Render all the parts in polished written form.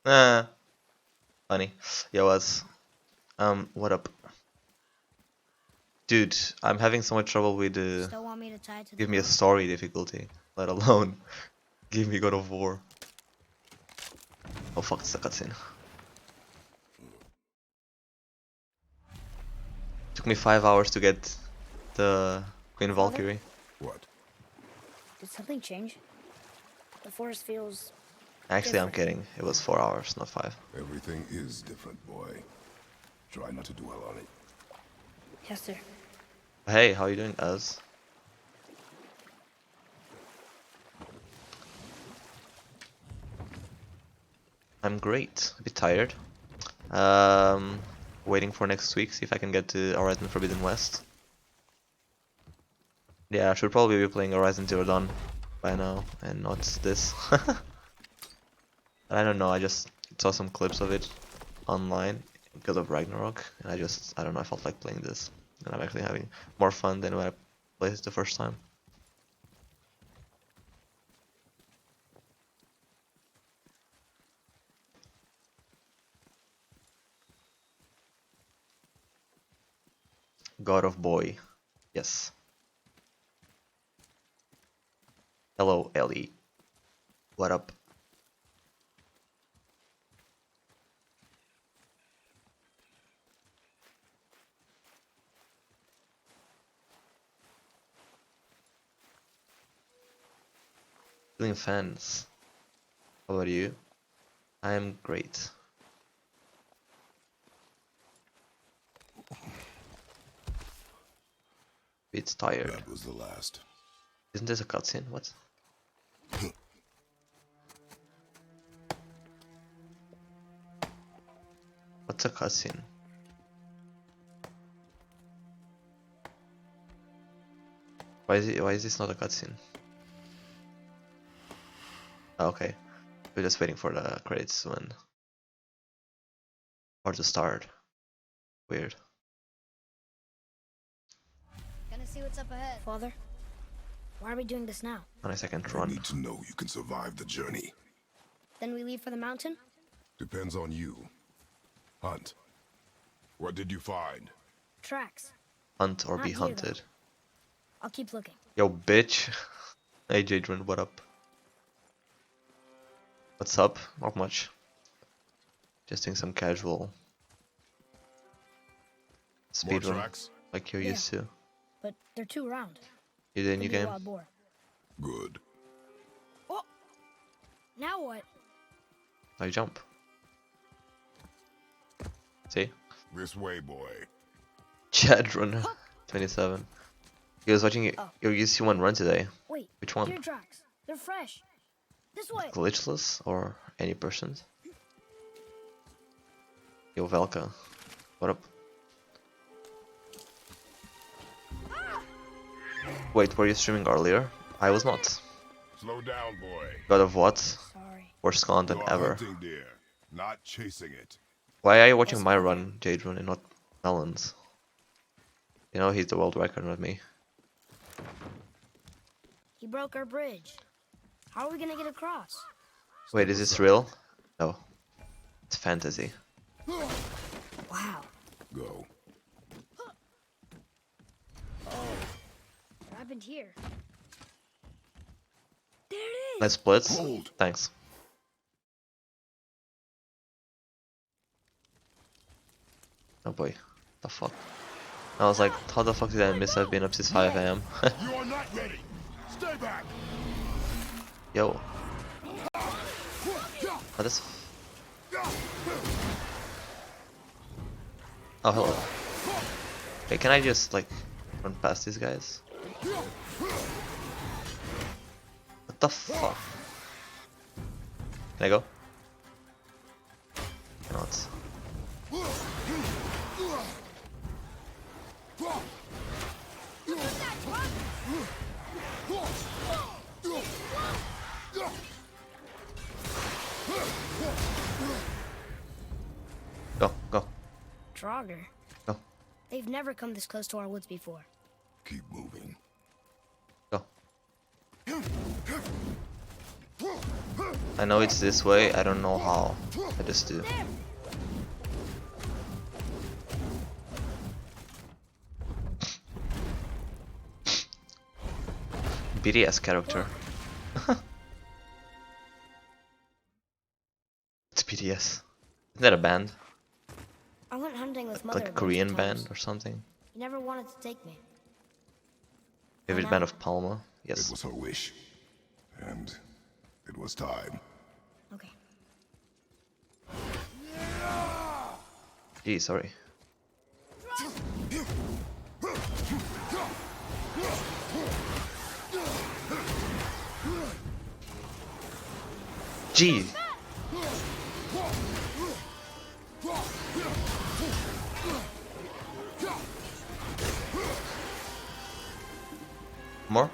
Ah, funny. Yo, what up? Dude, I'm having so much trouble with Still want me to tie it to the give me a boat? story difficulty, let alone give me God of War. Oh fuck, it's a cutscene. Took me 5 hours to get the Queen Father? Valkyrie. What? Did something change? The forest feels Actually, I'm different. kidding. It was 4 hours, not 5. Everything is different, boy. Try not to dwell on it. Yes, sir. Hey, how you doing, Az? I'm great. A bit tired. Um, Waiting for next week, see if I can get to Horizon Forbidden West. Yeah, I should probably be playing Horizon Zero Dawn by now, and not this. I don't know, I just saw some clips of it online because of Ragnarok, and I don't know, I felt like playing this. And I'm actually having more fun than when I played it the first time. God of Boy. Yes. Hello, Ellie. What up? Feeling fans. How about you? I am great. Bit tired. That was the last. Isn't this a cutscene? What? What's a cutscene? Why is this not a cutscene? Oh, okay. We're just waiting for the credits to end. Or to start. Weird. Gonna see what's up ahead. Father, why are we doing this now? On a second I run. need to know you can survive the journey. Then we leave for the mountain? Depends on you. Hunt. What did you find? Tracks. Hunt or Not be deer, hunted. I'll keep looking. Yo, bitch. Hey, Jadron, what up? What's up? Not much. Just doing some casual More speedrun, tracks? like you're Yeah. used to. But they're too round. You did a Could new be a game? wild boar. Good. Oh! Now what? Now you jump. See? This way, boy. Jadron, 27. He was watching Oh. your UC1 run today. Wait. Which one? Deer tracks. They're fresh. This way. Glitchless or any person? Yo, Velka. What up? Wait, were you streaming earlier? I was not. Slow down, boy. God of what? Sorry. Worst content You're ever. hunting deer, not chasing it. Why are you watching Yes, my Father. run, Jadron, and not Melon's? You know he's the world record, not me. He broke our bridge. How are we gonna get across? Wait, is this real? No. It's fantasy. Wow. Go. What happened here? There it is! Nice splits. Hold. Thanks. Oh boy. The fuck? I was like, how the fuck did I miss? I've been up since 5 AM. You are not ready. Stay back. Yo. What is... Oh, hello. Hey, can I just, like, run past these guys? What the fuck? Can I go? Cannot. Go, go, Draugr. go, They've never come this close to our woods before. Keep moving. go. I know it's this way, I don't know how. I just do. BDS character. It's BDS. Isn't that a band? I went hunting with Mother Like a bunch of Korean times. band or something? He never wanted to take me. Favorite now- band of Palma? It Yes. was her wish. And it was time. Okay. Gee, sorry. Gee. More?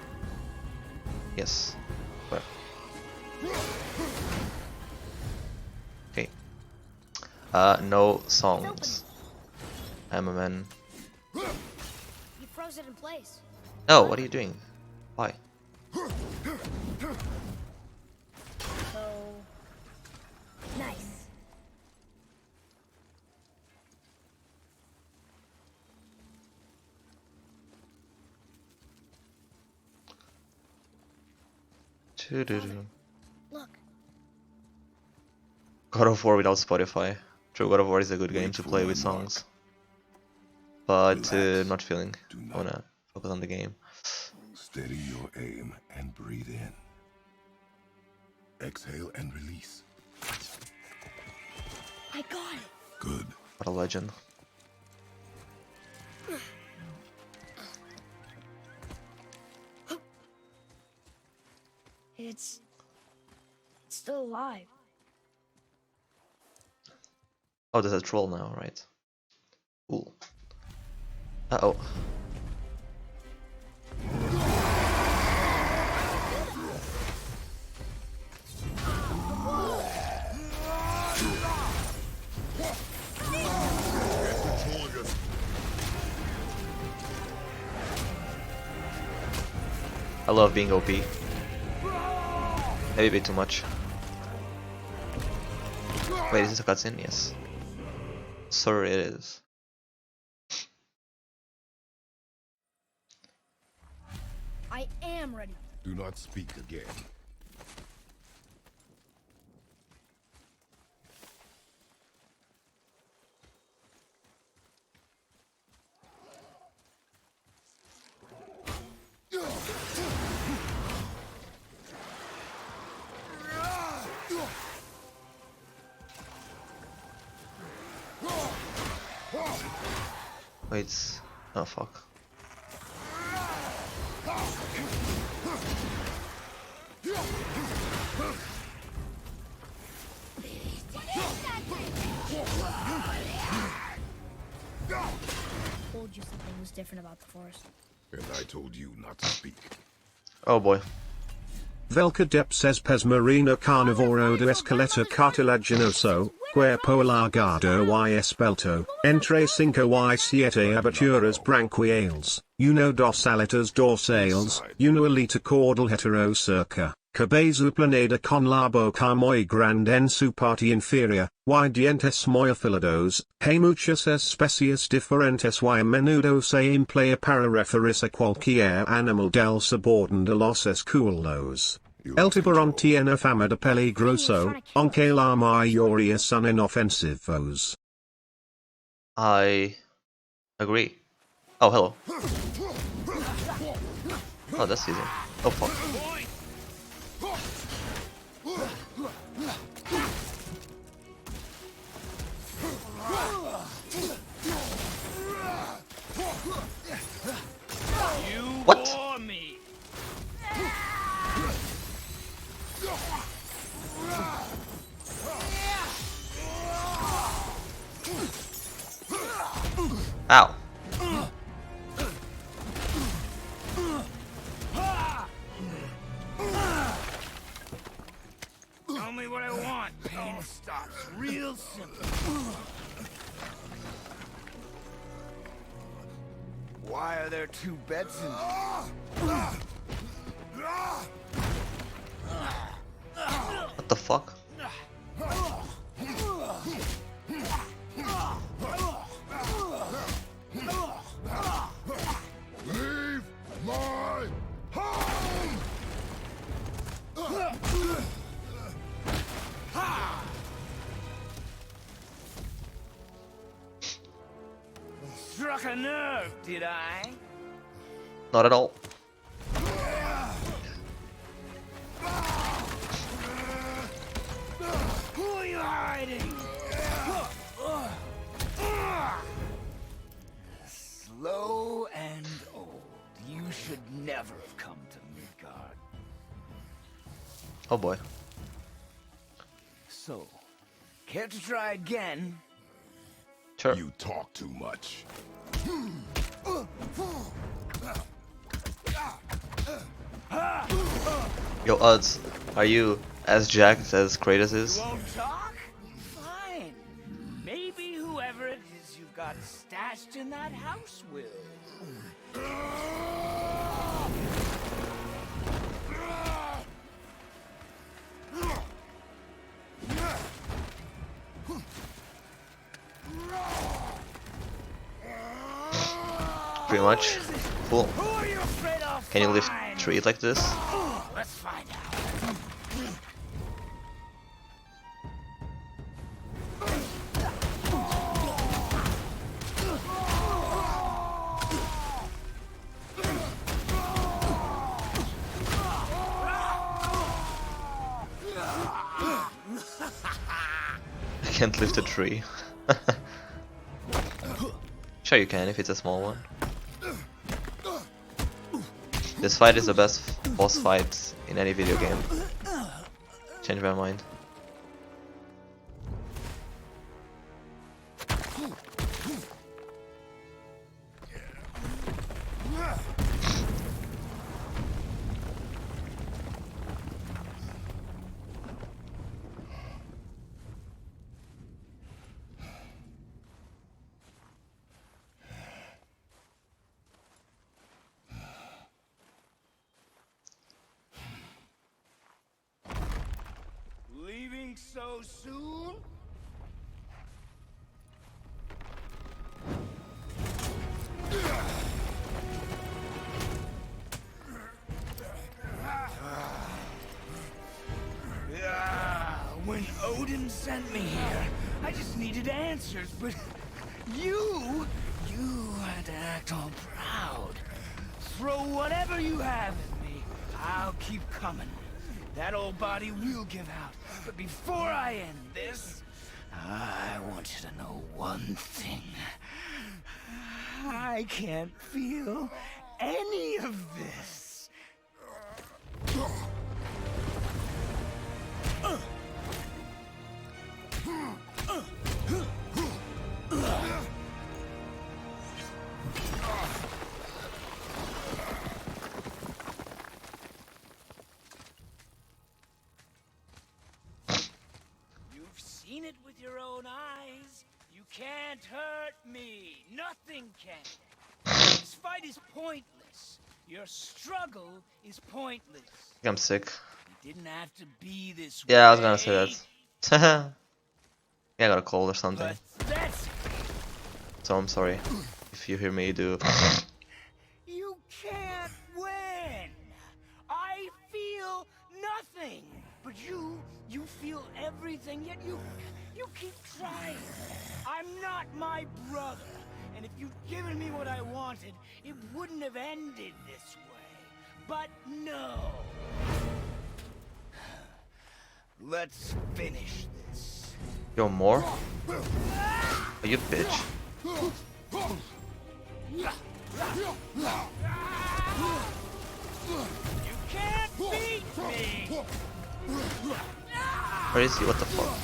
Yes. Where? Okay. No songs. I'm a man. You froze it in place. Oh, what are you doing? Why? So nice. Doo-doo-doo. Look, God of War without Spotify. True, God of War is a good game Wait to for play with unlock. songs. But Relax. not feeling. Do I not. wanna focus on the game. Steady your aim and breathe in. Exhale and release. I got it. Good. What a legend. It's still alive. Oh, there's a troll now, right? Cool. Uh-oh. I love being OP. Maybe a bit too much. Wait, is this a cutscene? Yes. Sir, it is. I am ready. Do not speak again. Wait. Oh, fuck. Told you something was different about the forest. And I told you not to speak. Oh boy. Velka Depp says Pes marina carnivoro de esqueleto cartilaginoso, cuerpo alargado y espelto, entre cinco y siete aberturas branquiales, uno dos aletas dorsales, uno aleta caudal heterocerca, cabeza planada con la boca muy grande en su parte inferior, y dientes muy afilados, hay muchas especies diferentes y a menudo se emplea para referirse a cualquier animal del suborden de los escuelos. El tiburón tiene fama de peligroso, aunque la mayoría son inofensivos. I agree. Oh, hello. Oh, that's easy. Oh, fuck. What? Ow. Tell me what I want, pain. stops real simple. Why are there two beds in here? What the fuck? Leave my home! Struck a nerve, did I? Not at all. Who are you hiding? Slow and old. You should never have come to Midgard. Oh boy. So, care to try again? Sure. You talk too much. Yo, Odds, are you as jacked as Kratos You is? won't talk? Fine. Maybe whoever it is you've got stashed in that house will. Pretty much. Cool. Who are you afraid of? Can you lift Fine. trees like this? Let's find out. I can't lift a tree. Sure you can if it's a small one. This fight is the best boss fight in any video game. Change my mind. Leaving so soon? When Odin sent me here, I just needed answers, but you had to act all proud. Throw whatever you have at me. I'll keep coming. That old body will give out. But before I end this, I want you to know one thing. I can't feel any of this. You've seen it with your own eyes. You can't hurt me. Nothing can. This fight is pointless. Your struggle is pointless. I think I'm sick. It didn't have to be this Yeah, I was way. gonna say that. Yeah, I got a cold or something. Pathetic. So I'm sorry if you hear me do. You can't win. I feel nothing. But you feel everything, yet you keep trying. I'm not my brother. And if you'd given me what I wanted, it wouldn't have ended this way. But no. Let's finish this. Yo, more? Are you bitch? You can't beat me. Where is he? What the fuck?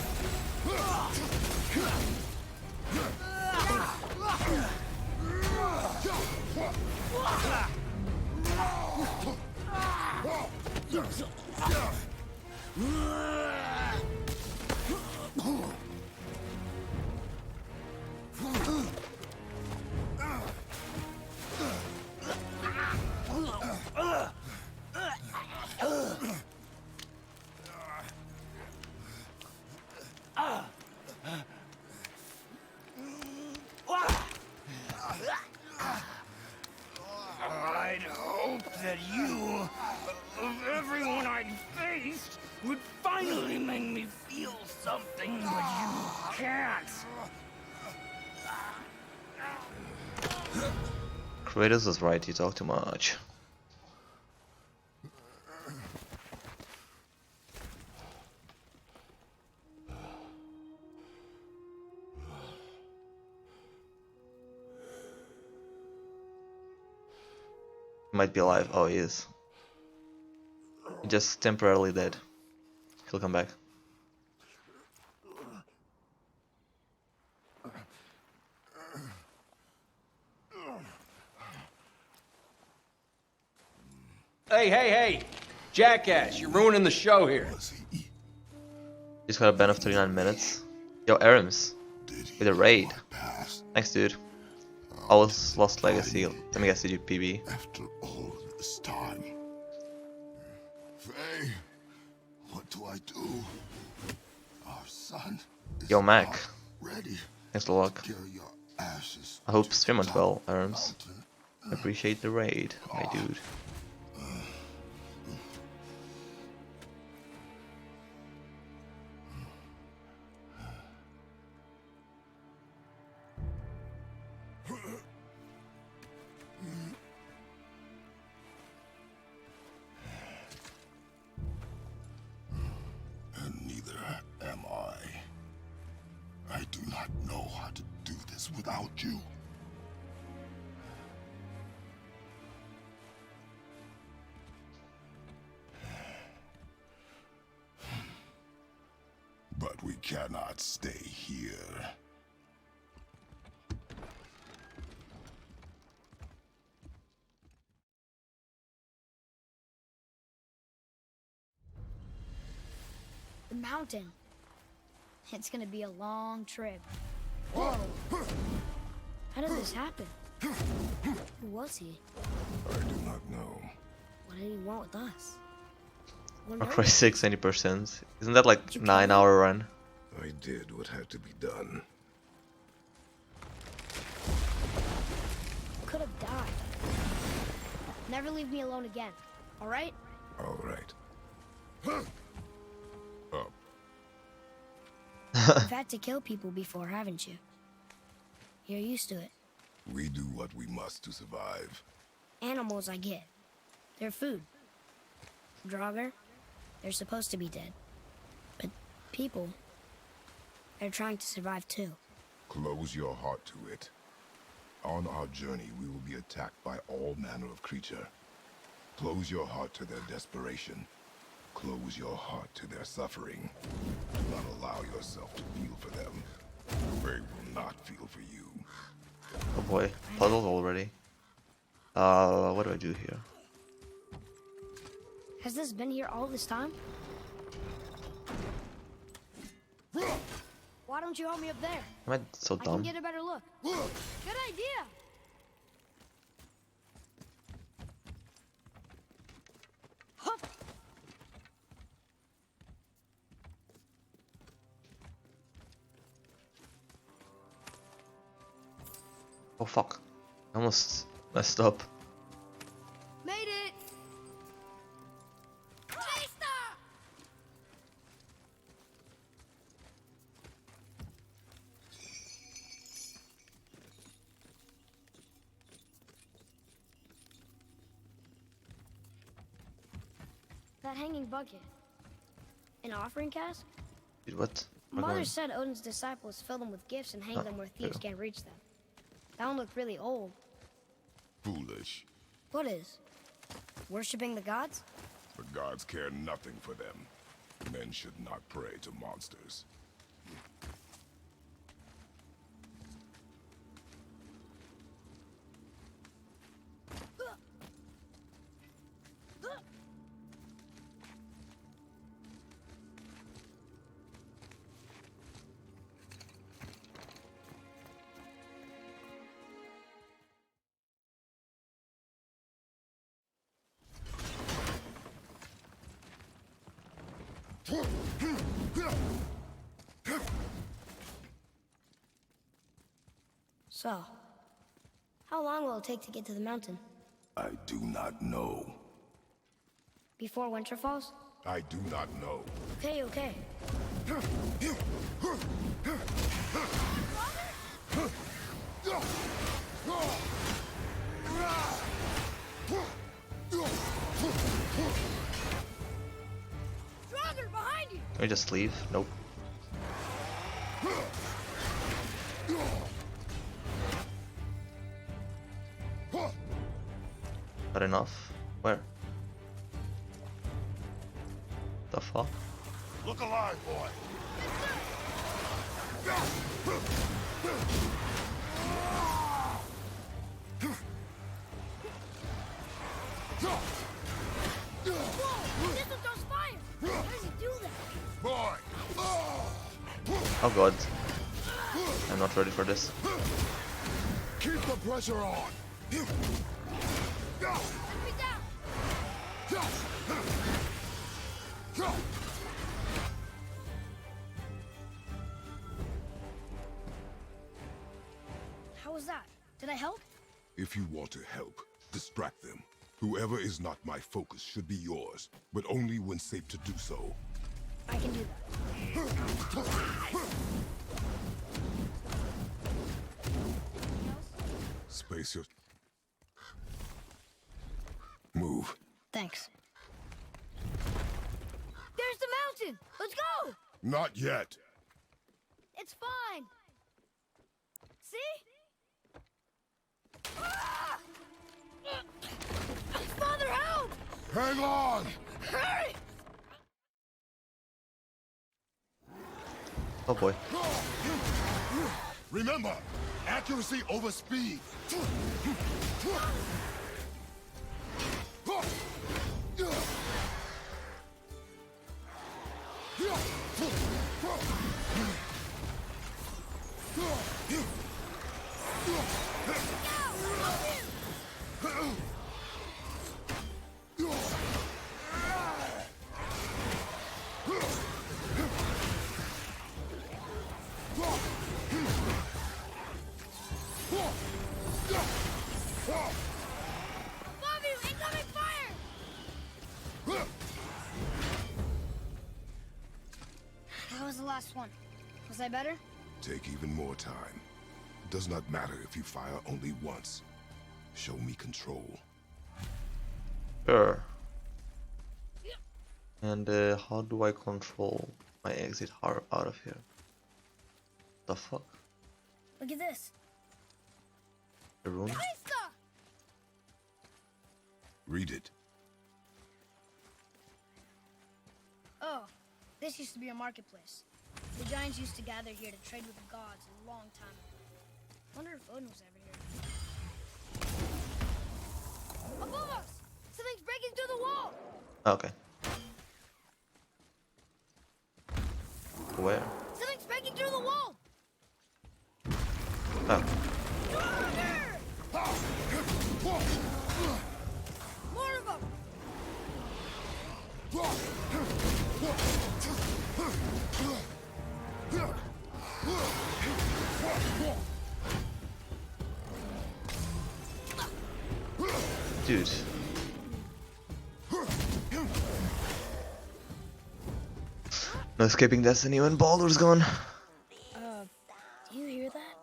something, but you can't. Kratos was right, you talk too much. He might be alive. Oh, he is. He just temporarily dead. He'll come back. Hey! Jackass, you're ruining the show here. He's got a ban of 39 minutes. Yo, Aramis. With a raid. Thanks, dude. I was Lost Legacy. Let me guess, did you PB? After all this time. Faye, what do I do? Our son is Yo, Mac. not ready. Thanks a lot. to carry your ashes I hope to stream went the well, Aramis. mountain. Appreciate the raid, my dude. And neither am I. I do not know how to do this without you. But we cannot stay here. The mountain. It's gonna be a long trip. Whoa. How did this happen? Who was he? I do not know. What did he want with us? What Far made Cry him? 6, 90%. Isn't that like You 9-hour run? I did what had to be done. Could have died. Never leave me alone again. All right? All right. Up. You've had to kill people before, haven't you? You're used to it. We do what we must to survive. Animals, I get. They're food. Draugr, they're supposed to be dead. But people, they're trying to survive too. Close your heart to it. On our journey, we will be attacked by all manner of creature. Close your heart to their desperation. Close your heart to their suffering. Do not allow yourself to feel for them. They will not feel for you. Oh boy, puzzles already. What do I do here? Has this been here all this time? Why don't you help me up there? Am I so I can dumb? get a better look. Good idea. Hup. Oh fuck. I almost messed up. Made it. That hanging bucket. An offering cask? Dude, what? We're Mother going. said Odin's disciples fill them with gifts and hang Oh, them where thieves yeah. can't reach them. That one looked really old. Foolish. What is? Worshipping the gods? The gods care nothing for them. Men should not pray to monsters. So, how long will it take to get to the mountain? I do not know. Before winter falls? I do not know. Okay. Draugr, behind you! Can we just leave? Nope. Not enough. Where? The fuck? Look alive, boy. Whoa! This one throws fire! How does he do that? Boy. Oh god. I'm not ready for this. Keep the pressure on. Let me down! How was that? Did I help? If you want to help, distract them. Whoever is not my focus should be yours, but only when safe to do so. I can do that. Space your... Move. Thanks. There's the mountain! Let's go! Not yet. It's fine! See? Ah! Father, help! Hang on! Hurry! Oh boy. Remember, accuracy over speed. Bobby, incoming fire! That was the last one. Was I better? Take even more time. Does not matter if you fire only once. Show me control. Sure. And how do I control my exit out of here? The fuck? Look at this. The room? Lisa! Read it. Oh, this used to be a marketplace. The giants used to gather here to trade with the gods a long time ago. Wonder if Odin was ever here. Above us! Something's breaking through the wall! Okay. Where? Something's breaking through the wall! Oh. More of them! Dude. No escaping destiny when Baldur's gone. Do you hear that?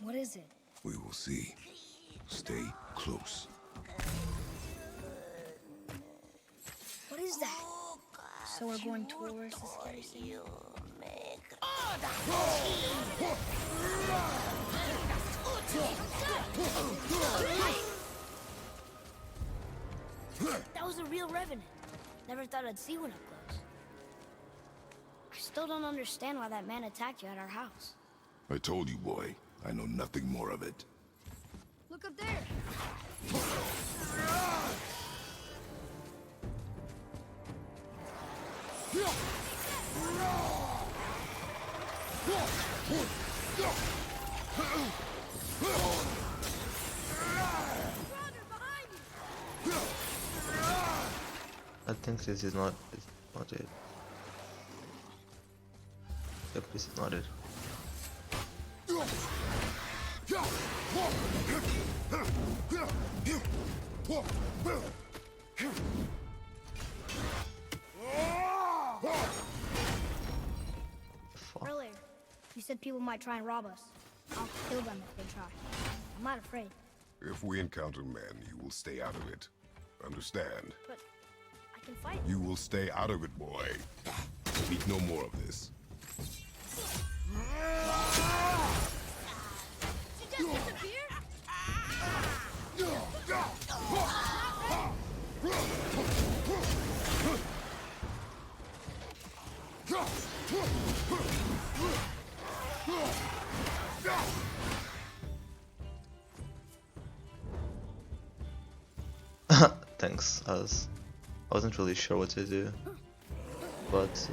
What is it? We will see. Stay close. What is that? So we're going towards the scary city? That was a real revenant. Never thought I'd see one up close. I still don't understand why that man attacked you at our house. I told you, boy. I know nothing more of it. Look up there. I think this is not it. Yep, this is not it. You said people might try and rob us. I'll kill them if they try. I'm not afraid. If we encounter men, you will stay out of it. Understand? But I can fight. You will stay out of it, boy. Speak no more of this. Did you just disappear? Thanks, I wasn't really sure what to do, but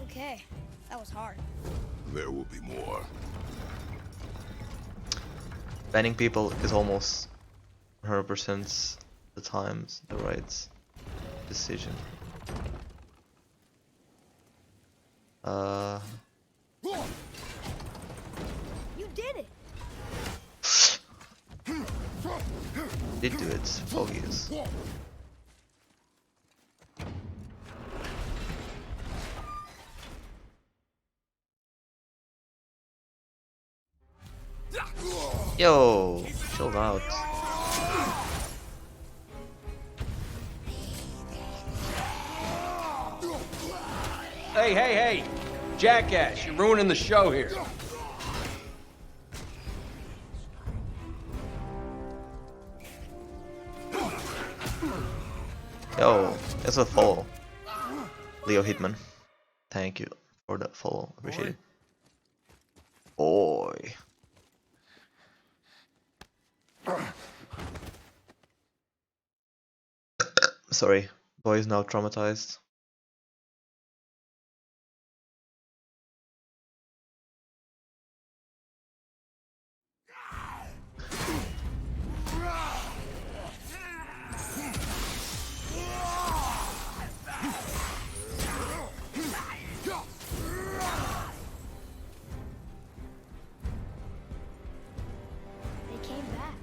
Okay, that was hard. There will be more. banning people is almost 100% the times the right decision. You did it. Did do it, fogies. Yo, chill out. Hey, hey, hey! Jackass, you're ruining the show here. Yo, it's a follow. Leo Hitman. Thank you for the follow. Appreciate it. Boy. Sorry, boy is now traumatized. They came back.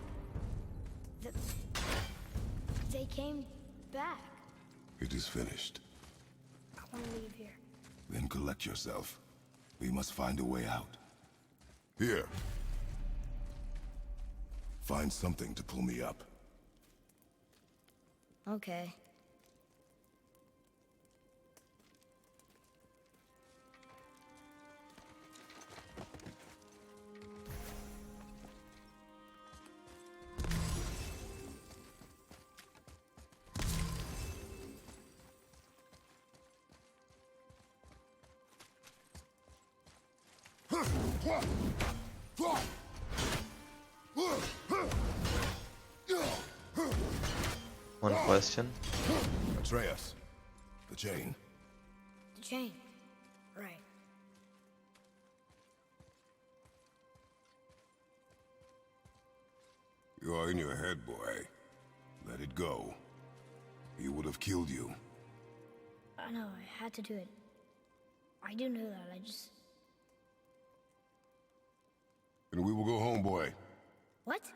They came back. It is finished. I want to leave here. Then collect yourself. We must find a way out. Here. Find something to pull me up. Okay. One question. Atreus. The chain. The chain. Right. You are in your head, boy. Let it go. He would have killed you. I know, I had to do it. I do know that, I just... And we will go home, boy. What?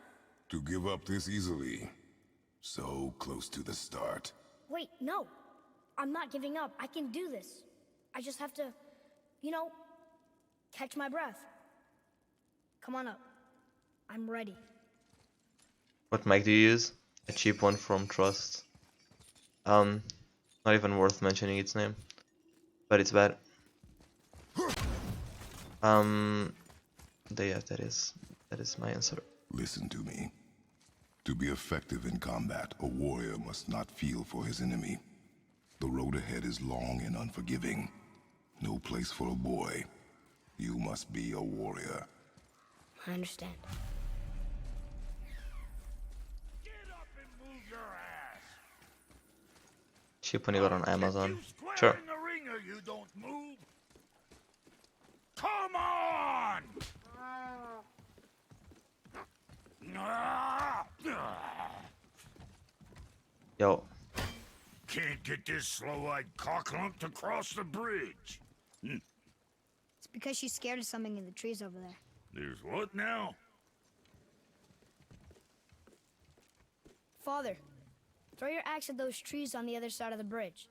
To give up this easily. So close to the start. Wait, no. I'm not giving up. I can do this. I just have to, you know, catch my breath. Come on up. I'm ready. What mic do you use? A cheap one from Trust. Not even worth mentioning its name, but it's bad. Yeah, that is my answer. Listen to me. To be effective in combat, a warrior must not feel for his enemy. The road ahead is long and unforgiving. No place for a boy. You must be a warrior. I understand. Get up and move your ass. Cheap when you got on Amazon. You square Sure. in the ring or you don't move. Come on! Yo, Can't get this slow-eyed cocklump to cross the bridge. It's because she's scared of something in the trees over there. There's what now? Father, throw your axe at those trees on the other side of the bridge.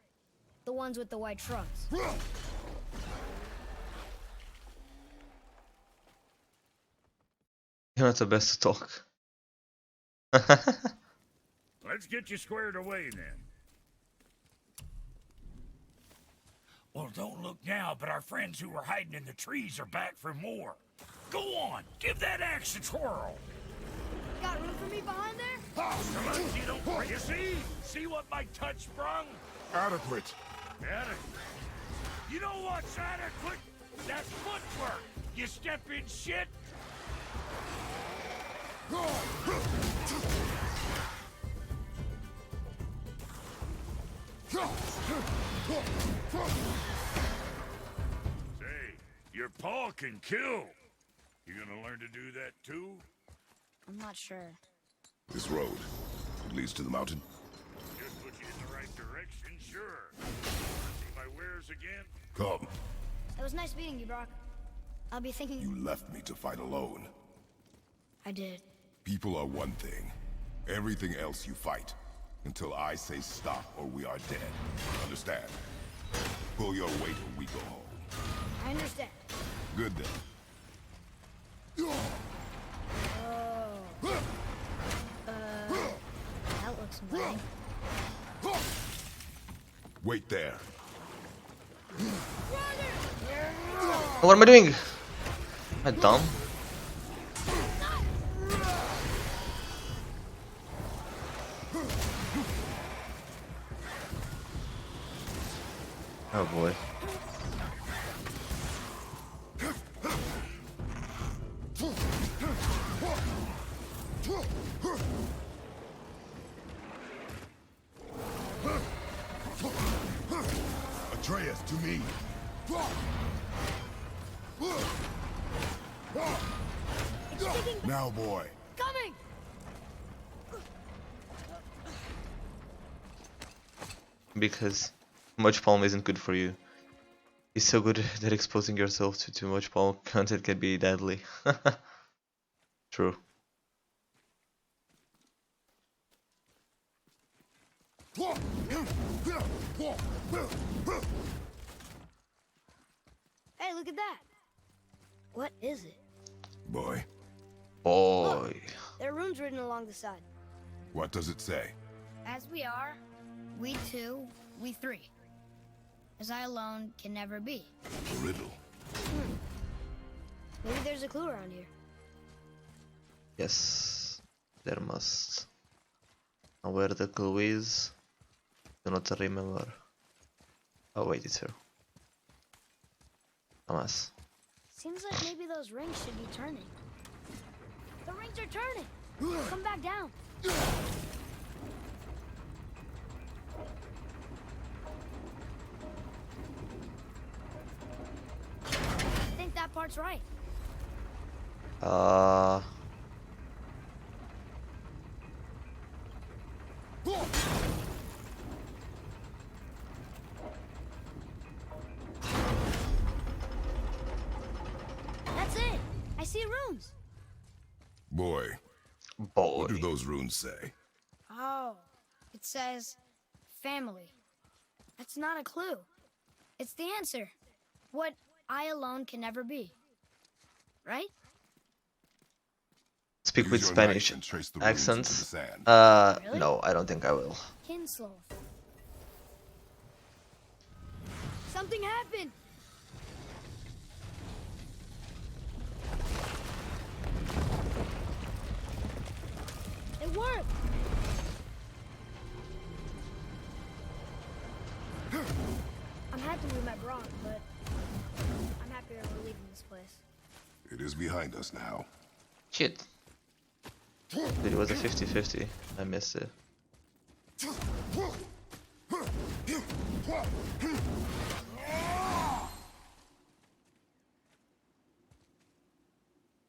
The ones with the white trucks. You're not the best to talk. Let's get you squared away then. Well, don't look now, but our friends who were hiding in the trees are back for more. Go on, give that axe a twirl. Got room for me behind there? Come on, you don't. You see? See what my touch sprung? Adequate. Adequate. You know what's adequate? That's footwork. You step in shit. Say, your paw can kill. You gonna learn to do that too? I'm not sure. This road, it leads to the mountain. Just put you in the right direction, sure. See my wares again? Come. It was nice meeting you, Brock. I'll be thinking... You left me to fight alone. I did. People are one thing. Everything else you fight. Until I say stop or we are dead. Understand? Pull your weight or we go home. I understand. Good then. That looks inviting. Wait there. What am I doing? Am I dumb? Oh boy. Atreus, to me. Now, boy. Coming! Because too much palm isn't good for you. He's so good that exposing yourself to too much palm content can be deadly. True. Hey, look at that. What is it? Boy, Boy. There are runes written along the side. what does it say? As we are, we two, we three. As I alone can never be. A riddle. Maybe there's a clue around here. Yes, there must. And where the clue is, do not remember. Oh wait, it's here. Thomas. Seems like maybe those rings should be turning. The rings are turning! Come back down! I think that part's right. That's it! I see runes! Boy, Boy. what do those runes say? Oh, it says family. That's not a clue. It's the answer. What I alone can never be. Right? Speak Use with your Spanish knife and trace the runes into the accents. sand. Really? No, I don't think I will. Kinslow. Something happened! It worked! I'm happy we met Brock, but I'm happier we're leaving this place. It is behind us now. Shit. Dude, it was a 50-50. I missed it.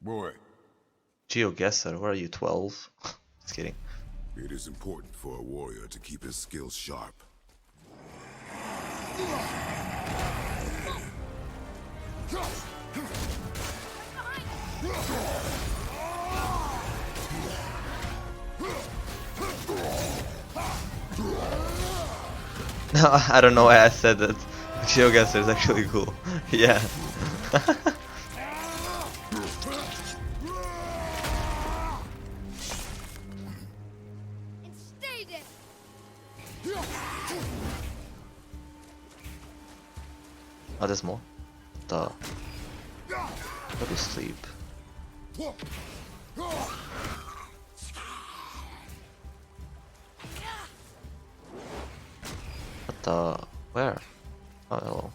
Boy, GeoGuessr, where are you, 12? Just kidding. it is important for a warrior to keep his skills sharp. No, I don't know why I said that. GeoGuessr is actually cool. Yeah. And stay there. Oh, there's more. Duh. Go to sleep. What the? Where? Oh, hello.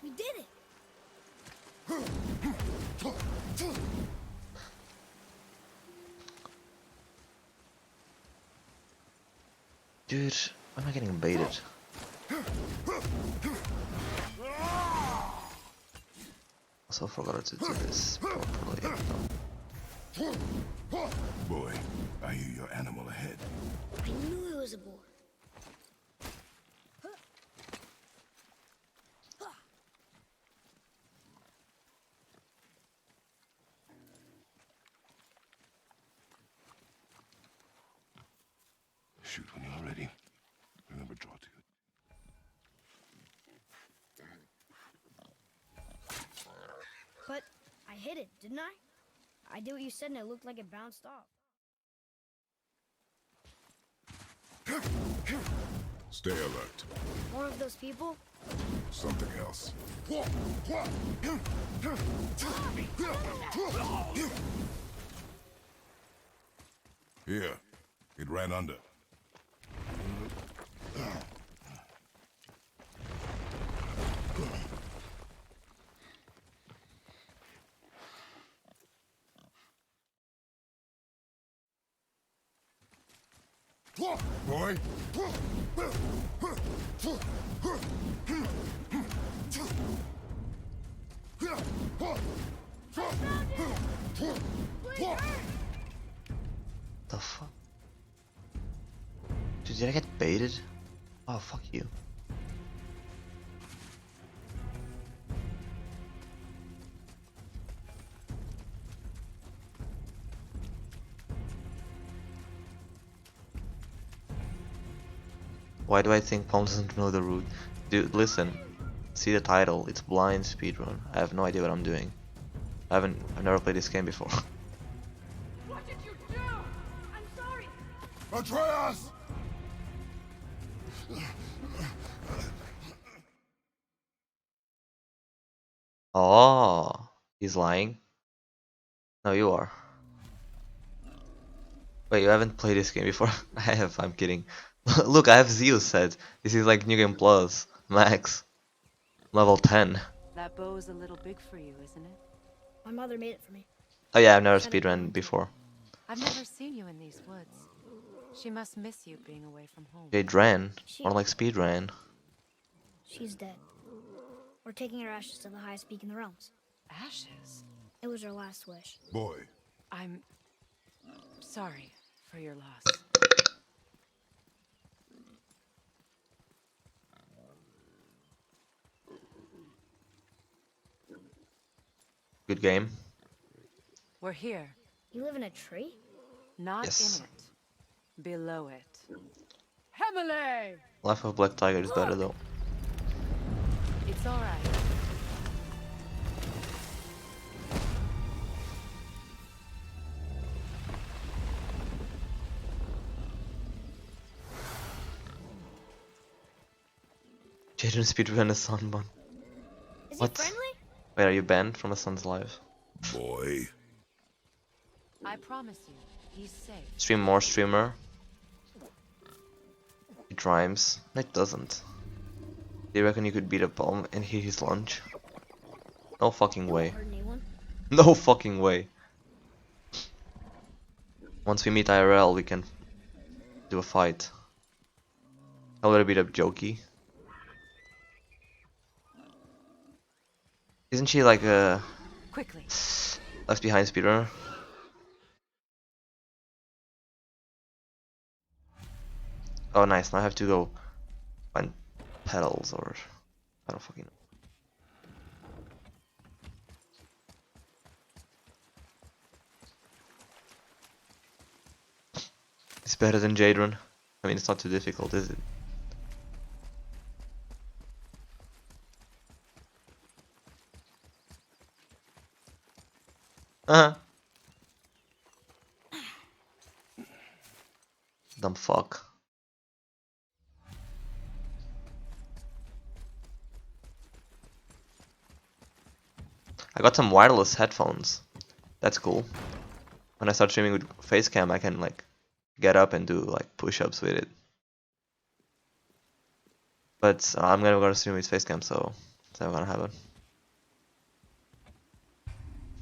We did it. Dude, why am I getting baited? Also forgot to do this properly. Boy, I hear your animal ahead. I knew it was a boar. Shoot when you're ready. Remember, draw to it. But I hit it, didn't I? I did what you said and it looked like it bounced off. Stay alert. More of those people? Something else. Here. It ran under. Boy. The fuck? Dude, did I get baited? Oh, fuck you. Why do I think Palm doesn't know the route? Dude, listen. See the title. It's blind speedrun. I have no idea what I'm doing. I've never played this game before. What did you do? I'm sorry. Atreus! Oh, he's lying. No, you are. Wait, you haven't played this game before? I have. I'm kidding. Look, I have Zeus set. This is like New Game Plus, Max, level 10. That bow's a little big for you, isn't it? My mother made it for me. Oh yeah, I've never Said I speedrun belonged. before. I've never seen you in these woods. She must miss you being away from home. Jade ran, more like speedran. She's dead. We're taking her ashes to the highest peak in the realms. Ashes? It was her last wish. Boy. I'm sorry for your loss. Good game. We're here, You live in a tree? not Yes. in it. Below it. Hemele! Life of Black Tiger is better though. It's alright. Jaden speedrun a Sunbun. Is What? he friendly? Wait, are you banned from a Sun's live? Boy. I promise you, he's safe. Stream more streamer. It rhymes. No, it doesn't. Do you reckon you could beat a bomb and eat his lunch? No fucking way. Hurt anyone? No fucking way. Once we meet IRL, we can do a fight. A little bit of jokey. Isn't she like a Quickly. left behind speedrunner? Oh nice, now I have to go find pedals or I don't fucking know. It's better than Jadron. I mean, it's not too difficult, is it? Uh-huh. Dumb fuck. I got some wireless headphones. That's cool. When I start streaming with facecam, I can like get up and do like push-ups with it. But I'm gonna go to stream with facecam, so it's not gonna happen.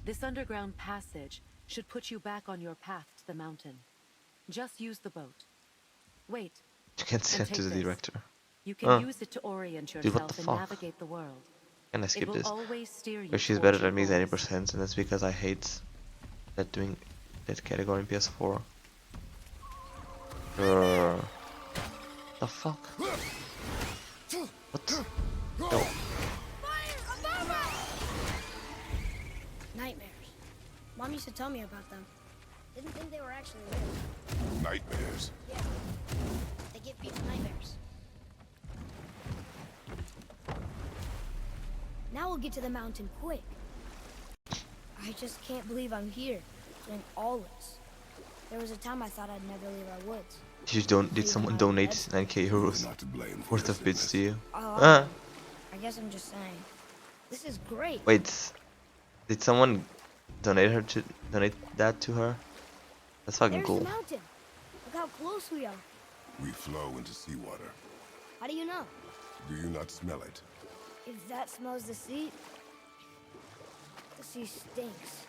This underground passage should put you back on your path to the mountain. Just use the boat. Wait. You can send to the this. director. You can use it to orient Dude, what yourself the and fuck? navigate the world. Can I It skip will this? always steer you But she's towards better your than me goals. 80%, and that's because I hate that doing that category in PS4. The fuck? What? Yo. Nightmares. Mom used to tell me about them. Didn't think they were actually real. Nightmares. Yeah. They give people nightmares. Now we'll get to the mountain quick. I just can't believe I'm here, doing all this. There was a time I thought I'd never leave our woods. Did someone donate 9k euros Not to blame for worth your of bits to you? Oh, I guess I'm just saying. This is great. Wait, did someone donate that to her? That's fucking There's cool. the mountain. Look how close we are. We flow into seawater. How do you know? Do you not smell it? If that smells the sea stinks.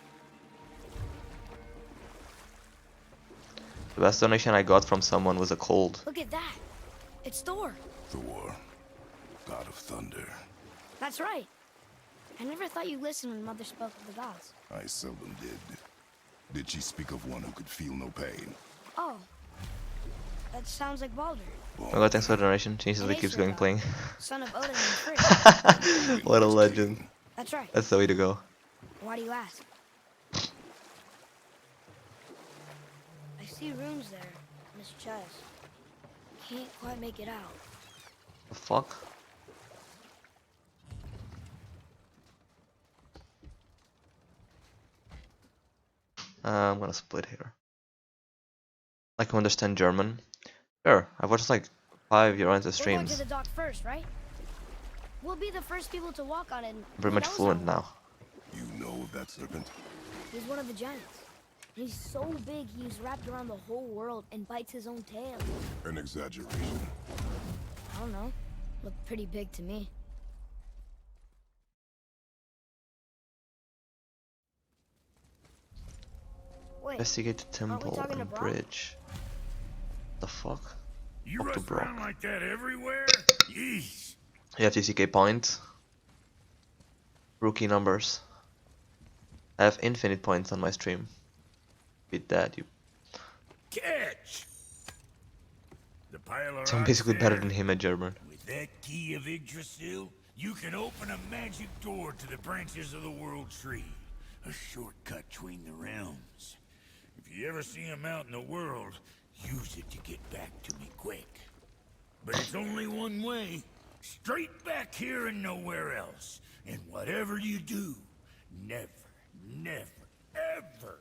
The best donation I got from someone was a cold. Look at that. It's Thor. Thor, god of thunder. That's right. I never thought you listened when Mother spoke of the gods. I seldom did. Did she speak of one who could feel no pain? Oh. That sounds like Baldur, Oh god, thanks for the donation. Jesus, An we keeps Aesir going god, playing. son of Odin and Frigg. What a legend. That's right. That's the way to go. Why do you ask? I see runes there in his chest. Can't quite make it out. The fuck? I'm gonna split here. I can understand German. Sure, I've watched like 5 Your Answer We're going to streams. the dock first, right? We'll be the first people to walk on it. and I'm pretty much who knows fluent how long. now. You know of that serpent? He's one of the giants. He's so big he's wrapped around the whole world and bites his own tail. An exaggeration. I don't know. Looked pretty big to me. Wait, Investigate the aren't we temple talking to and Brock? bridge. The fuck? You Up to rush around Brock. like that everywhere? Yeesh. You have 50k points. Rookie numbers. I have infinite points on my stream. Beat that, you. Catch! The pile of So I'm rocks basically better there, than him at German. with that key of Yggdrasil, you can open a magic door to the branches of the World Tree. A shortcut between the realms. If you ever see him out in the world, use it to get back to me quick. But it's only one way. Straight back here and nowhere else. And whatever you do, never, ever,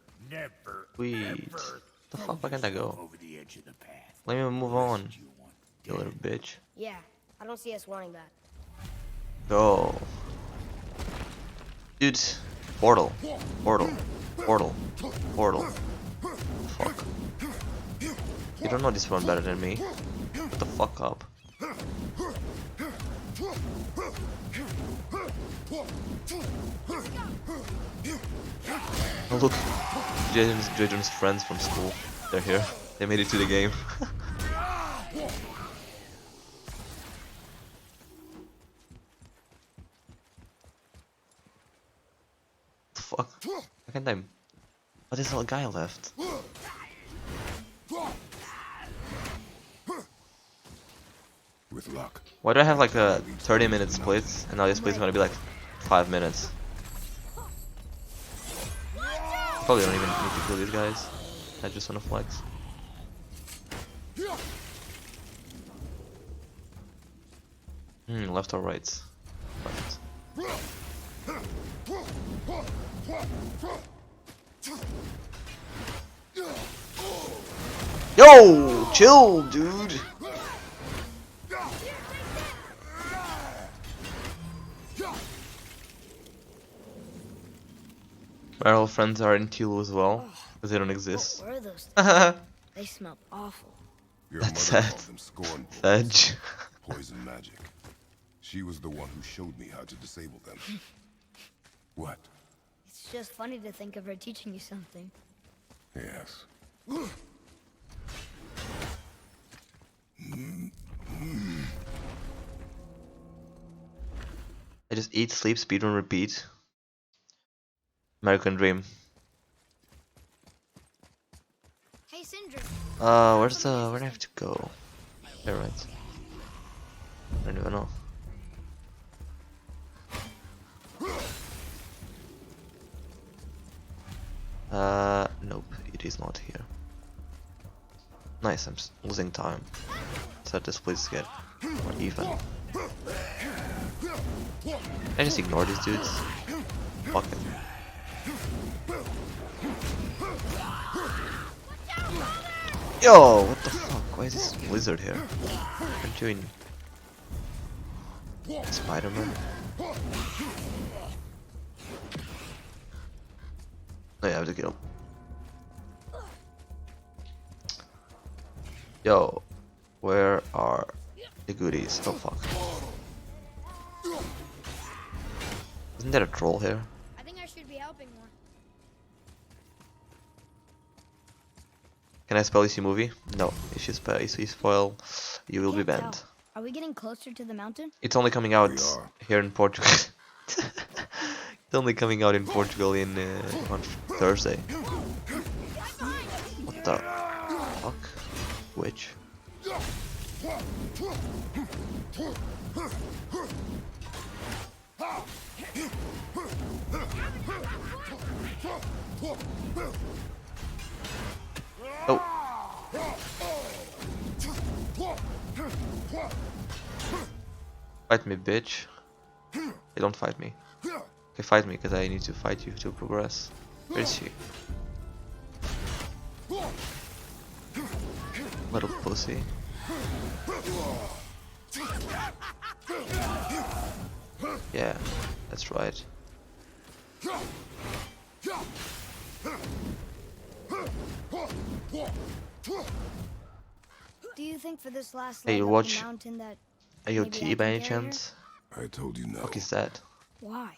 Sweet. ever The throw fuck, why can't I yourself go? over the edge of the path. Let me move on, Lest you want you little bitch. Yeah, I don't see us wanting that. Go. Dude. Portal. Portal. Portal. Portal. Fuck. You don't know this one better than me. Shut the fuck up. Oh look, Jadron's friends from school. They're here. They made it to the game. Fuck. Why can't I? Oh, there's a guy left. With luck. Why do I have like a 30-minute split and now this split's gonna be like 5 minutes? Probably don't even need to kill these guys. I just wanna flex. Left or right? Right. Yo, chill, dude. My old friends are in Teal as well, because they don't exist. What were those? That's They smell awful. Your mother sad. called them scorn bullets. Sedge. Poison magic. She was the one who showed me how to disable them. What? It's just funny to think of her teaching you something. Yes. I just eat, sleep, speedrun, repeat. American dream. Hey, Sindri. Where do I have to go? There, right. I don't even know. Nope, it is not here. Nice, I'm losing time. So this please get more even. I just ignore these dudes. Fuck it. Yo, what the fuck? Why is this lizard here? Aren't you in Spider-Man? Oh yeah, I have to kill. Yo, where are the goodies? Oh fuck. Isn't there a troll here? I think I should be helping more. Can I spell this movie? No. If you spoil, you will be Can't tell. banned. Are we getting closer to the mountain? It's only coming out We are. here in Portugal. It's only coming out in Portugal on Thursday. What the fuck? Which? Oh. Fight me, bitch. Hey, don't fight me. Okay, fight me, because I need to fight you to progress. Where is she? Little pussy. Yeah, that's right. Do you think for this last Hey, leg you up watch the mountain that maybe I AOT by can any get here? chance? I told you no. Fuck is that? Why?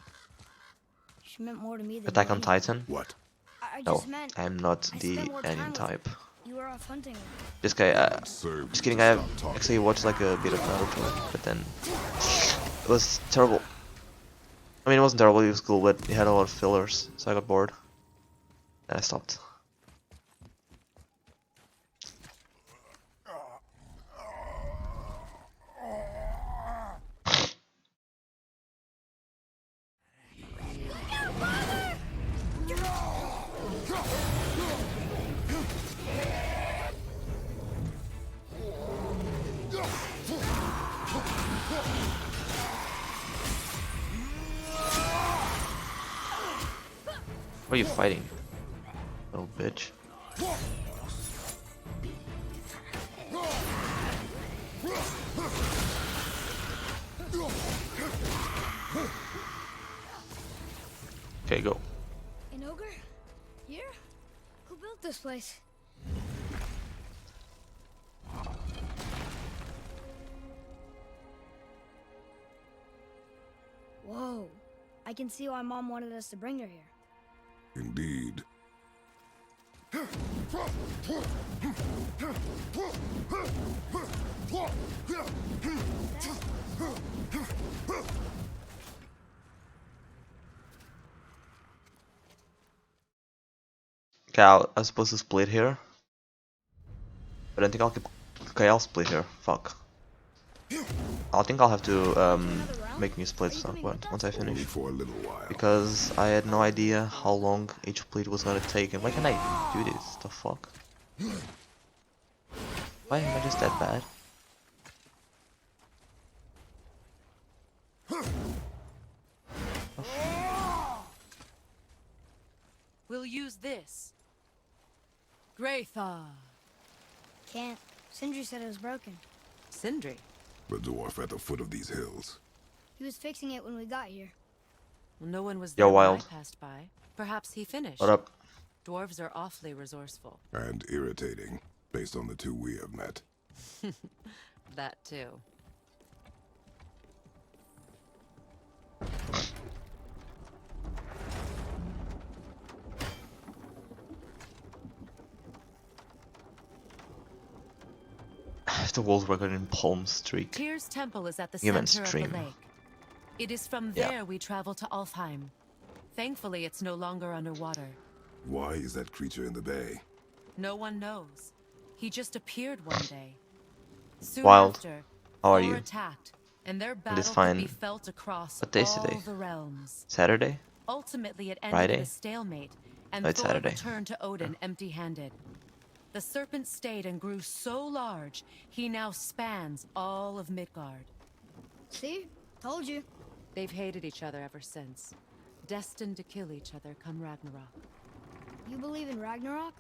She meant more to me than Attack you on anything. Titan? What? I No, just meant I am not I the spent more time alien with type. you were off hunting. This guy, Serve just you kidding, to I stop have talking. actually watched like a bit of Naruto, but then it was terrible. I mean, it wasn't terrible, it was cool, but it had a lot of fillers, so I got bored. And I stopped. What are you fighting? Little bitch. Okay, go. An ogre? Here? Who built this place? Whoa. I can see why Mom wanted us to bring her here. Indeed. Okay, I'm supposed to split here. But I think I'll keep... Okay, I'll split here. Fuck. I think I'll have to make new splits at some point once I Only finish. for a little while. Because I had no idea how long each split was gonna take, and why can I do this? The fuck? Why am I just that bad? use this. Graythaw. Can't. Sindri said it was broken. Sindri. The dwarf at the foot of these hills. He was fixing it when we got here. Well, no one was Yo, there when I Wild. passed by. Perhaps he finished. What up? Dwarves are awfully resourceful. And irritating, based on the two we have met. That too. The world record in palm streak. Tyr's temple is at the Human center stream. of the lake. It is from Yeah. there we travel to Alfheim. Thankfully, it's no longer underwater. Why is that creature in the bay? No one knows. He just appeared one day. Soon Wild. after, How are Thor you? attacked, and their this battle could fine- be felt across What day is all today? the realms. Saturday? Ultimately, it ended in Friday? a stalemate, and No, it's Thor Saturday. returned to Odin empty-handed. The serpent stayed and grew so large, he now spans all of Midgard. See? Told you. They've hated each other ever since, destined to kill each other come Ragnarok. You believe in Ragnarok?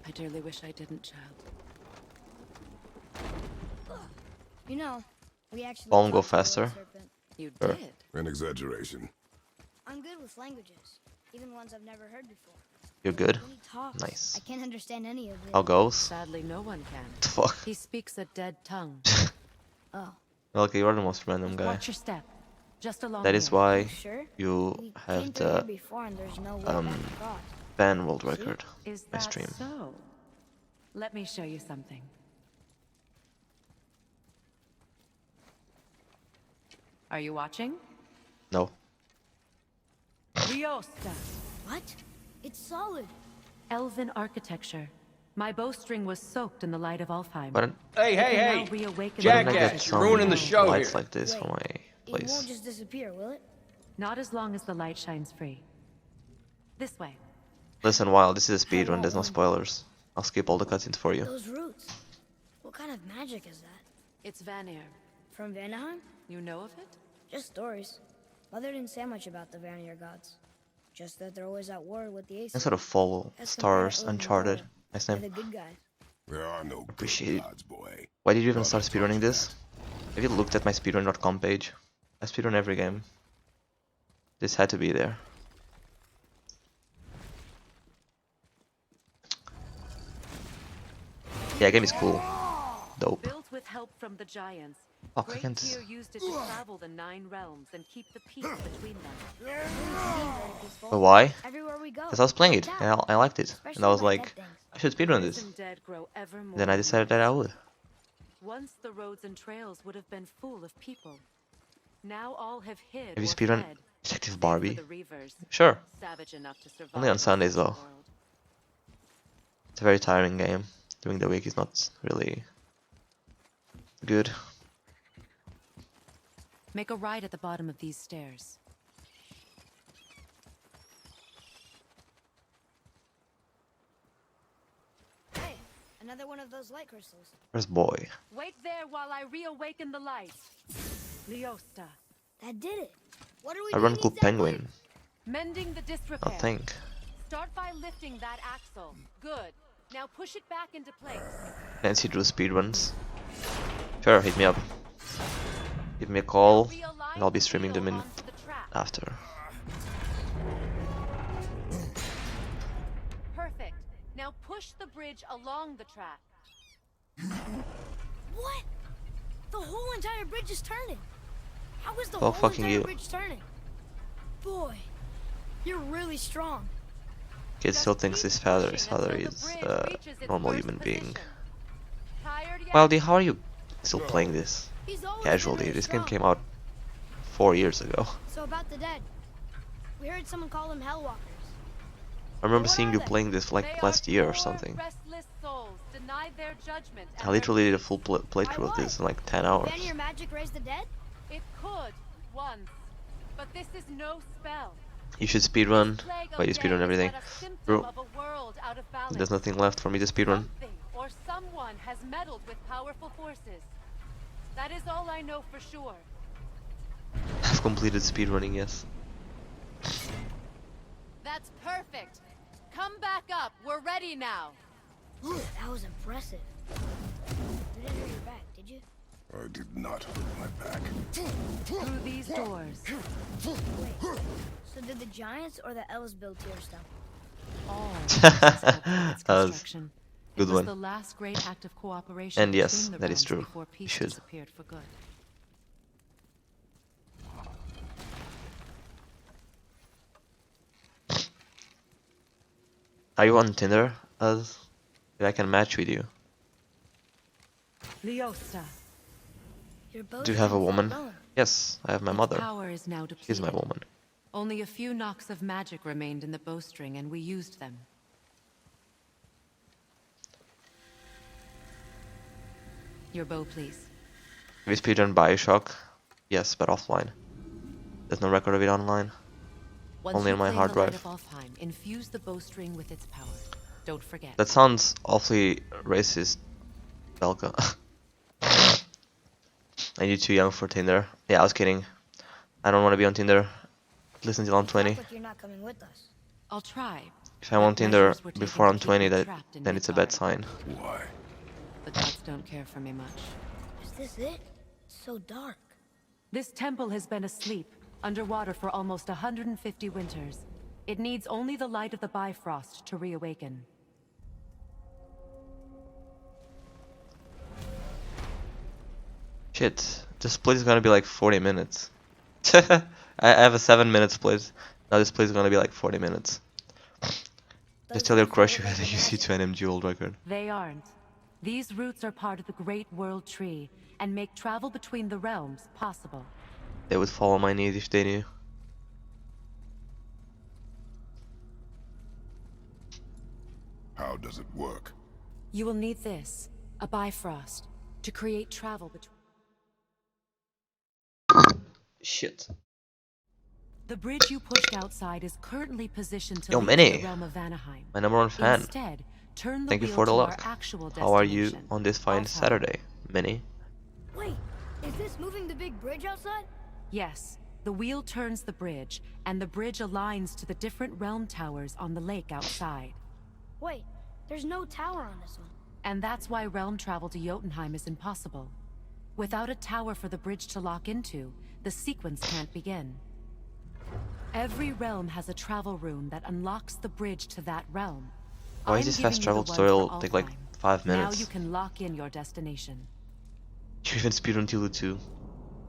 I dearly wish I didn't, child. You know, we actually. Palm go talked to the faster. Lord Serpent. You Sure. did? An exaggeration. I'm good with languages, even ones I've never heard before. You're good? When he talks, Nice. I can't understand any of it. How goes? Sadly, no one can. The fuck? He speaks a dead tongue. Oh, Okay, you're the most random guy. Watch your step. Just along That is here. why you sure? you We have came through here the before, and there's no way um, back across. ban world record. Is I that stream. so? Let me show you something. Are you watching? No. Riosta. What? It's solid. Elven architecture. My bowstring was soaked in the light of Alfheim. Why don't, Hey, It hey, can hey! now reawaken why don't I the get Jackass, some you're ruining the show lights here. like this for my It place? won't just disappear, will it? Not as long as the light shines free. This way. Listen, Wild, this is a speedrun, there's no won't. spoilers. I'll skip all the cutscenes for you. Those roots. What kind of magic is that? It's Vanir. From Vanaheim? You know of it? Just stories. Mother didn't say much about the Vanir gods. Just that they're always at war with the Aces. Instead of follow As compared Stars to Odin and Uncharted. Thor. Nice They're name. the good guys. There are no good Appreciate it. gods, boy. Why did you even start Others speedrunning taught this? Have you looked at my speedrun.com page? I speedrun every game. This had to be there. Yeah, game is cool. Dope. Built with help from the giants. Fuck, I Great can't. Tyr used it to travel the 9 realms and keep the peace between them. Doesn't seem very peaceful. But why? Everywhere we go. Because I was playing it down. and I liked it. And I was Especially like, dead things. I should speedrun this. Risen dead grow ever more. Then I decided that I would. Once the roads and trails would have been full of people. Now all have hid. Have you or speedrun fled, Detective save Barbie? For the Reavers, Sure. savage enough to survive Only on in Sundays, such a though. world. It's a very tiring game. During the week is not really good. Make a right at the bottom of these stairs. Hey, another one of those light crystals. Where's boy? Wait there while I reawaken the light. Leosta. That did it. What are we I doing run cool exactly? penguin. Mending the disrepair. I think. Start by lifting that axle. Good. Now push it back into place. Nancy Drew speedruns. Sure, hit me up. Give me a call, Realign and I'll be the streaming them wheel in onto the track. after. Perfect. Now push the bridge along the track. What? The whole entire bridge is turning. How is the Well, whole fucking entire you. bridge turning? Boy, you're really strong. Kid Just still thinks keep his father pushing is until the bridge a reaches its normal first human being. position. Tired yet? Wildy, how are you still playing this? He's always been Casually, really this game strong. came out 4 years ago. So about the dead. We heard someone call them Hellwalkers. I remember What seeing are you they? playing this They like last year or poor, something. restless souls, denied their judgment I and literally did their a full playthrough of this in like 10 Can hours. Vanir magic raise the dead? It could once, but this is no spell. You should speedrun. Plague of Wait, you death speedrun is everything. but a symptom Bro, of a world out of balance. there's nothing left for me to speedrun. Something or someone has meddled with powerful forces. That is all I know for sure. I've completed speedrunning, yes. That's perfect. come back up. We're ready now. That was impressive. You didn't hurt your back, did you? I did not hurt my back. Through these doors. Wait. So did the Giants or the elves build Tier stuff? All its That was construction. good It was one. the last great act of cooperation And yes, between the that is realms true. before You peace should. disappeared for good. Are you on Tinder? As I can match with you. Leosta. Your boat Do you have a woman? Rowing. Yes, I have my Its mother. power is now depleted. She's my woman. Only a few knocks of magic remained in the bowstring, and we used them. Your bow, please. Have you speedrun Bioshock? Yes, but offline. There's no record of it online. Once Only you on my claim hard the light drive. of Alfheim, infuse the bowstring with its power. Don't forget. That sounds awfully racist, Belka. And you're too young for Tinder. Yeah, I was kidding. I don't want to be on Tinder. At least until I'm You 20. act like you're not coming with us. I'll try. If I'm on But Tinder measures were taken before to I'm keep 20, me trapped in then it's a bad Midgard. sign. Why? The gods don't care for me much. Is this it? It's so dark. This temple has been asleep, underwater for almost 150 winters. It needs only the light of the Bifrost to reawaken. Shit, this split is gonna be like 40 minutes. I have a 7-minute split. Now this split is gonna be like 40 minutes. Just tell your crush you had a UC2 and MG world record. They aren't. These roots are part of the Great World Tree and make travel between the realms possible. They would fall on my knees if they knew. How does it work? You will need this, a Bifrost, to create travel between. Shit. The bridge you pushed outside is currently positioned to Yo, lead to Minnie. the realm of Vanaheim. My #1 fan. Instead, turn the Thank you wheel for the to our luck. actual How are you destination, on this fine Alfheim. Saturday, Minnie? Wait, is this moving the big bridge outside? Yes, the wheel turns the bridge, and the bridge aligns to the different realm towers on the lake outside. Wait, there's no tower on this one. And that's why realm travel to Jotunheim is impossible. Without a tower for the bridge to lock into, the sequence can't begin. Every realm has a travel room that unlocks the bridge to that realm. Why is I'm this giving fast you travel the one tutorial for take like Alfheim. 5 Now minutes? you can lock in your destination. You even speedrun Tilu 2.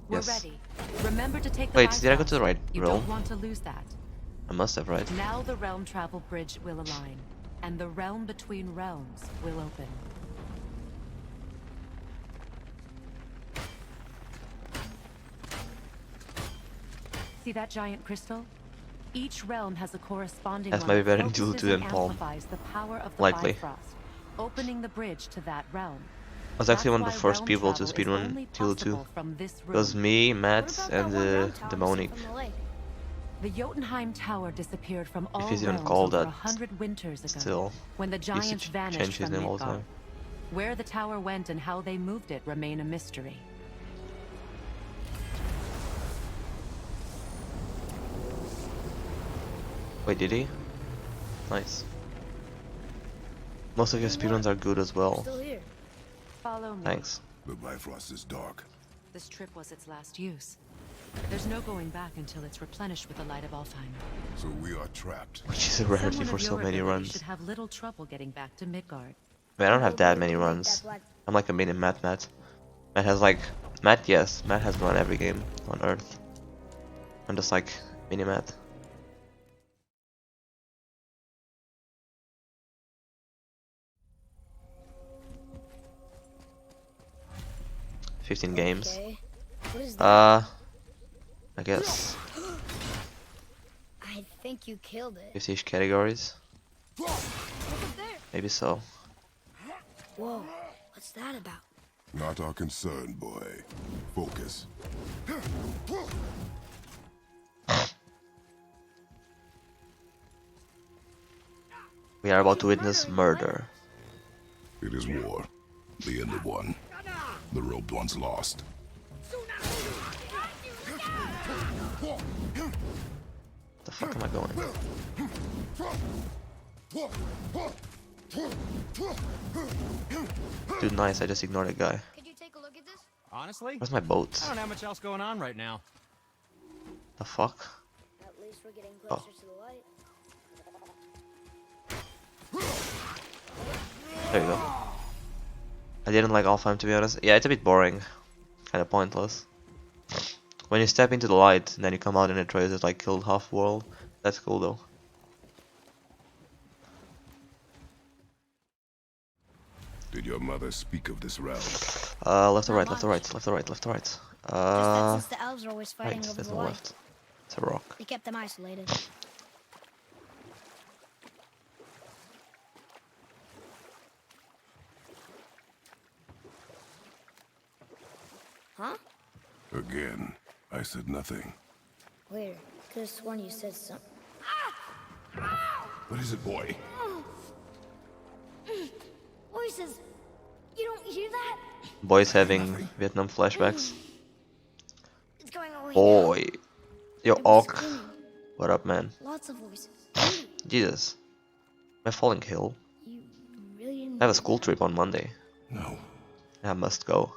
We're Yes. ready. Remember to take the Wait, did I go to the Bifrost. right You realm? don't want to lose that. I must have, right? Now the realm travel bridge will align, and the realm between realms will open. See that giant crystal? Each realm has a corresponding That's one maybe that better than Tilu focuses 2 and than Palm. amplifies the power of the Likely. Bifrost, opening the bridge to that realm. I was actually That's one of the why first realm people to travel is speedrun only Tilu 2. possible from this It was room. me, What Matt, about and that one round tower we see Demonic. from the lake? The Jotunheim Tower disappeared from all he's even realms called over that 100 winters ago, still. when the He used to giants vanished change his from name all the Midgard. time. Where the tower went and how they moved it remain a mystery. Wait, did he? Nice. Most of your speedruns are good as well. Still here. Follow me. Thanks. The Bifrost is dark. This trip was its last use. There's no going back until it's replenished with the light of Alfheim. So we are trapped. Which is a rarity Someone for of so your many ability runs. should have little trouble getting back to Midgard. I mean, I don't have that Nobody many can make runs. that black- I'm like a mini Matt. Matt has like... Matt, yes. Matt has run every game on Earth. I'm just like mini Matt. Games. Okay. What is that? I guess I think you killed it. 50-ish categories. Look up there. Maybe so. Whoa, what's that about? Not our concern, boy. Focus. We are about to witness murder. It is war. The end of one. The robed one's lost. The fuck am I going? Dude, nice. I just ignored that guy. Could you take a look at this? Honestly, Where's my boat? I don't have much else going on right now. The fuck? At least we're getting Oh. closer to the light. There you go. I didn't like Alfheim, to be honest. Yeah, it's a bit boring. Kinda pointless. When you step into the light, and then you come out and it tries to like kill half world. That's cool though. Did your mother speak of this realm? Left or Not right, left or much. right, left or right, left or right. Just that since Uh, the elves are always right, fighting over there's the no light, left. It's a rock. they kept them isolated. Huh? Again, I said nothing. Weird. Could have sworn you said something. What is it, boy? Voices! You don't hear that? Boys having Vietnam flashbacks. It's going away. Boy. Yo, It was Orc. screaming. What up, man? Lots of voices. Jesus. Am I falling hill? You really didn't I have a hear school that? trip on Monday. No. I must go.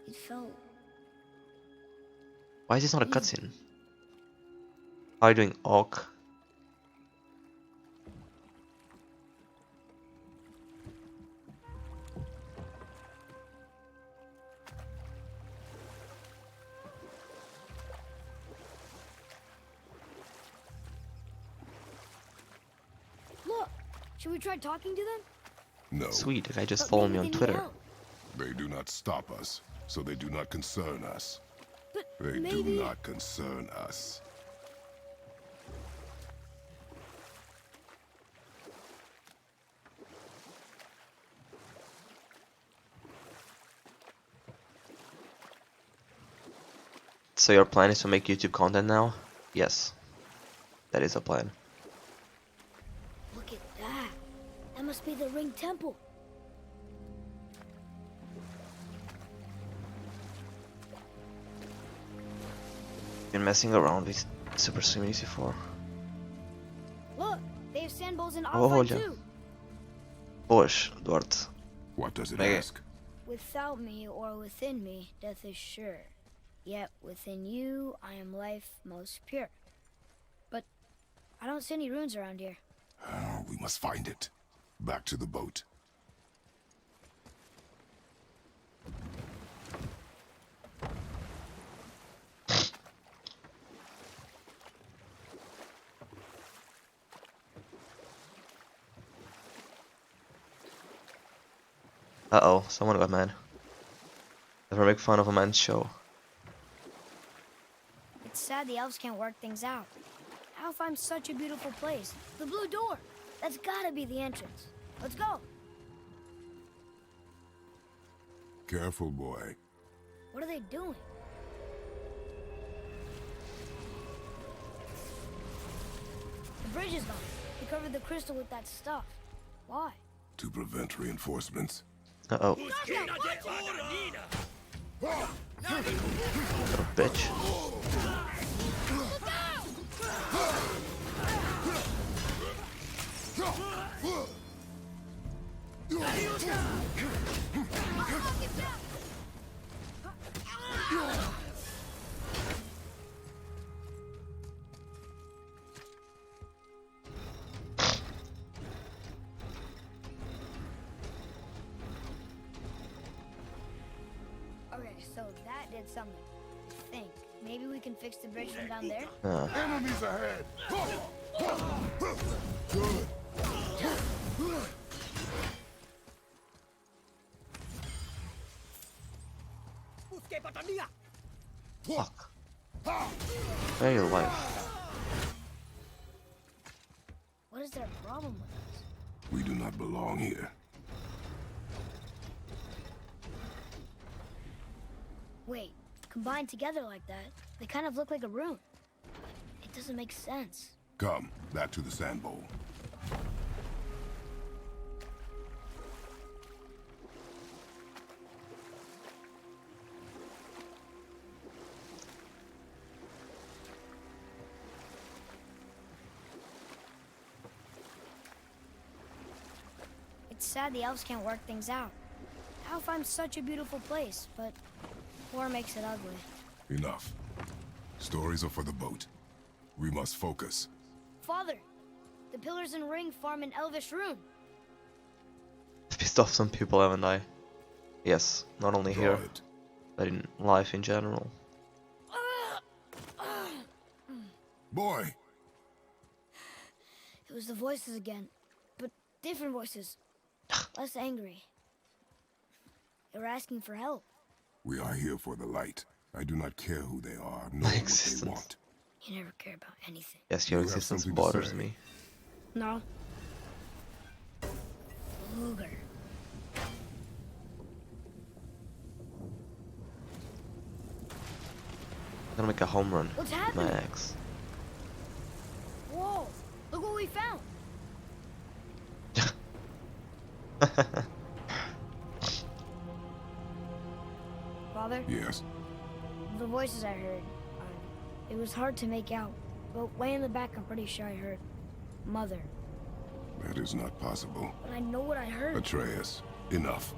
It felt... Why is this not a cutscene? How are you doing, Orc? Look! Should we try talking to them? No. Sweet, the guy just But followed me maybe on they need Twitter. help. They do not stop us, so they do not concern us. But They maybe... do not concern us. So your plan is to make YouTube content now? Yes. That is a plan. Look at that. That must be the Ring Temple. Been messing around with Super Simulator 4. Look! They have sand bowls in our Oh, fight yeah. too! Boas, Duarte. What does it Mega. ask? Without me or within me, death is sure. Yet within you, I am life most pure. But I don't see any runes around here. We must find it. Back to the boat. Uh-oh, someone got mad. Never make fun of a man's show. It's sad the elves can't work things out. Alfheim's such a beautiful place. The blue door! That's gotta be the entrance. Let's go! Careful, boy. What are they doing? The bridge is gone. They covered the crystal with that stuff. Why? To prevent reinforcements. Uh-oh. Bitch. Okay, so that did something. I think. Maybe we can fix the bridge from down there? Enemies ahead! Fuck. Where are your wife? What is their problem with us? We do not belong here. Wait, combined together like that, they kind of look like a rune. It doesn't make sense. Come, back to the sand bowl. sad the elves can't work things out. Alfheim's such a beautiful place, but war makes it ugly. Enough. Stories are for the boat. We must focus. Father, the pillars and ring form an elvish rune. Pissed off some people, haven't I? Yes, not only Draw here, it. but in life in general. Boy! It was the voices again, but different voices. Less angry. They were asking for help. We are here for the light. I do not care who they are, nor My what they existence. want. You never care about anything. Yes, your You have existence something to bothers say? me. No. Luger. I'm gonna make a home run What's with my happening? axe. Whoa! Look what we found! Father, Yes. the voices I heard, it was hard to make out, but way in the back I'm pretty sure I heard Mother. That is not possible. But I know what I heard. Atreus, enough.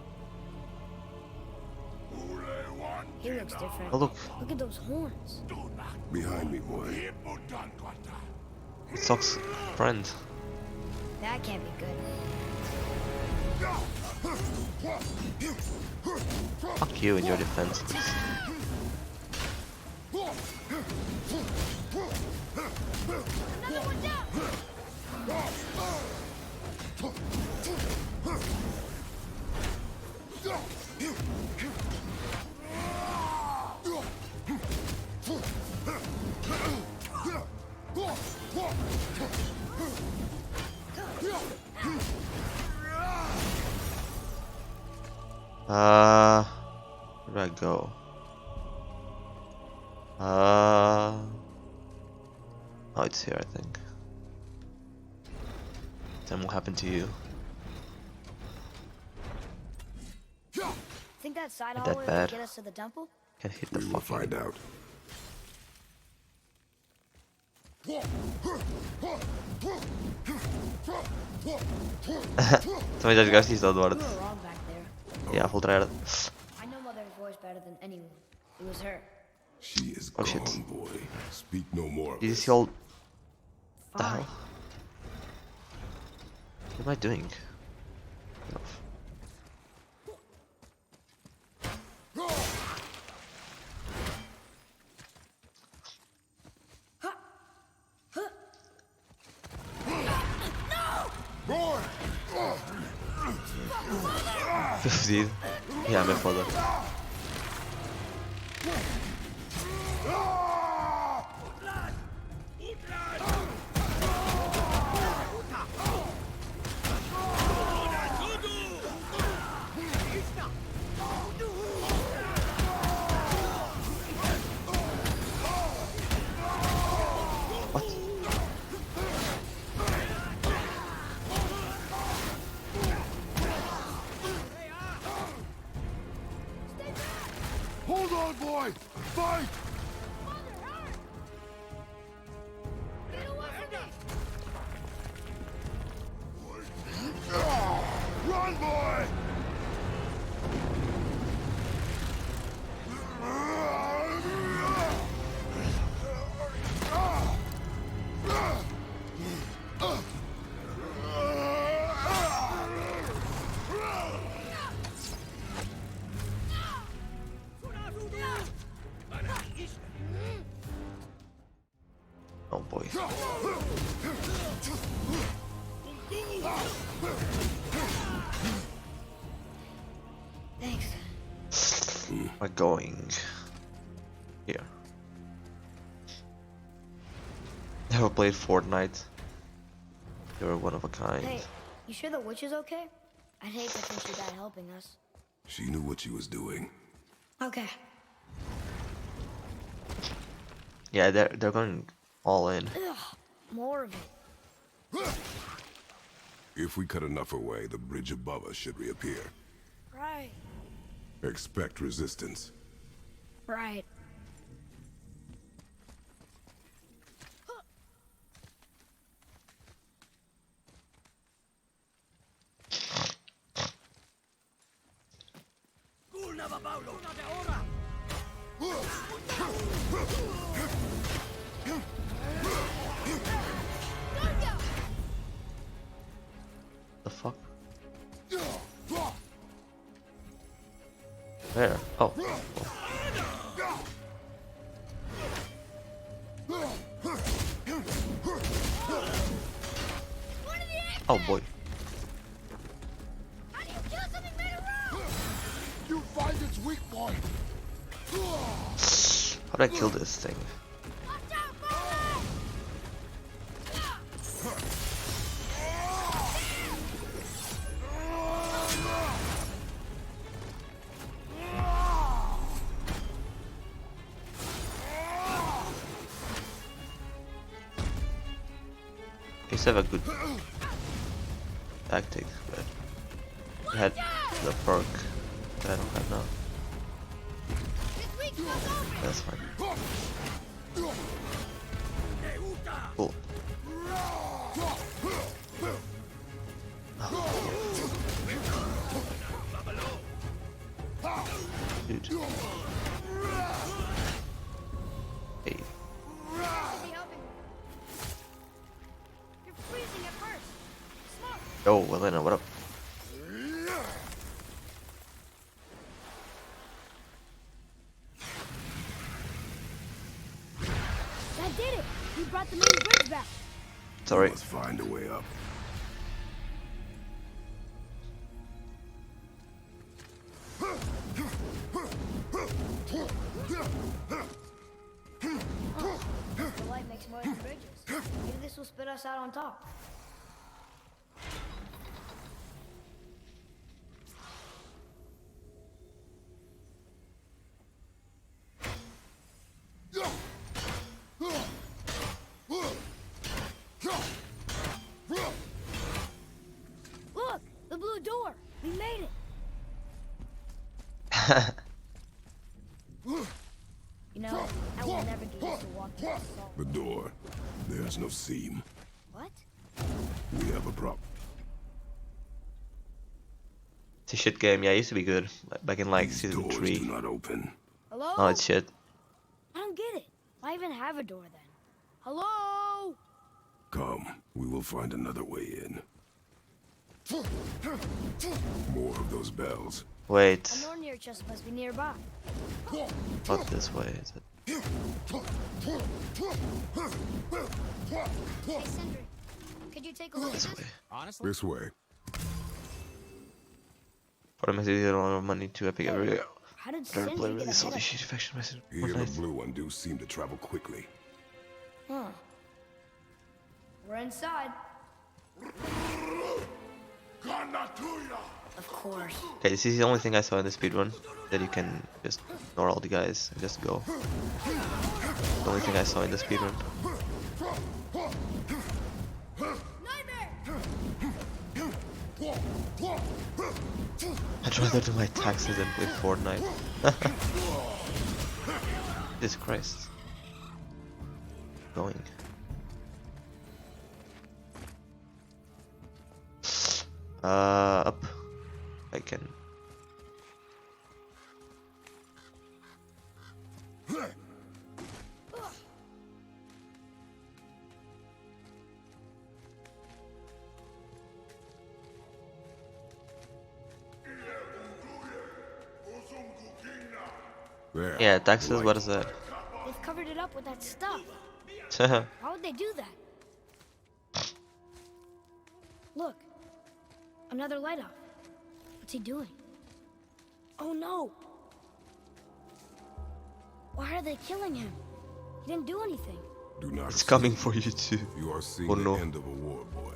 He looks different. Oh look, Look at those horns. Behind me, boy. it sucks, friend. That can't be good. Fuck you and your defenses. Another one down! Where do I go? Oh, it's here, I think. Then what happened to you? Think that side Ain't that hallway bad. will get us to the temple? Can hit the We will fucking. find out. Som jag just gissade var We det. were wrong back there. Ja, får träda. I know Mother's voice better than anyone. It was her. She is Oh, gone, shit. boy. Speak no more of Did you this. see all the Fine. hell? What am I doing? Enough. Boy! Precis. Ja, med på det. What? Hold on, boy! Fight! Get away from me! Run, boy! Oh boy. Thanks. We're going here. Never played Fortnite. You're one of a kind. Hey, you sure the witch is okay? I'd hate to think she died helping us. She knew what she was doing. Okay. Yeah, they're going all in. Ugh, more of it. If we cut enough away, the bridge above us should reappear. Right. Expect resistance. Right. The fuck? Where? Oh. Oh boy. How do you kill something made of rope? You find its weak point. How do I kill this thing? Watch out, Bowman! I used to have a good tactic, but I had the perk that I don't have now. This week's not over. That's fine. Cool. Dude. Hey. Is he helping? You're freezing at first. Smoke. Yo, Elena, what up? That did it. You brought the main bridge back. Sorry. Let's find a way up. The light makes more than bridges. Maybe this will spit us out on top. Look, the blue door. We made it. You know, I will never get used to walking in salt. The door. There's no seam. What? We have a problem. It's a shit game. Yeah, it used to be good. Back in like These season doors 3. do not open. Hello? Now it's shit. I don't get it. Why even have a door then? Hello? Come, we will find another way in. More of those bells. Wait. A Nornir chest must be nearby. Not this way, is it? Hey, Sindri. Could you take a look at This this? way. Honestly? This way. For the message, a lot of money to Epic every year. How did Never play Sindri really get solid ahead shit faction message. Here the blue one do seem to travel quickly. Huh. We're inside. Of course. Okay, this is the only thing I saw in the speedrun. That you can just ignore all the guys and just go. The only thing I saw in the speedrun. I'd rather do my taxes than play Fortnite. Jesus Christ. Going. Up. I can. There. Yeah, taxes, what is that? They've covered it up with that stuff. Why would they do that? Look. Another light off. What's he doing? Oh no! Why are they killing him? He didn't do anything. Do not. It's coming for you too. You are seeing Oh, no. the end of a war, boy.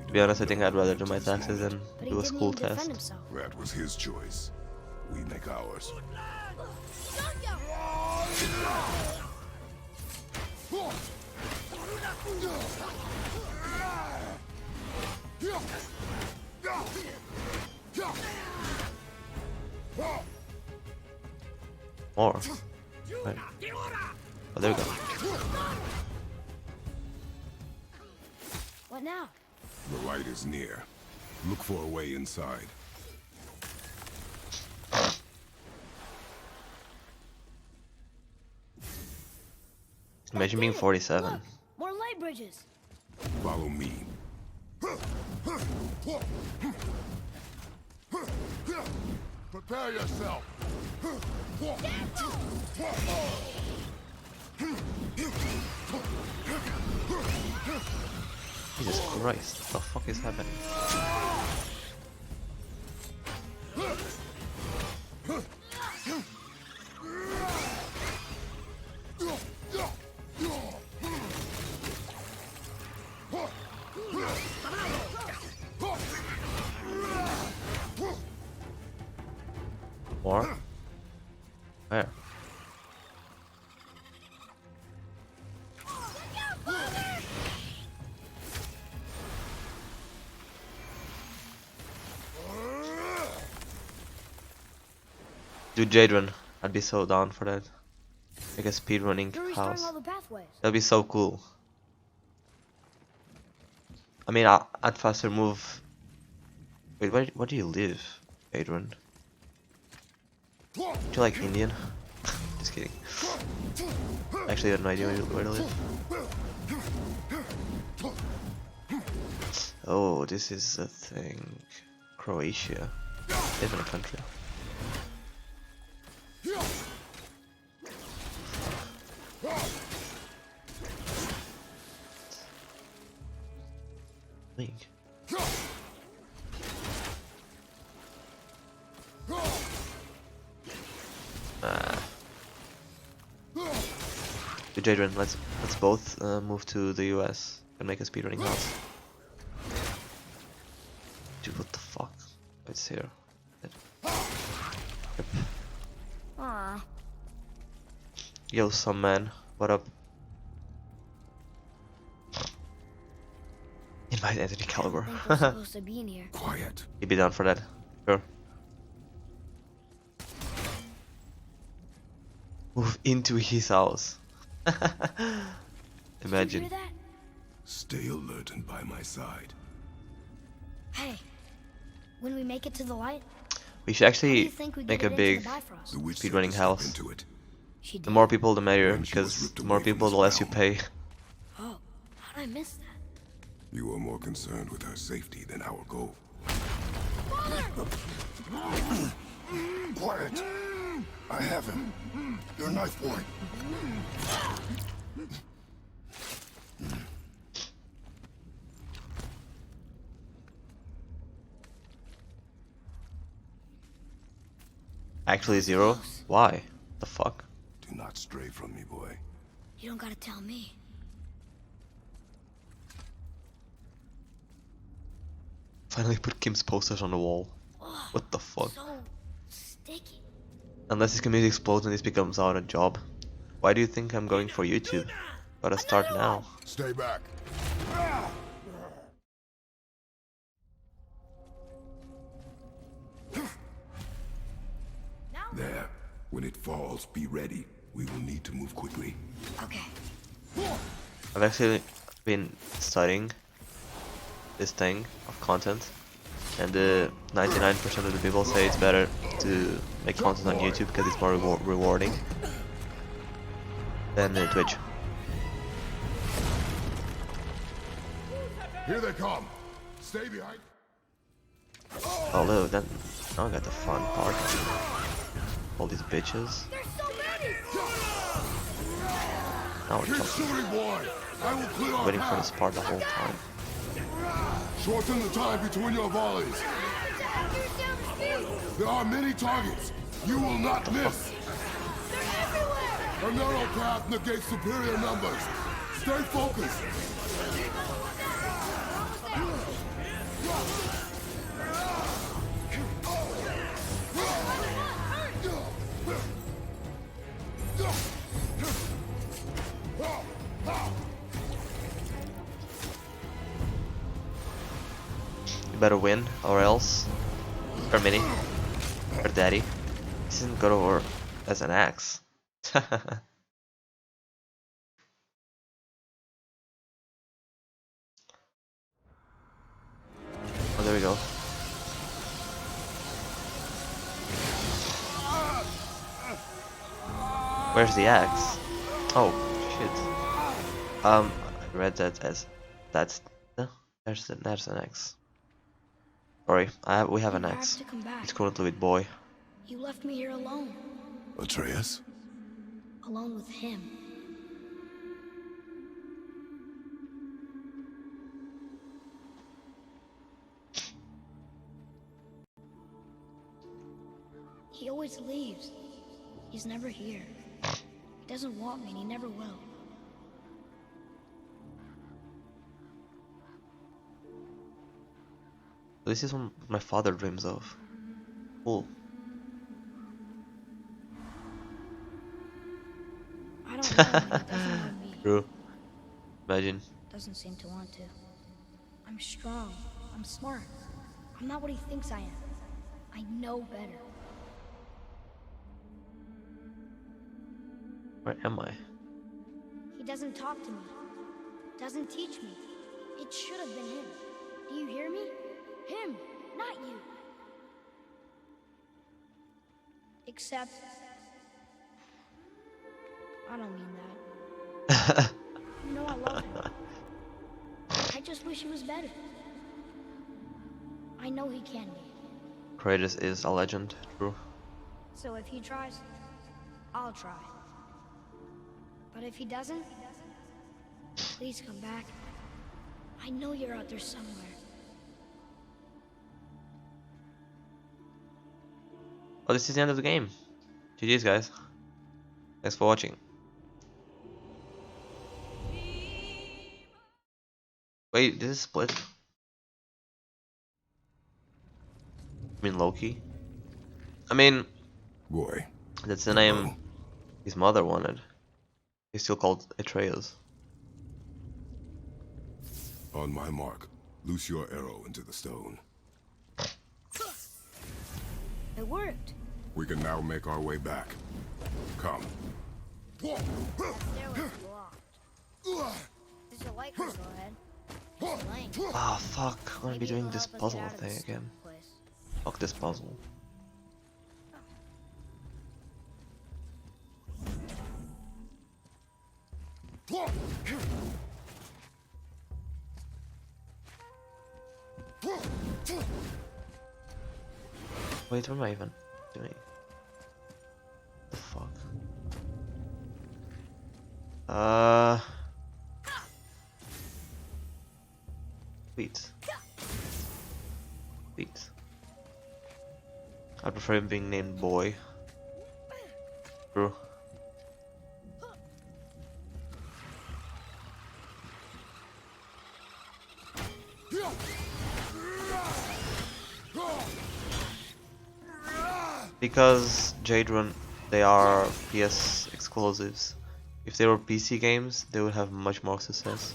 To be honest, I think I'd rather do my taxes than But he do a didn't school even defend test. himself. That was his choice. We make ours. More. Right. Oh, there we go. What now? The light is near. Look for a way inside. Imagine being 47. Look, more light bridges. Follow me. Prepare yourself. Jesus Christ, what the fuck is happening? More? Where? Dude, Jadron, I'd be so down for that. Like a speedrunning You're restarting house. all the pathways. That'd be so cool. I mean, I'd faster move. Wait, where do you live, Jadron? Do you like Indian? Just kidding. Actually, I have no idea where to live. Oh, this is a thing. Croatia. Different country. League. Jadron, let's both move to the US and make a speedrunning house. Dude, what the fuck? It's here. Yep. Aw. Yo, some man, what up? Invite Anthony I Caliber. think we're supposed to be in here. Quiet. He'd be down for that. Sure. Move into his house. Did you Imagine. hear that? Stay alert and by my side. Hey, when we make it to the light, We should how do actually you think we make get a it big into the Bifrost? The witch speedrunning said to step house. into it. She did. The more people, the merrier, When she was because ripped the more away from people, the this less you realm. pay. Oh, how did I miss that? You are more concerned with her safety than our goal. Quiet. I have him. Your knife boy. Actually, zero? Why? The fuck? Do not stray from me, boy. You don't gotta tell me. Finally put Kim's posters on the wall. Oh, What the fuck? so sticky. Unless this community explodes and this becomes our job. Why do you think I'm going for YouTube? Gotta start now. Stay back. Now? There. When it falls, be ready. We will need to move quickly. Okay. I've actually been studying this thing of content, and 99% of the people say it's better to make content on YouTube because it's more rewarding than Twitch. Here they come. Stay behind. Oh look, then now I got the fun part. All these bitches. There's so many! Now we're Keep talking. shooting, boy. I will clear our Waiting for path. this part the whole time. Shorten the time between your volleys. There are many targets. You will not miss. A narrow path negates superior numbers. Stay focused. You better win, or else. Or Mini. Or Daddy. This isn't good over as an axe. Oh, there we go. Where's the axe? Oh, shit. I read that as that's there's an X. Sorry, we have You an have X. to come back. It's currently with boy. You left me here alone. Atreus? Alone with him. He always leaves. He's never here. He doesn't want me and he never will. This is what my father dreams of. Cool. I don't know him and he doesn't know me. True. Imagine. Doesn't seem to want to. I'm strong. I'm smart. I'm not what he thinks I am. I know better. Where am I? He doesn't talk to me. Doesn't teach me. It should have been him. Do you hear me? Him, not you. Except... I don't mean that. You know I love him. I just wish he was better. I know he can be. Kratos is a legend. True. So if he tries, I'll try. But if he doesn't, please come back. I know you're out there somewhere. Oh, this is the end of the game. GG's, guys. Thanks for watching. Wait, this is split. I mean Loki. I mean, Boy. that's the name his mother wanted. He's still called Atreus. On my mark, loose your arrow into the stone. It worked. We can now make our way back. Come. That stairway's blocked. There's a light crystal ahead. It's lame. Ah, fuck. I'm gonna be Maybe doing it'll this help us puzzle get out of thing this again. place. Fuck this puzzle. Wait, what am I even doing? The fuck? Wait. Wait. I prefer him being named Boy. True. Because Jade they are PS exclusives. If they were PC games, they would have much more success.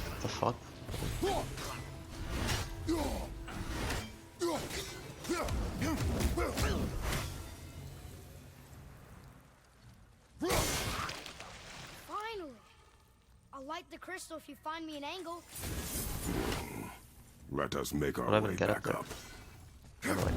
What the fuck? Finally! I'll light the crystal if you find me an angle. Let us make I'll our never way get up back there. up. Anyway.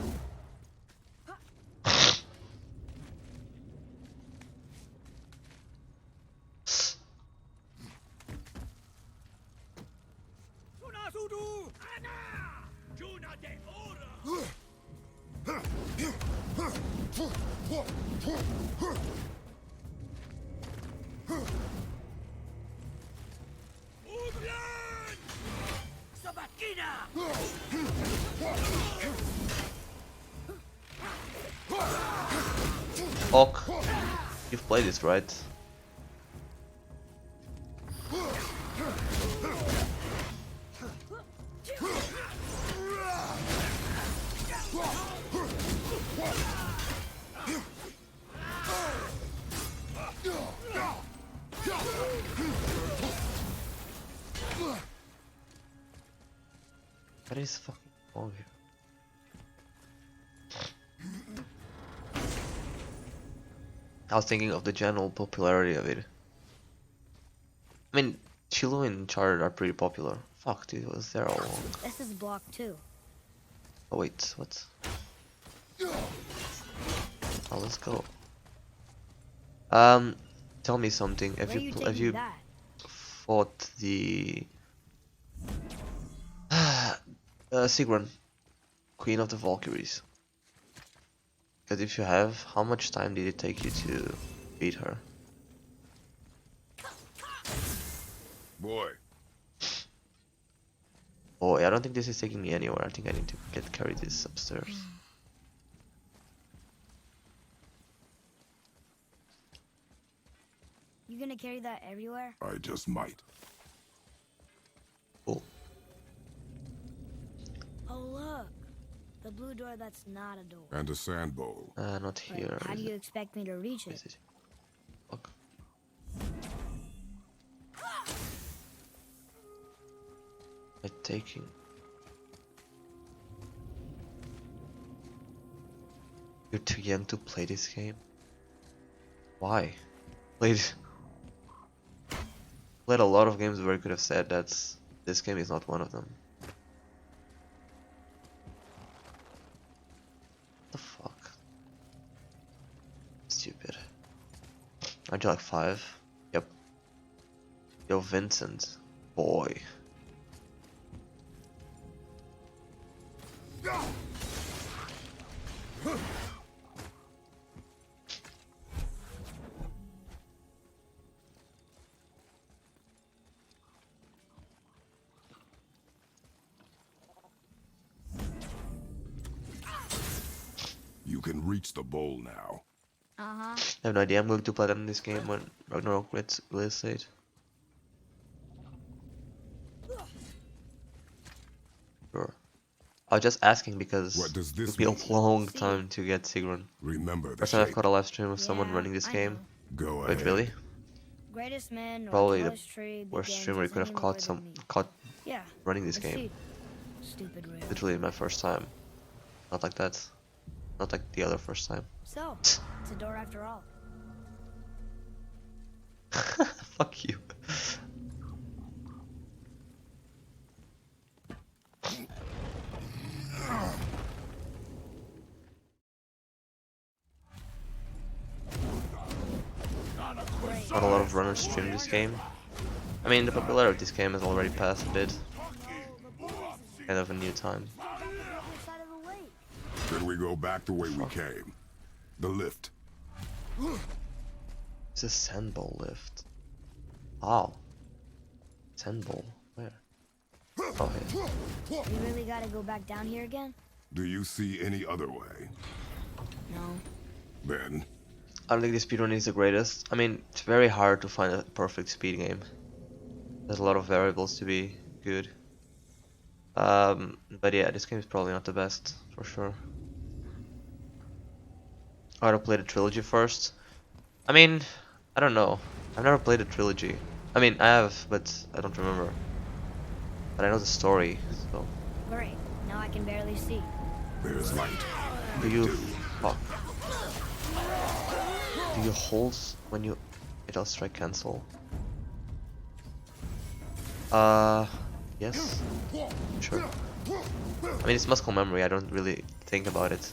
Ok, you've played this, right? What is fucking wrong here? I was thinking of the general popularity of it. I mean, Chilo and Uncharted are pretty popular. Fuck, dude, it was there all along. This is block 2. Oh wait, what? Oh, let's go. Tell me something. Where are you Have taking you that? fought the Sigrun, Queen of the Valkyries? Because if you have, how much time did it take you to beat her? Boy, Oh, I don't think this is taking me anywhere. I think I need to carry this upstairs. You gonna carry that everywhere? I just might. Cool. Oh look, the blue door that's not a door. And a sand bowl. Not But here. how do Is you it? expect me to reach Where it? is it? Fuck. By taking. You're too young to play this game. Why? Played a lot of games where I could have said that this game is not one of them. What the fuck? Stupid. Aren't you like 5? Yep. Yo, Vincent. Boy. You can reach the bowl now. Uh-huh. I have no idea. I'm going to play them in this game when Ragnarok release date. Sure. I was just asking because What does it this took me a mean? long time to get Sigrun. Remember the First time I've shape. caught a live stream of someone Yeah, running this I game. know. Go Wait, ahead. really? Greatest man or Probably the tallest tree worst begins streamer you as could have any caught lord of me. caught Yeah. running this let's game. see. Stupid riddle. Literally my first time. Not like that. Not like the other first time. So, it's a door after all. Fuck you. Not a lot of runners stream this game. I mean, the popularity of this game has already passed a bit. Kind of a new time. Other side of the lake. Then we go back the way we came. The lift. It's a sand bowl lift. Wow. Sand bowl? Where? Oh, here. We really gotta go back down here again? Do you see any other way? No. Then, I don't think this speedrun is the greatest. I mean, it's very hard to find a perfect speed game. There's a lot of variables to be good. But yeah, this game is probably not the best, for sure. I gotta play the trilogy first. I mean, I don't know. I've never played the trilogy. I mean, I have, but I don't remember. But I know the story, so... Great. Now I can barely see. there's light. Do you... Fuck. Do you hold when you... It'll strike cancel? Yes. Sure. I mean, it's muscle memory, I don't really think about it.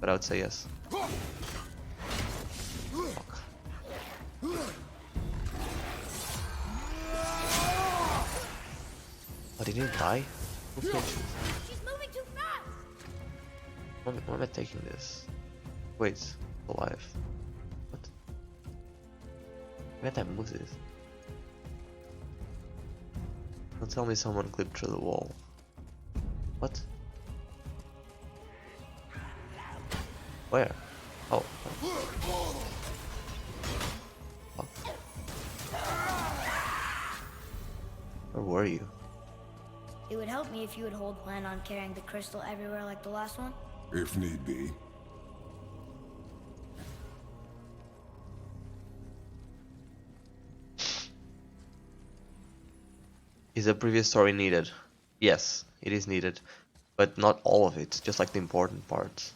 But I would say yes. Fuck. Oh, did he die? Who killed you? She's moving too fast! Why am I taking this? Wait, alive. What? Where did I move this? Don't tell me someone clipped through the wall. What? Where? Oh. Fuck. Where were you? It would help me if you would hold plan on carrying the crystal everywhere like the last one. If need be. Is the previous story needed? Yes, it is needed. But not all of it, just like the important parts.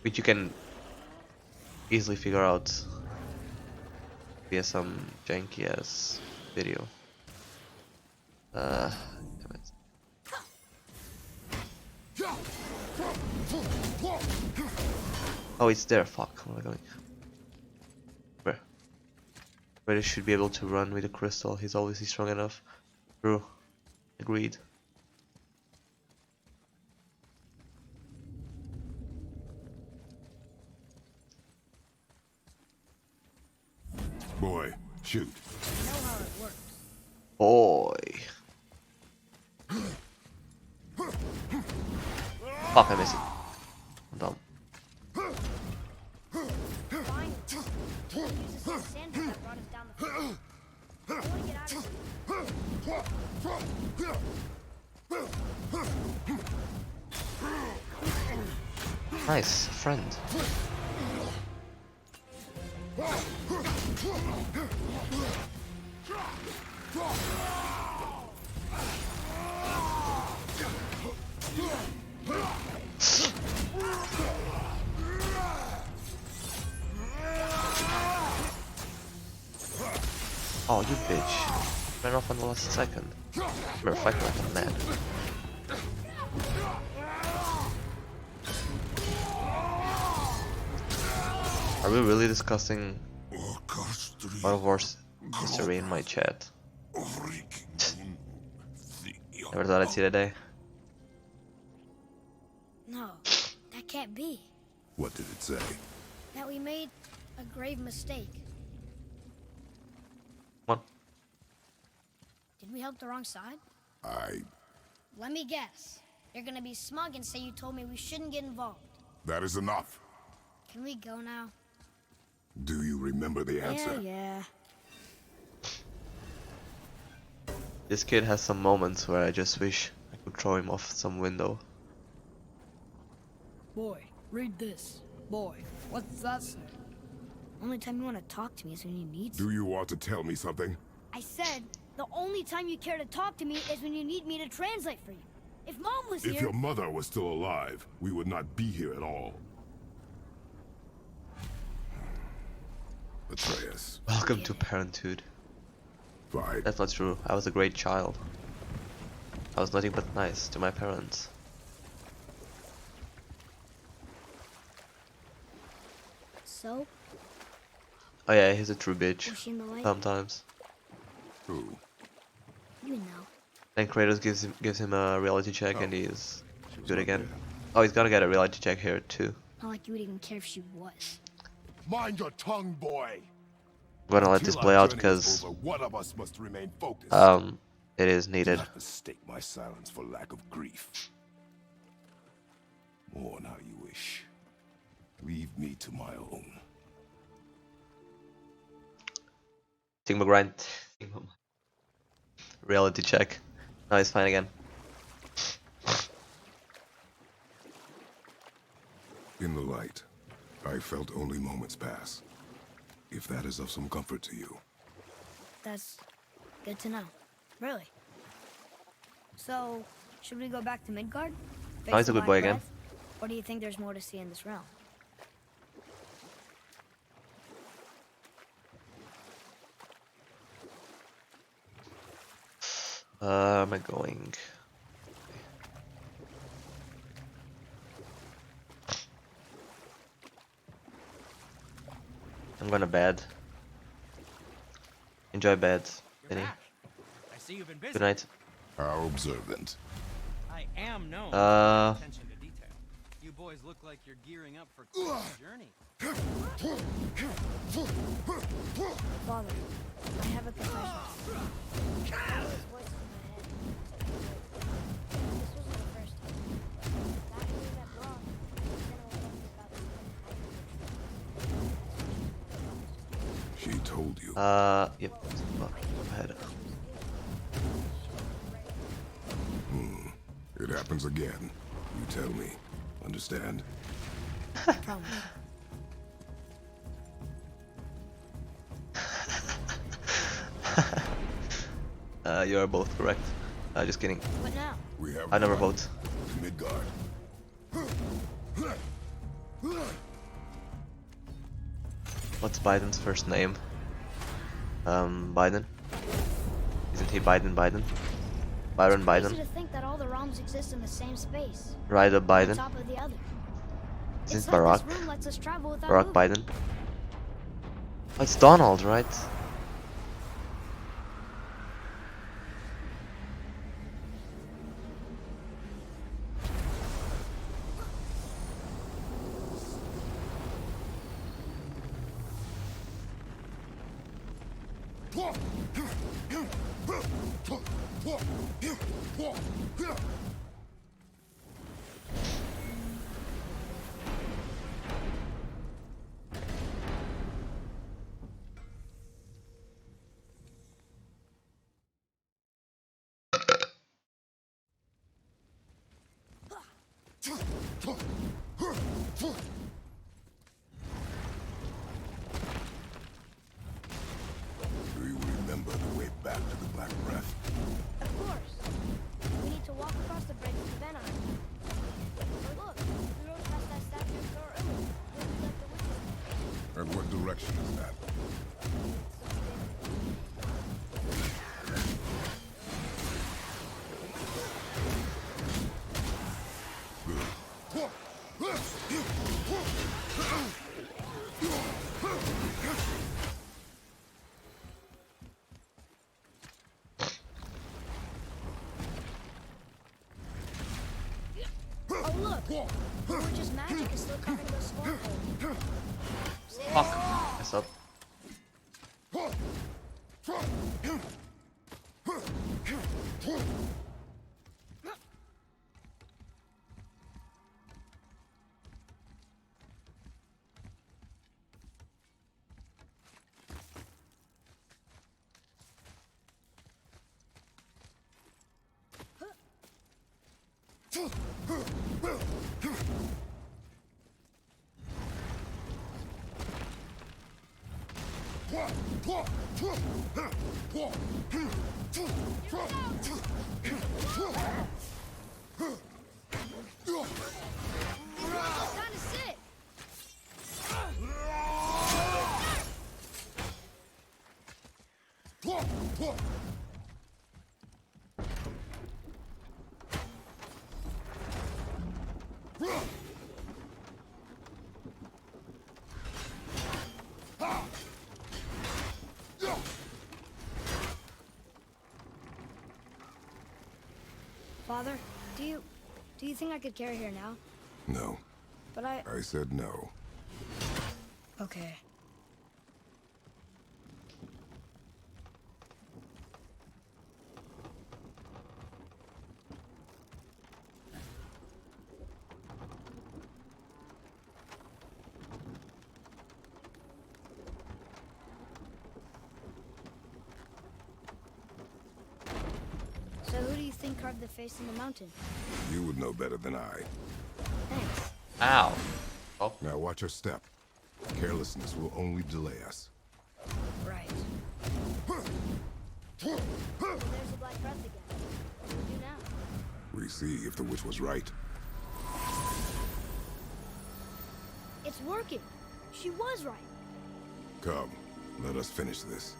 Which you can easily figure out via some janky ass video. Damn it. Oh, it's there. Fuck. Where am I going? Where? British should be able to run with a crystal. He's obviously strong enough. True. Agreed. Boy, shoot. I know how it works. Boy. Fuck, I missed it. I'm dumb. Fine. Use the same sandbag that brought us down the field. I want to get out of here. Nice, friend. Oh, you bitch. Ran off on the last second. We're fighting like a man. Are we really discussing God of War's history in my chat? Never thought I'd see the day. No, that can't be. What did it say? That we made a grave mistake. What? Did we help the wrong side? Let me guess. You're gonna be smug and say you told me we shouldn't get involved. That is enough. Can we go now? Do you remember the answer? Yeah. This kid has some moments where I just wish I could throw him off some window. Boy, read this. Boy, what's that say? Only time you want to talk to me is when you need Do you want to tell me something? I said, the only time you care to talk to me is when you need me to translate for you. If Mom was If here... your mother was still alive, we would not be here at all. Atreus. Welcome to parenthood. Fine. That's not true. I was a great child. I was nothing but nice to my parents. So? Oh yeah, he's a true bitch. Was she in the light? Sometimes. Who? You know. Then Kratos gives him a reality check and he's good again. Oh, he's gonna get a reality check here too. Not like you would even care if she was. Mind your tongue, boy. I'm gonna let this play out because one of us must remain focused. it is needed. Do not mistake my silence for lack of grief. Mourn how you wish. Leave me to my own. Sigma grind. Reality check. Now he's fine again. In the light, I felt only moments pass. If that is of some comfort to you. That's good to know. Really. So, should we go back to Midgard? Oh, he's a good boy again. Or do you think there's more to see in this realm? Am I going? I'm gonna bed. Enjoy bed, Vinny. I see you've been busy. Good night. How observant. I am known for attention to detail. You boys look like you're gearing up for quite a journey. Father, I have a confession. This wasn't the first time. Back when we met Brock, She told you. Yep. Well, ahead. It happens again. You tell me. Understand? Promise. You are both correct. Just kidding. What now? We have I never gone vote. to Midgard. What's Biden's first name? Biden? Isn't he Biden? Byron Crazy Biden. to think that all the realms exist in the same space. Ryder On Biden. top of the other. Is it It's like Barack? this room lets us travel without Barack moving. Biden. Oh, it's Donald, right? Do you remember the way back to the Black Breath? Of course. We need to walk across the bridge to Van Island. Or look, we rode past that statue of Thor earlier. Where we left the witches. And what direction is that? Oh look! The witch's magic is still covering those sparkles. Fuck. Mess up. Time to sit! Father, do you think I could carry her now? No. But I said no. okay. So who do you think carved the face in the mountain? You would know better than I. Thanks. Ow. Oh. Now watch your step. Carelessness will only delay us. Right. Well, there's the Black Breath again. What do we do now? We see if the witch was right. It's working. She was right. Come, let us finish this.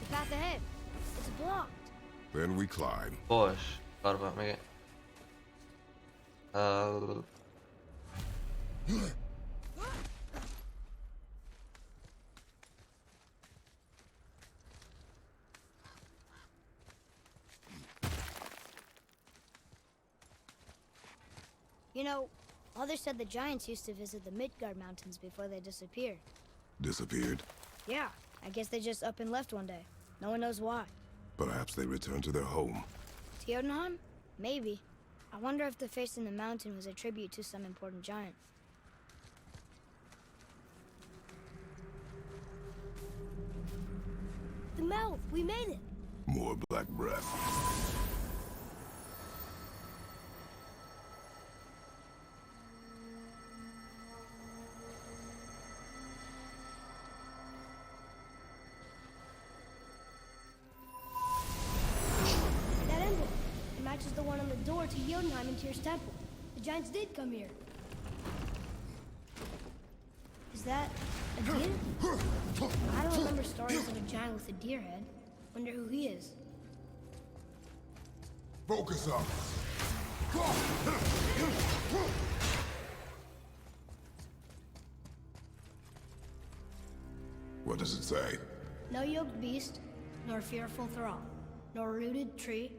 The path ahead. It's blocked. Then we climb. Boş. Forgot about me. You know, Mother said the giants used to visit the Midgard Mountains before they disappeared. Disappeared? Yeah, I guess they just up and left one day. No one knows why. Perhaps they returned to their home. To Jotunheim? Maybe. I wonder if the face in the mountain was a tribute to some important giant. The mouth! We made it! More black breath. That emblem! It matches the one on the door to Jotunheim and Tyr's temple. The giants did come here. Is that a deer? I don't remember stories of a giant with a deer head. Wonder who he is. Focus up. What does it say? No yoked beast, nor fearful thrall, nor rooted tree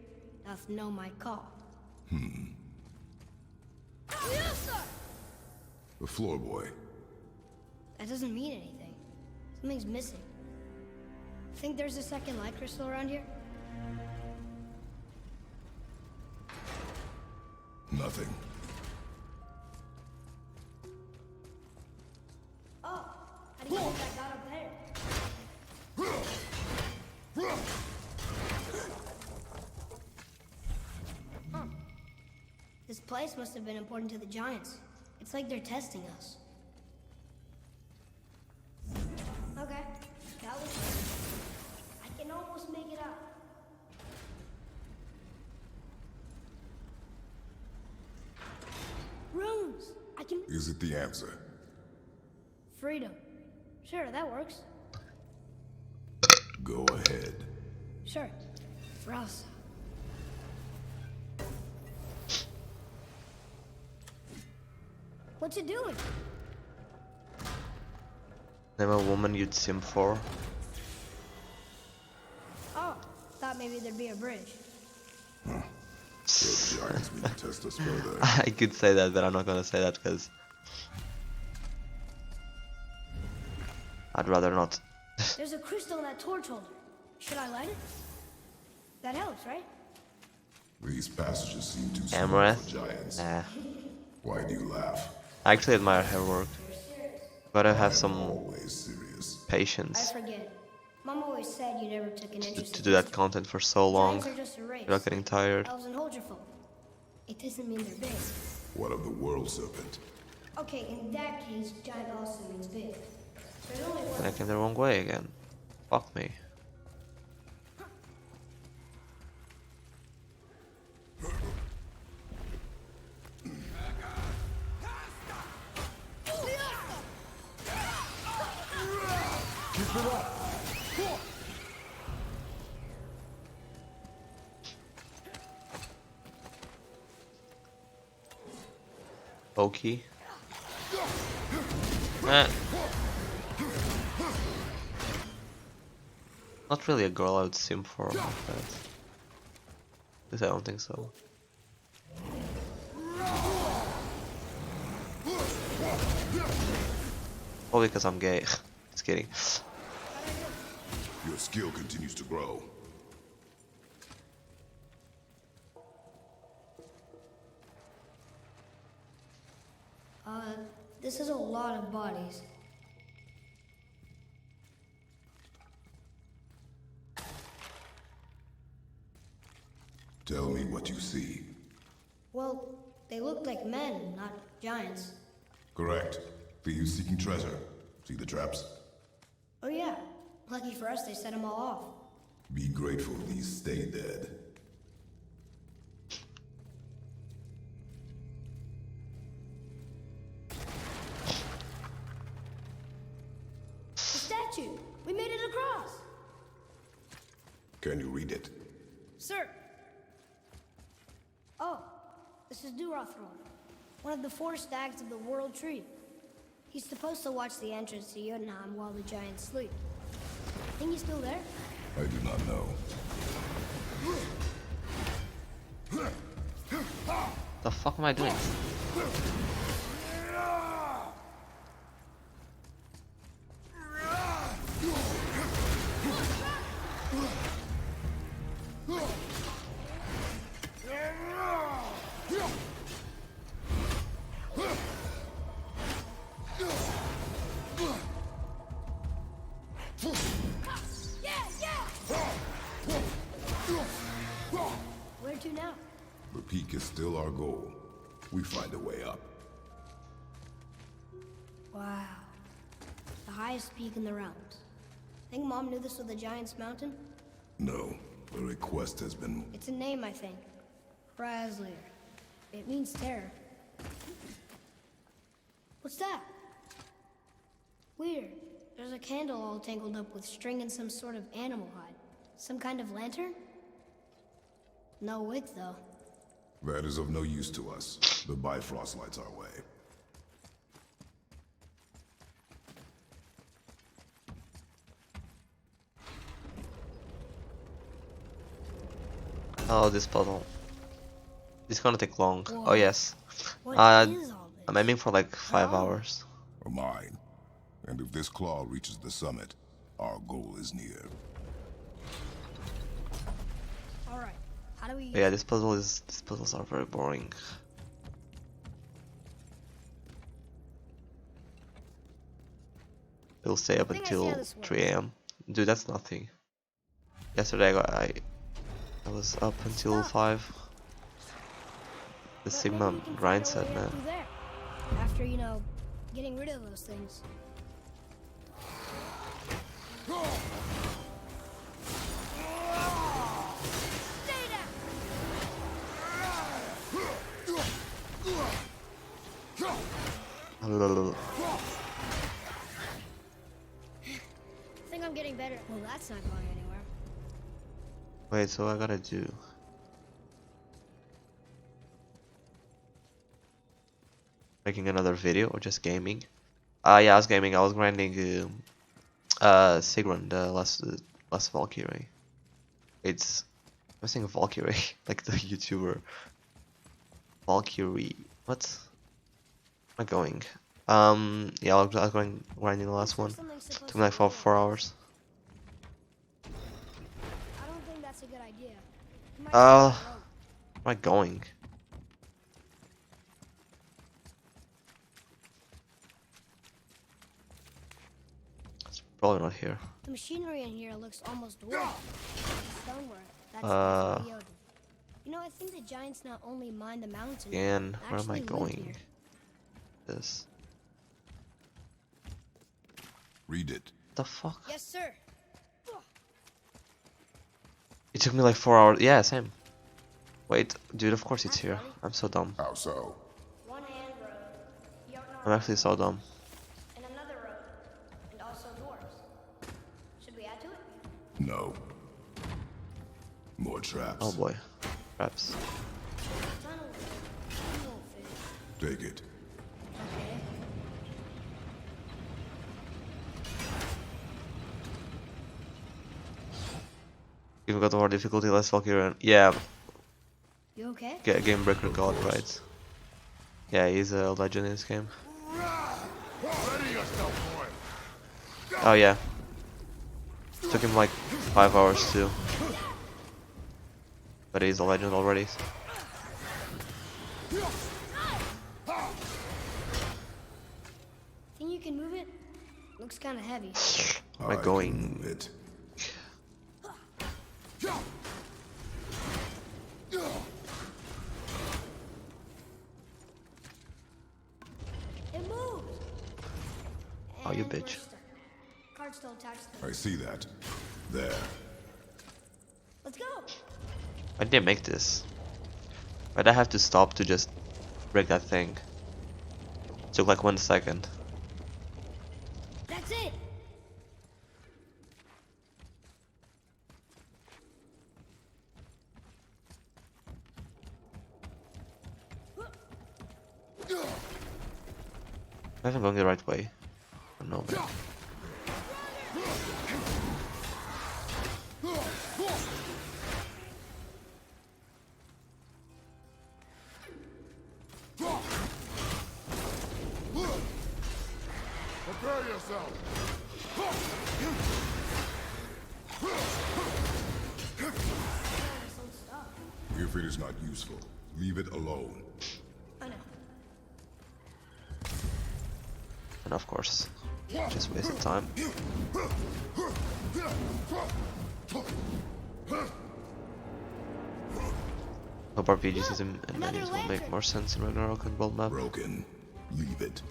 doth know my call. The floor boy. That doesn't mean anything. Something's missing. Think there's a second light crystal around here? Nothing. Oh, how do you think I got up there? Huh. This place must have been important to the giants. It's like they're testing us. Okay, that was it. I can almost make it out. Runes! I can... Is it the answer? Freedom. Sure, that works. Go ahead. Sure. Rouse. What's it doing? Name a woman you'd sim for. Oh, thought maybe there'd be a bridge. Those giants need to test us further. I could say that, but I'm not gonna say that because I'd rather not. There's a crystal in that torch holder. Should I light it? That helps, right? These passages seem too small Amaranth? for giants. Nah. Why do you laugh? I actually admire her work. Gotta have some Always serious. I patience forget. Mom always said you never took an interest to in do that history. content for so long Giants are just a race. without getting tired. Elves and Holgerfolk. It doesn't mean they're big. What of the world serpent? Okay, in that case, giant also means big. There's only And I one. came the wrong way again. Fuck me. Keep it up! Pokey. Eh. Not really a girl I would sim for like that. At least I don't think so. Probably because I'm gay. Just kidding. Your skill continues to grow. This is a lot of bodies. Tell me what you see. Well, they look like men, not giants. Correct. Thieves seeking treasure. See the traps? Oh yeah, lucky for us they set them all off. Be grateful these stay dead. The statue! We made it across! Can you read it? Sir! Oh, this is Durathror, one of the 4 stags of the World Tree. He's supposed to watch the entrance to Jotunheim while the giants sleep. Think he's still there? I do not know. The fuck am I doing? is still our goal. We find a way up. Wow. The highest peak in the realms. Think Mom knew this was the Giant's Mountain? No, the request has been... It's a name, I think. Braslier. It means terror. What's that? Weird. There's a candle all tangled up with string and some sort of animal hide. Some kind of lantern? No wick, though. That is of no use to us. The Bifrost lights our way. Oh, this puzzle. This is gonna take long. Whoa. Oh yes. What is all this? I'm aiming for like 5 hours. Mine. And if this claw reaches the summit, our goal is near. Alright, how do we... But yeah, these puzzles are very boring. It'll stay up I think I see how until this works. 3 AM. Dude, that's nothing. Yesterday I was up until 5. The But Sigma maybe we can grind find a way set, up man. through there. After, you know, getting rid of those things. Stay down! I think I'm getting better. Well, that's not going anywhere. Wait, so I gotta do... Making another video or just gaming? Yeah, I was gaming. I was grinding Sigrun, the last Valkyrie. I'm saying Valkyrie, like the YouTuber. Valkyrie. What? Am I going? Yeah, I was going grinding the last one. Something's supposed Took me like to be 4 hours. I don't think that's a good idea. You might Where stop the road. am I going? It's probably not here. The machinery in here looks almost dwarven. Stonework. That's Uh, Odin. You know, I think the giants not only mine the mountain, Again, where am I actually live going? here. This. Read it. The fuck? Yes, sir. It took me like 4 hours. Yeah, same. Wait, dude, of course it's That's here. funny. I'm so dumb. How so? One hand road. You don't know I'm actually so dumb. and another road. And also dwarves. Should we add to it? No. More traps. Oh boy. Perhaps. Tunnel. You won't fit. Take it. Okay. You've got more difficulty, less Valkyrian. Yeah, You okay? Game Breaker God, right? Yeah, he's a legend in this game. Ready yourself, boy. Oh yeah. Took him like 5 hours too. But he's a legend already. Think you can move it? Looks kind of heavy. Where am I going? Move it. It moved. Oh, you And we're bitch. stuck. Card's still attached to I see that. There. Let's go. Why did they make this? Why'd I have to stop to just break that thing? Took like 1 second. That's it. Am I even going the right way? Oh, no, man. Prepare yourself. If it is not useful, leave it alone. I know. And of course, just wasted time. Hope RPG system and Another menus will make lantern. more sense in Ragnarok and world map. Broken. Leave it.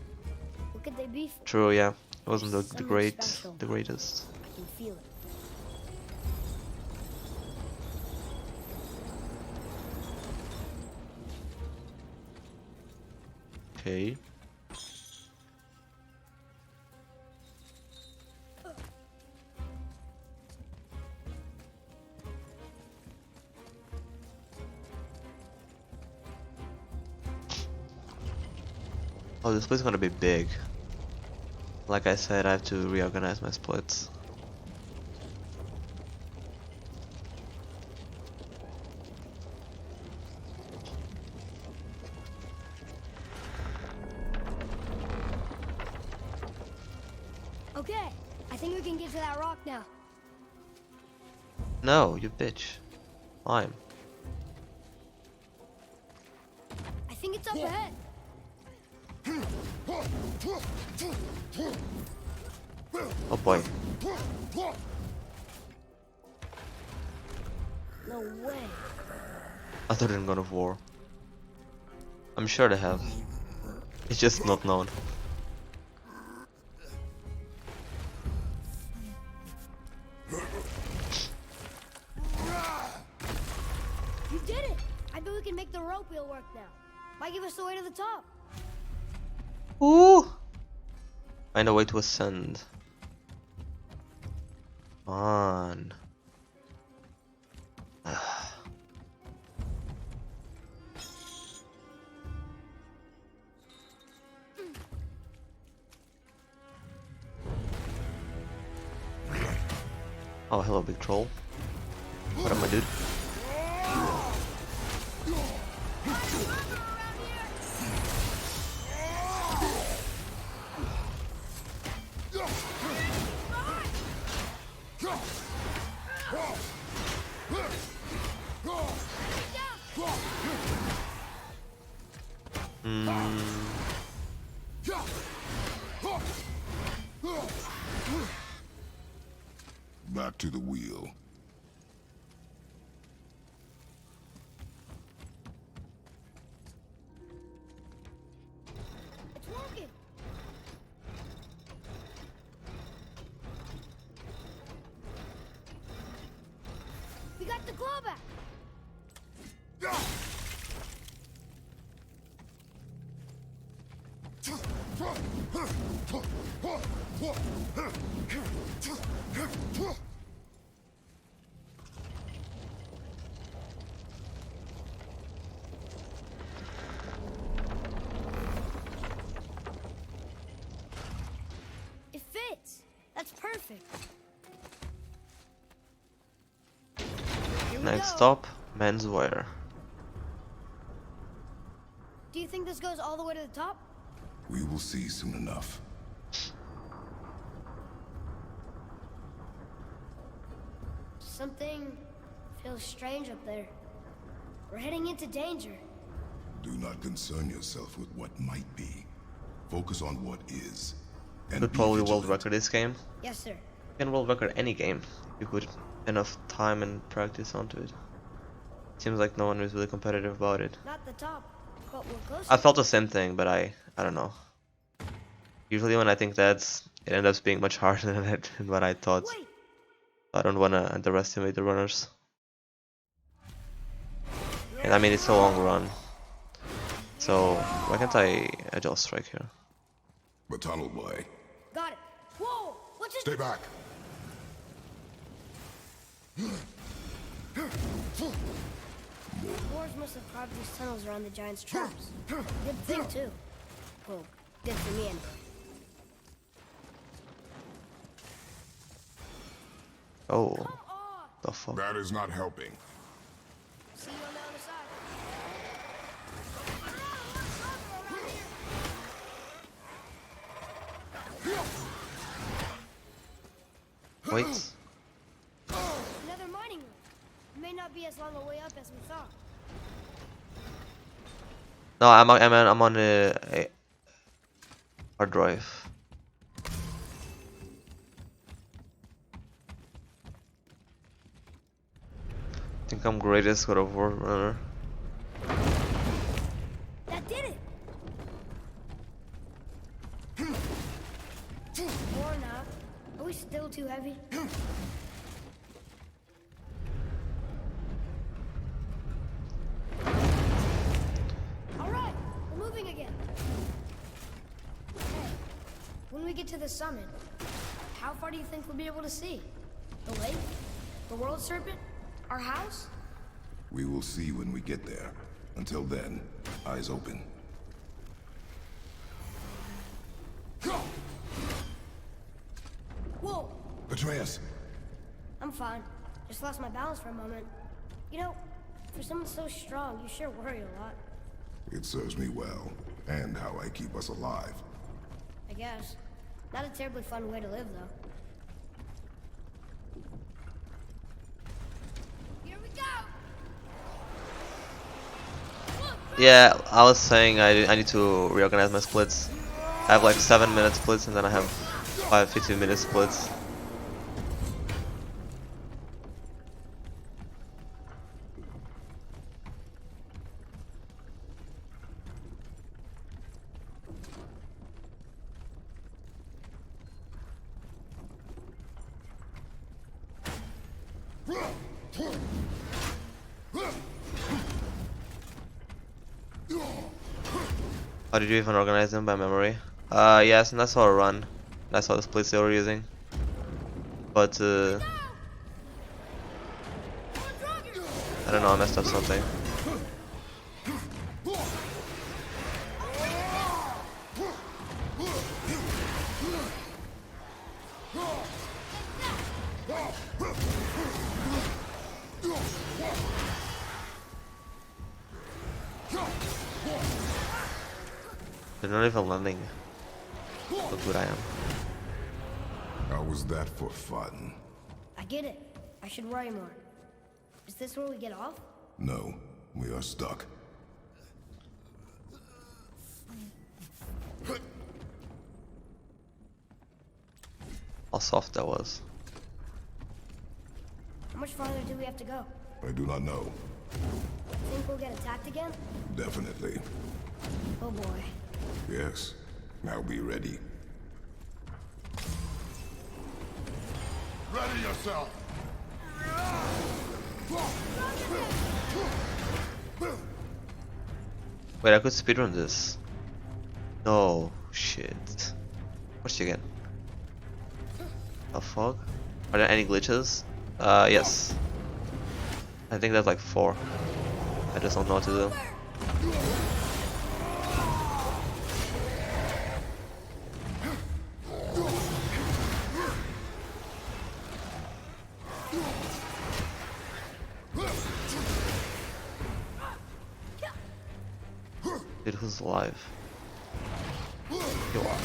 What could they be for? True, yeah. It wasn't There's the something great, special. the greatest. I can feel it. Okay. Oh, this place is gonna be big. Like I said, I have to reorganize my splits. Okay, I think we can get to that rock now. No, you bitch. Climb. I think it's up ahead. Oh boy. No way. Other than God of War. I'm sure they have. It's just not known. You did it! I bet we can make the rope wheel work now. Might give us the way to the top. Ooh! Find a way to ascend. Come on. Oh, hello, big troll. What am I, dude? Back to the wheel. It's working. We got the claw back. It fits. That's perfect. Here we Next go. stop, menswear. Do you think this goes all the way to the top? We will see soon enough. Something feels strange up there. We're heading into danger. Do not concern yourself with what might be. Focus on what is. And Could be probably world vigilant. record this game. Yes, sir. You can world record any game if you put enough time and practice onto it. Seems like no one is really competitive about it. Not the top, but we're close. I felt the same thing, but I don't know. Usually when I think that, it ends up being much harder than what I thought. Wait, I don't want to underestimate the runners. And I mean, it's a long run. So, why can't I agile strike here? The tunnel boy. got it. Whoa! What's Stay back. Wars must have carved these tunnels around the giant's traps. Good thing, too. Well, good for me, anyway. Oh, Come on! the fuck. That is not helping. See you on the other side. Wait. Another mining room. It may not be as long a way up as we thought. No, I'm on a hard drive. I think I'm greatest God of War runner. Or not. Are we still too heavy? Alright, we're moving again. Hey, when we get to the summit, how far do you think we'll be able to see? The lake? The world serpent? Our house? We will see when we get there. Until then, eyes open. Whoa! Atreus! I'm fine. Just lost my balance for a moment. You know, for someone so strong, you sure worry a lot. It serves me well, and how I keep us alive. I guess. Not a terribly fun way to live, though. Here we go! Yeah, I was saying I need to reorganize my splits. I have like 7-minute splits and then I have 15-minute splits. How did you even organize them by memory? Yes, and I saw a run. And I saw the splits they were using. But I don't know, I messed up something. They're not even landing. Look good I am. How was that for fun? I get it. I should worry more. Is this where we get off? No, we are stuck. How soft that was. How much farther do we have to go? I do not know. Think we'll get attacked again? Definitely. Oh boy. Yes. Now be ready. Ready yourself! Wait, I could speedrun this. No, shit. What's she again? The fuck? Are there any glitches? Yes. I think there's like 4. I just don't know what to do. Dude, who's alive? You are.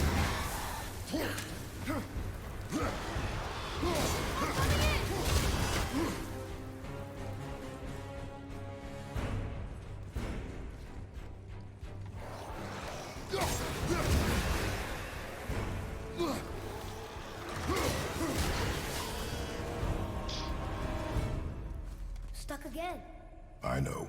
Stuck again. I know.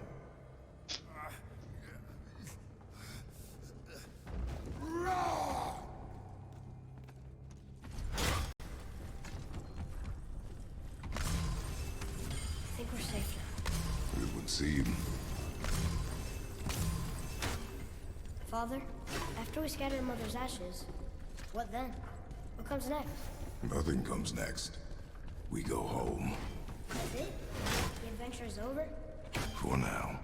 I think we're safe now. It would seem. Father, after we scatter Mother's ashes, what then? What comes next? Nothing comes next. We go home. That's it? The adventure is over? For now.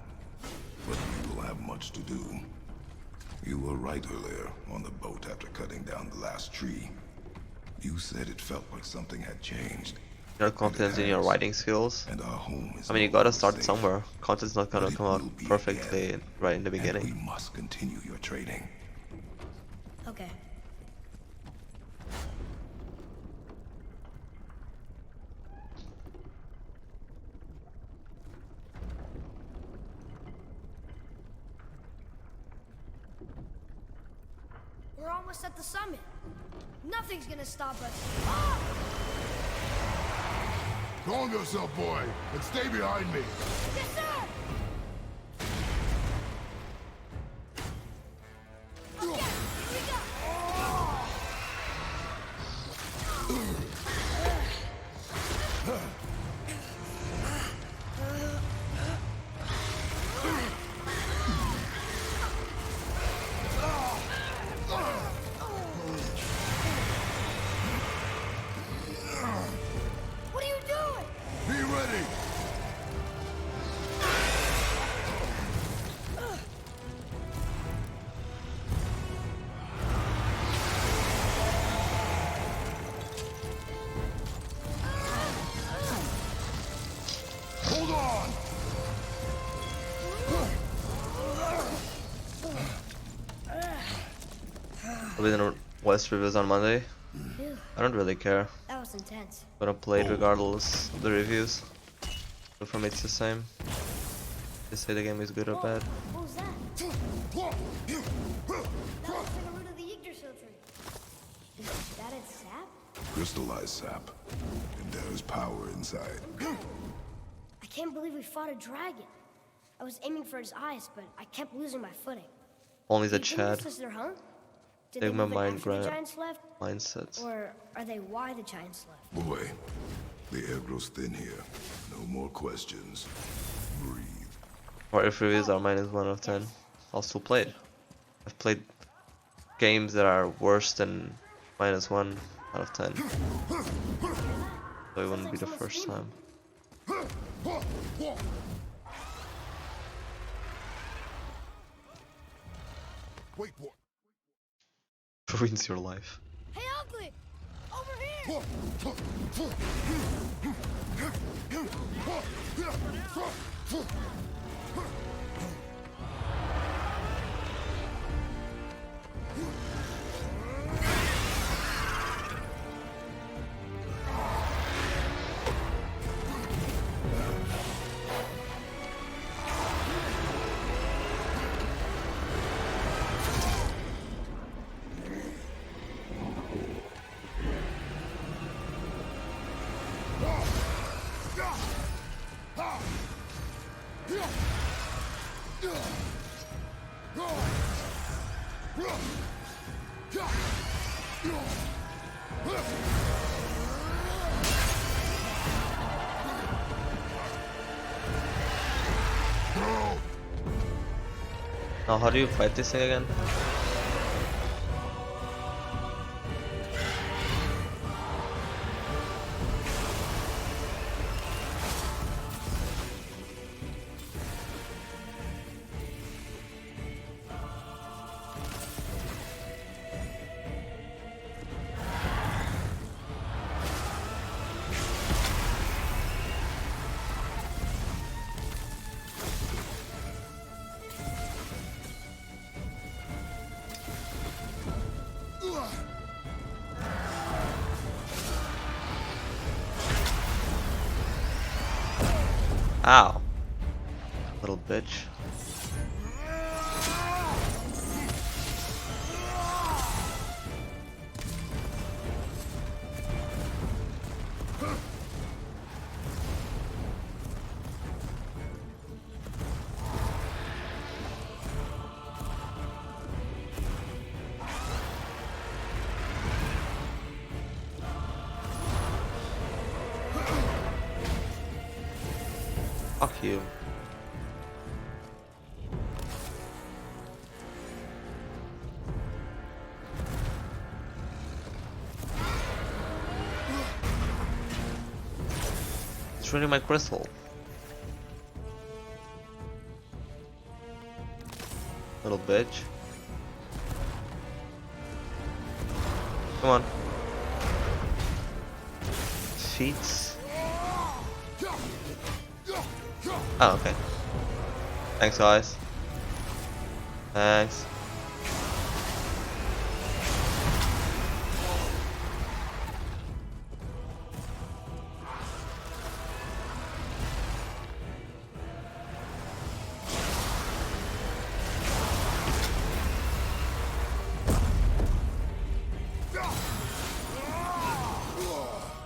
But we will have much to do. You were right earlier on the boat after cutting down the last tree. You said it felt like something had changed. You're not confident in your writing skills. And our home is I mean, you no gotta longer start safe. somewhere. Content's not gonna But it come out will be perfectly again. right in the And beginning. we must continue your trading. Okay. We're almost at the summit. Nothing's gonna stop us. Ah! Calm yourself, boy, and stay behind me. Yes, sir! Okay, here we go. I'll be in the West reviews on Monday. Phew, I don't really care. that was intense. I'm gonna play it regardless of the reviews. But for me it's the same. They say the game is good or bad. What was that? That looks like a root of the Yggdrasil tree. Is that its sap? Crystallized sap. And there's power inside. I can't believe we fought a dragon. I was aiming for his eyes, but I kept losing my footing. Only the Do you think Chad. this is their home? Did Take they my move it mind after the grab giants left? mindsets. Or are they why the giants left? Boy, the air grows thin here. No more questions. Breathe. Or if reviews are -1 out of 10, I'll still play it. I've played games that are worse than -1 out of 10. So it wouldn't be the first time. Wait, boy. Ruins your life. Hey, Ugly! Over here! Now how do you fight this thing again? Ow. Little bitch. Fuck you. It's really my crystal. Little bitch. Come on. Feet. Oh, okay. Thanks, guys. Thanks.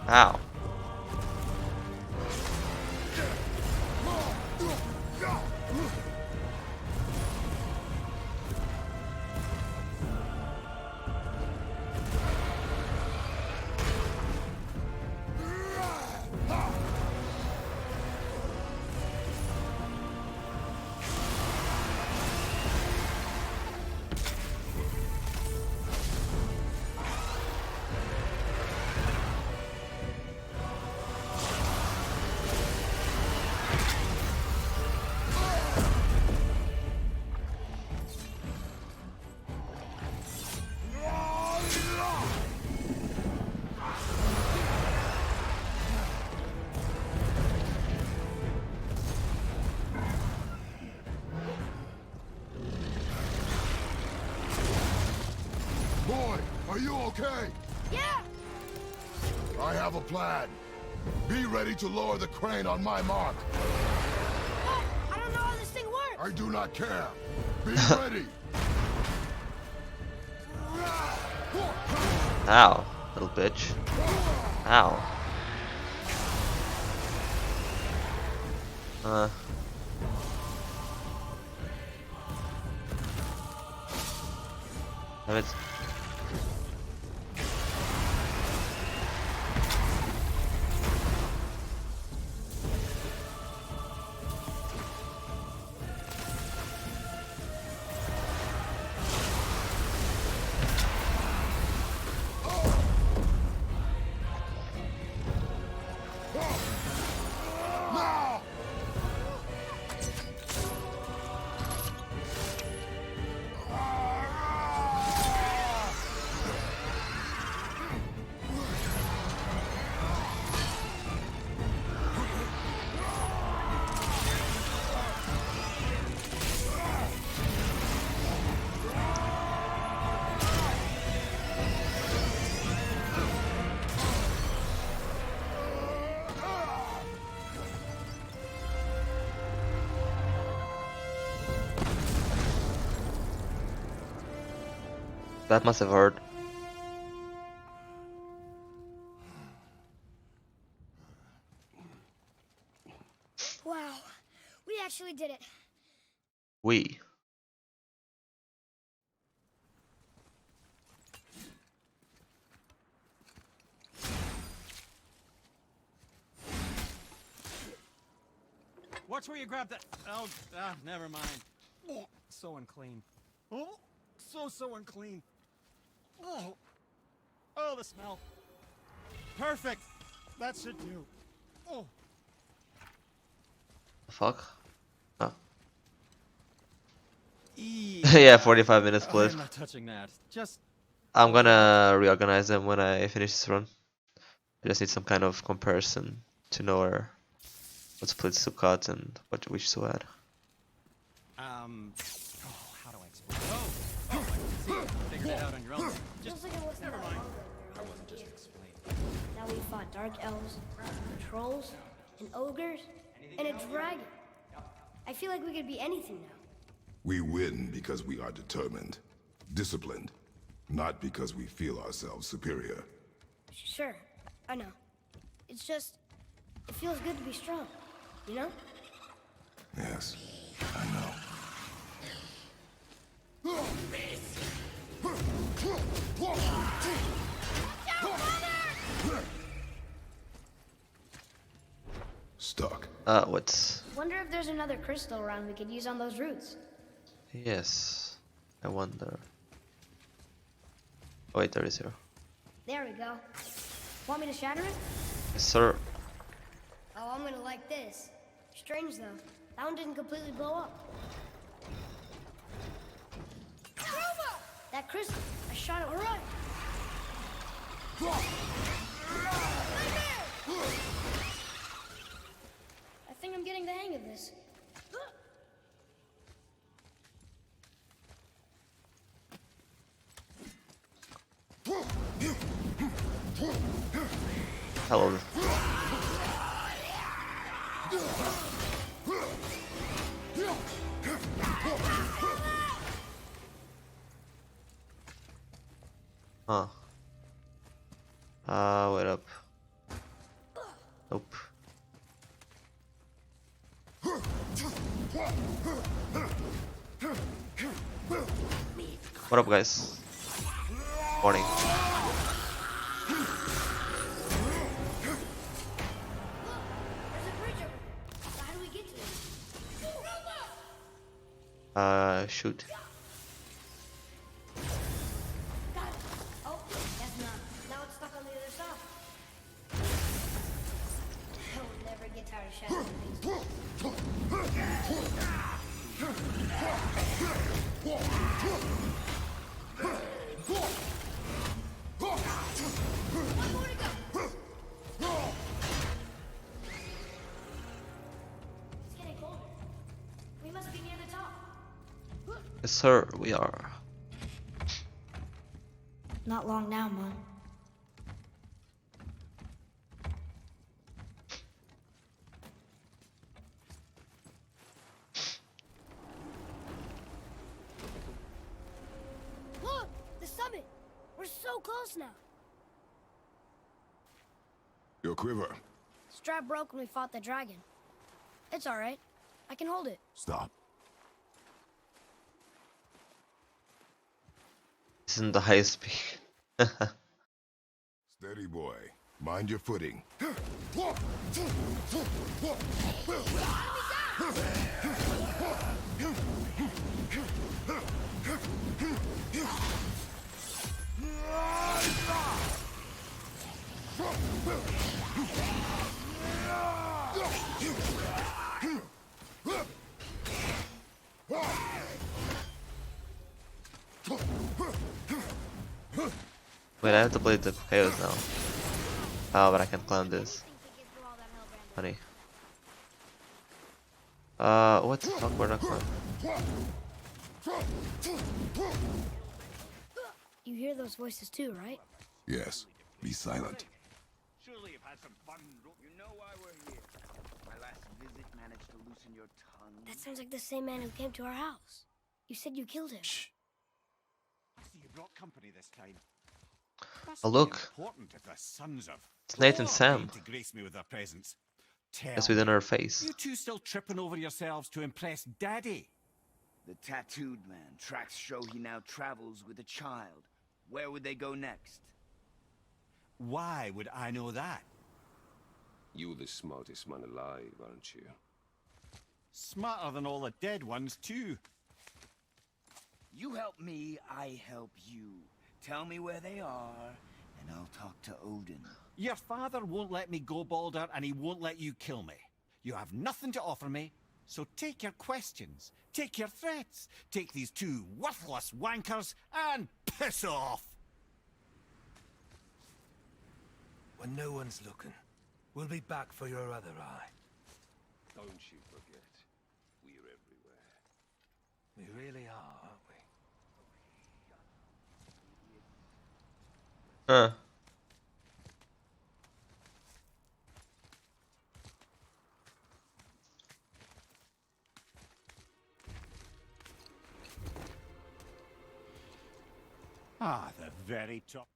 Ow. okay? Yeah! I have a plan. Be ready to lower the crane on my mark. Oh, I don't know how this thing works! I do not care. Be ready. Ow, little bitch. Ow. Damn it. That must have hurt. Wow, we actually did it. We. Watch where you grab that. Oh, never mind. Oh, so unclean. Oh, so unclean. Oh, the smell. Perfect. That should do. Oh. Fuck. Oh. Yeah, Yeah, 45 minutes split. I'm not touching that. Just. I'm gonna reorganize them when I finish this run. I just need some kind of comparison to know where what splits to cut and which to add. Oh, how do I explain? Oh, I see. Figured it out on your own. Just never mind. I wasn't just explaining. Now we fought dark elves, trolls, and ogres, and a dragon. I feel like we could be anything now. We win because we are determined, disciplined, not because we feel ourselves superior. Sure, I know. It's just, it feels good to be strong, you know? Yes, I know. Stuck. What's... Wonder if there's another crystal around we could use on those roots. Yes, I wonder. Oh, wait, there is here. There we go. Want me to shatter it? Yes, sir. Oh, I'm gonna like this. Strange though, that one didn't completely blow up. That crystal, I shot it right. I think I'm getting the hang of this. Hello. Huh. Wait up. Nope. What up, guys? Morning. There's a bridge over there. How do we get to it? Shoot. Got it. Oh, guess not. Now it's stuck on the other side. I will never get tired of shattering things. One more to go. It's getting colder. We must be near the top. Yes, sir, we are. Not long now, Mom. Look! The summit! We're so close now! Your quiver. Strap broke when we fought the dragon. It's alright. I can hold it. Stop. Isn't the highest speed? Steady, boy. Mind your footing. Wait, I have to play the chaos now. Oh, but I can't climb this. Funny. What the fuck? Where'd I climb? You hear those voices too, right? Yes. Be silent. Surely you've had some fun. You know why we're here. My last visit managed to loosen your tongue. That sounds like the same man who came to our house. You said you killed him. Shh. I see you brought company this time. Oh, look. Important if the sons of It's Nate and Thor Sam. came to grace me with their presence. Tell That's within me, her face. you two still tripping over yourselves to impress Daddy? The tattooed man. Tracks show he now travels with a child. Where would they go next? Why would I know that? You're the smartest man alive, aren't you? Smarter than all the dead ones, too. You help me, I help you. Tell me where they are, and I'll talk to Odin. Your father won't let me go, Balder, and he won't let you kill me. You have nothing to offer me, so take your questions, take your threats, take these two worthless wankers, and piss off! When no one's looking, we'll be back for your other eye. Don't you forget, we're everywhere. We really are, aren't we? Huh. Ah, the very top.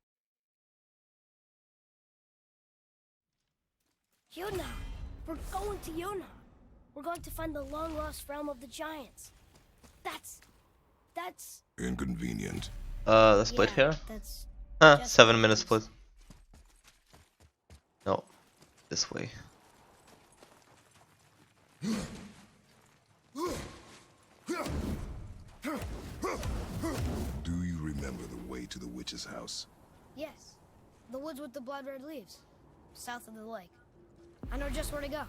Yona! We're going to Yona! We're going to find the long-lost realm of the giants. That's... Inconvenient. The split yeah, here? that's... Huh, just 7-minute nice. split. No. This way. Do you remember the way to the witch's house? Yes. The woods with the blood-red leaves. South of the lake. I know just where to go.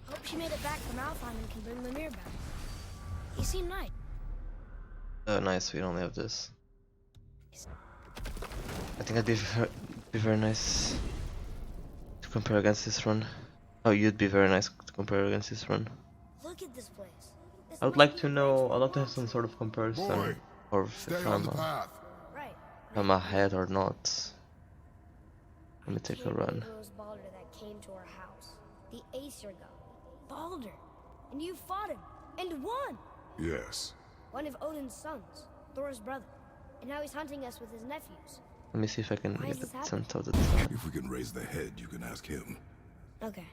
Hope she made it back from Alfheim and can bring Mimir back. He seemed nice. Oh, nice. We only have this. I think it'd be very nice to compare against this run. Oh, you'd be very nice to compare against this run. Look at this place. This I would must like be to a know. place I'd like to where have some sort of comparison, Boy, or if stay on the path. Right. I'm ahead or not. Let me take a run. It was Balder that came to our house. The Aesir god. Balder. And you fought him. And won. Yes. One of Odin's sons. Thor's brother. And now he's hunting us with his nephews. Let me see if I can Why get is this it sent out. If we can raise the head, you can ask him. Okay.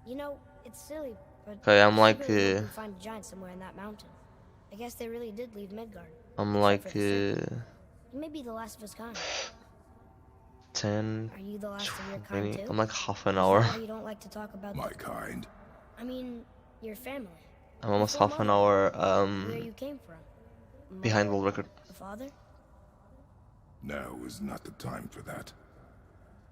You know, it's silly, but Okay, I'm like, I really hope we find a giant somewhere in that mountain. I guess they really did leave Midgard. I'm except like, for the serpent. He may be the last of his kind. 10, Are you the last of your kind 20. too? I'm like half an Is that hour. why you don't like to talk about My kind. I mean, your family. I'm almost Before half an mine. hour Where you came from. behind Mother? world record. The father? Now is not the time for that.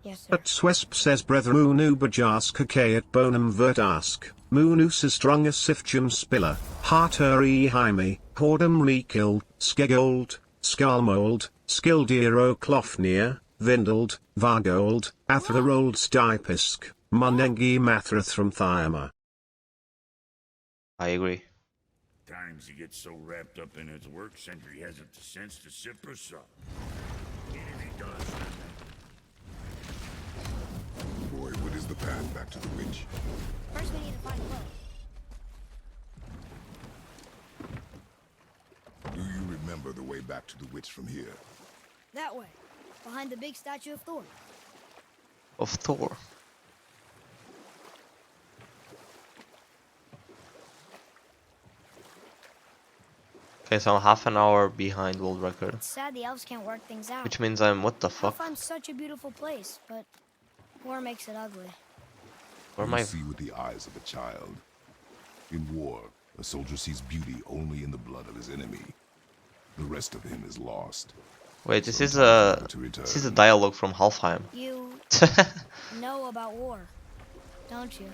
Yes, sir. At Swesp says brother Munu Bajask K at Bonum Verdask, Munus is strong as Sifjum Spiller, Harter Jaime, Hordem Rekill, Skegold, Skalmold, Skildiro Klofnir, Vindald, Vargold, Atherold Stipisk, Munengi Mathrath from Thyama. I agree. Time Sometimes he gets so wrapped up in his work, Sentry hasn't the sense to sip or sup. And if he does, Boy, what is the path back to the witch? First, we need to find Bo. Do you remember the way back to the witch from here? That way, behind the big statue of Thor. Of Thor. Okay, so I'm half an hour behind world record. It's sad the elves can't work things out. Which means I'm what the fuck? Alfheim's such a beautiful place, but war makes it ugly. Where am You I? see with the eyes of a child. In war, a soldier sees beauty only in the blood of his enemy. The rest of him is lost. Wait, this is Sometimes a never to this is a return. dialogue from Halfheim. You know about war, don't you?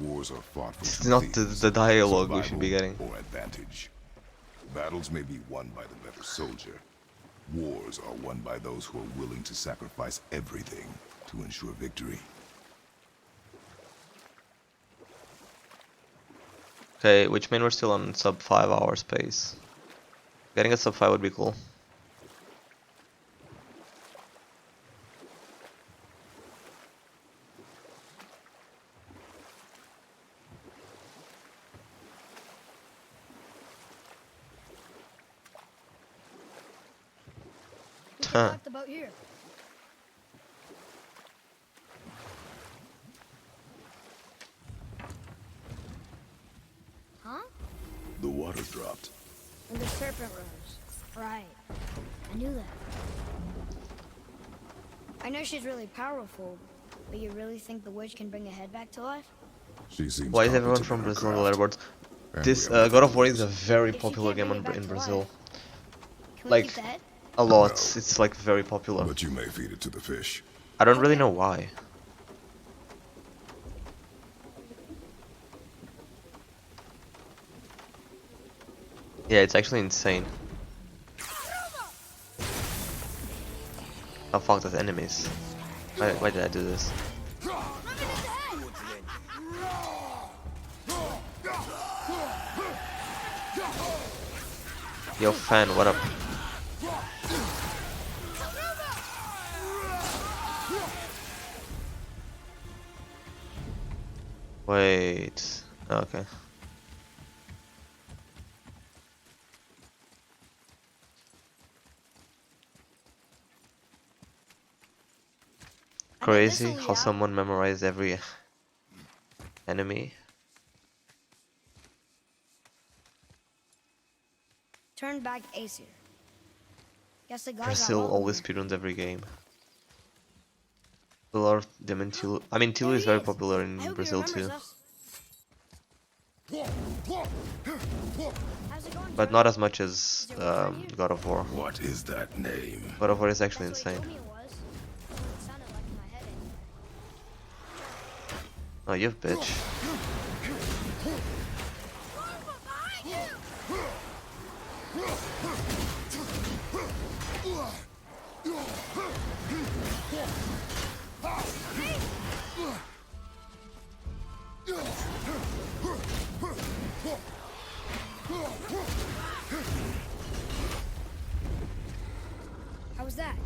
Wars are fought for This two is not things, the dialogue we should be survival getting. or advantage. Battles may be won by the better soldier. Wars are won by those who are willing to sacrifice everything to ensure victory. Okay, which mean we're still on sub 5 hours pace. Getting a sub 5 would be cool. We can park the boat here. Huh? The water dropped. And the serpent rose. Right. I knew that. I know she's really powerful, but you really think the witch can bring a head back to life? She seems Why is everyone competent from in her Brazil on the craft. leaderboards? And This we have God of War nothing is to a lose. very If she popular can't game bring it back in to Brazil. life, Can we Like, keep the head? a lot. No. It's like very popular. But you may feed it to the fish. I don't really Okay. know why. Yeah, it's actually insane. Oh fuck, there's enemies. Why did I do this? Yo, fan, what up? Wait. Okay. Crazy how someone memorized every enemy. Turn back Aesir. Guess the gods Brazil are always speedruns every game. A lot of them in Tilu. I mean, Tilu is very popular in Brazil too, but not as much as God of War. What is that name? God of War is actually insane. Oh, you bitch. How was that?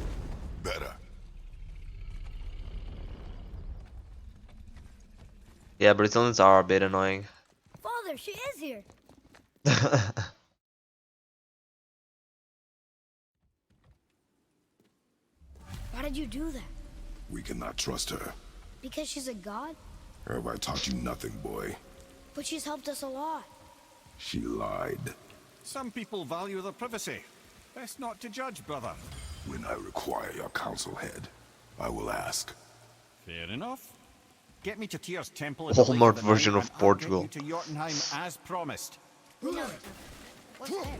Better. Yeah, Brazilians are a bit annoying. Father, she is here. Why did you do that? We cannot trust her. Because she's a god? Have I taught you nothing, boy? But she's helped us a lot. She lied. Some people value their privacy. Best not to judge, brother. When I require your council head, I will ask. Fair enough. Get me to Tyr's temple Walmart version of Portugal. I'll get you to Jotunheim as promised. We know that. What's there?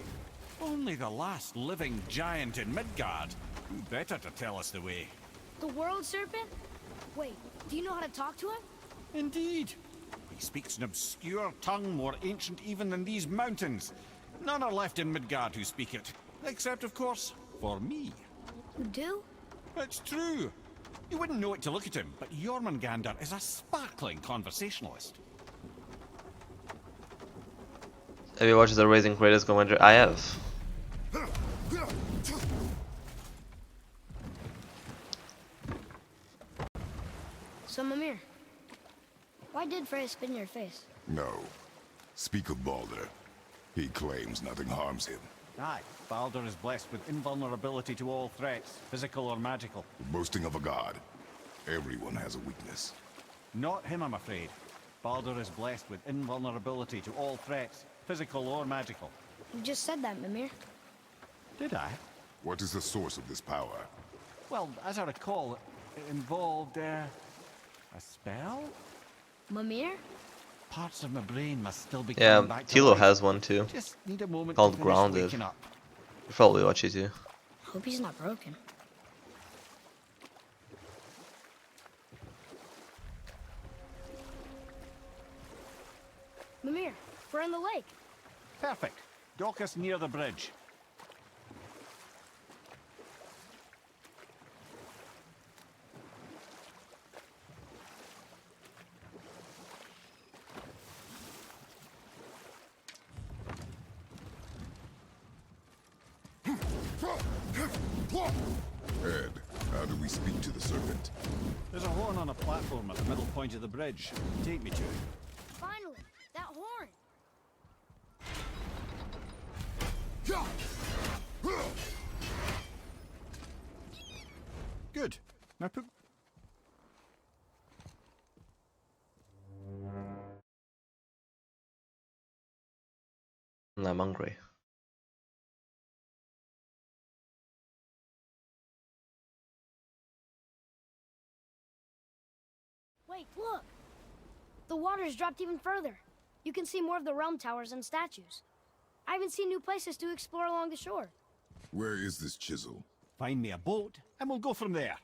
Only the last living giant in Midgard. Who better to tell us the way? The world serpent? Wait, do you know how to talk to him? Indeed. He speaks an obscure tongue more ancient even than these mountains. None are left in Midgard who speak it. Except, of course, for me. You do? It's true. You wouldn't know it to look at him, but Jormungandr is a sparkling conversationalist. Have you watched the Raising Greatest Commander? I have. So, Mimir, why did Freya spit in your face? No. Speak of Baldur. He claims nothing harms him. Aye, Baldur is blessed with invulnerability to all threats, physical or magical. Boasting of a god. Everyone has a weakness. Not him, I'm afraid. Baldur is blessed with invulnerability to all threats, physical or magical. You just said that, Mimir. Did I? What is the source of this power? Well, as I recall, it involved, a spell? Mimir? Parts of my brain must still be Yeah, coming back to Tilo life. has one too. Just need a moment Called to finish Grounded. waking up. You probably watch it too. Hope he's not broken. Mimir, we're in the lake. Perfect. Dock us near the bridge. Ed, how do we speak to the serpent? There's a horn on a platform at the middle point of the bridge. Take me to it. Finally, that horn. Good. Now put... I'm hungry. Wait, look! The water's dropped even further. You can see more of the realm towers and statues. I even see new places to explore along the shore. Where is this chisel? Find me a boat, and we'll go from there.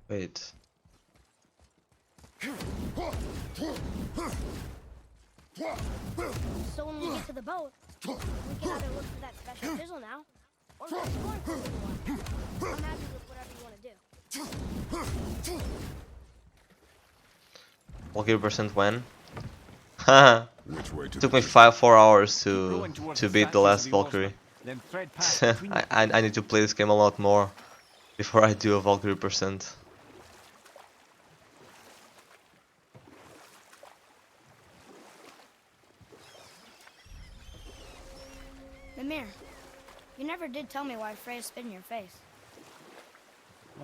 Wait. So when we get to the boat, we can either look for that special chisel now, or go exploring for a little while. I'm happy with whatever you want to do. Valkyrie percent when? Haha. Which way to Took the me 4 hours to beat the last Valkyrie. Then thread past between the... I need to play this game a lot more before I do a Valkyrie percent. Mimir, you never did tell me why Freya spit in your face.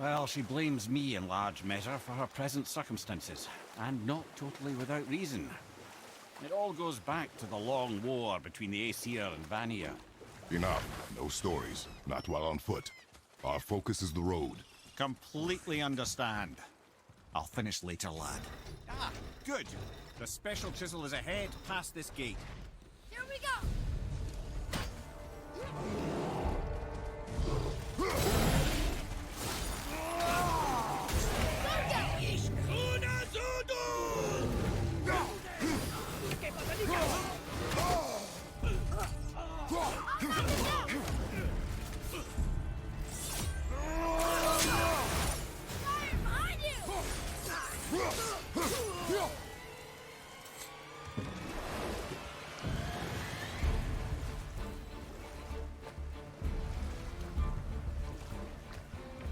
Well, she blames me in large measure for her present circumstances, and not totally without reason. It all goes back to the long war between the Aesir and Vanir. Enough. No stories. Not while on foot. Our focus is the road. Completely understand. I'll finish later, lad. Ah, good. The special chisel is ahead past this gate. Here we go!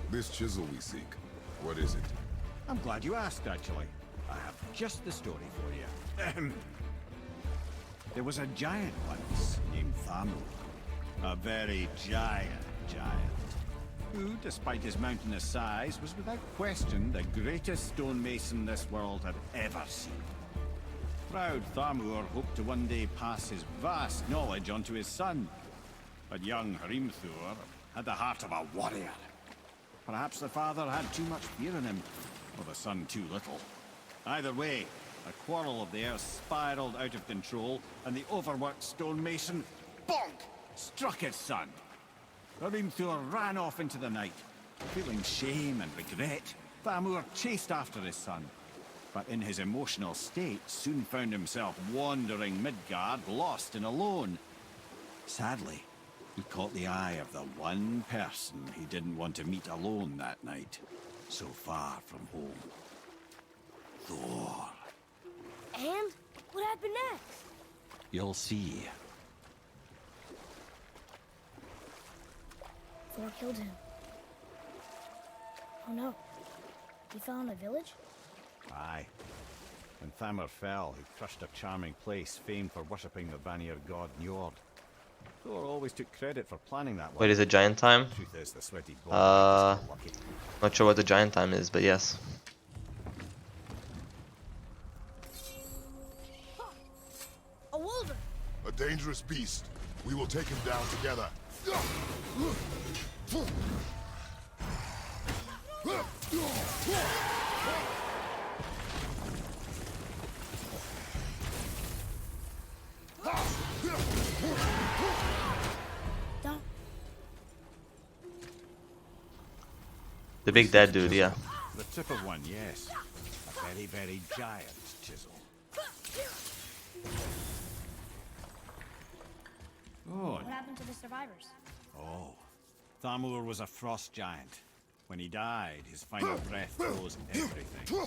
This chisel we seek, what is it? I'm glad you asked, actually. I have just the story for you. Ahem. There was a giant once named Thamur. A very giant, who, despite his mountainous size, was without question the greatest stonemason this world had ever seen. Proud Thamur hoped to one day pass his vast knowledge onto his son. But young Hrimthur had the heart of a warrior. Perhaps the father had too much fear in him, or the son too little. Either way, a quarrel of theirs spiraled out of control, and the overworked stonemason, bonk, struck his son. Hrimthur ran off into the night. Feeling shame and regret, Thamur chased after his son. but in his emotional state soon found himself wandering Midgard, lost and alone. Sadly, he caught the eye of the one person he didn't want to meet alone that night, so far from home. Thor. And what happened next? You'll see. Thor killed him. Oh no. He fell in the village? Aye. When Thamur fell, he crushed a charming place famed for worshipping the Vanir god Njord. Thor always took credit for planning that one. Wait, is it giant time? Truth is, the sweaty ball is lucky. Not sure what the giant time is, but yes. A wolverine! A dangerous beast. We will take him down together. Don't. The big dead dude, yeah. The tip of one, yes. A very, very giant chisel. Oh, What happened to the survivors? oh. Thamur was a frost giant. When he died, his final breath froze everything.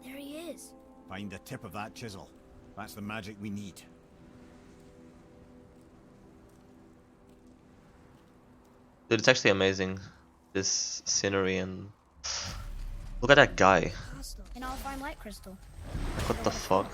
There he is. Find the tip of that chisel. That's the magic we need. Dude, it's actually amazing. This scenery and... Look at that guy. And I'll find light crystal. What the fuck?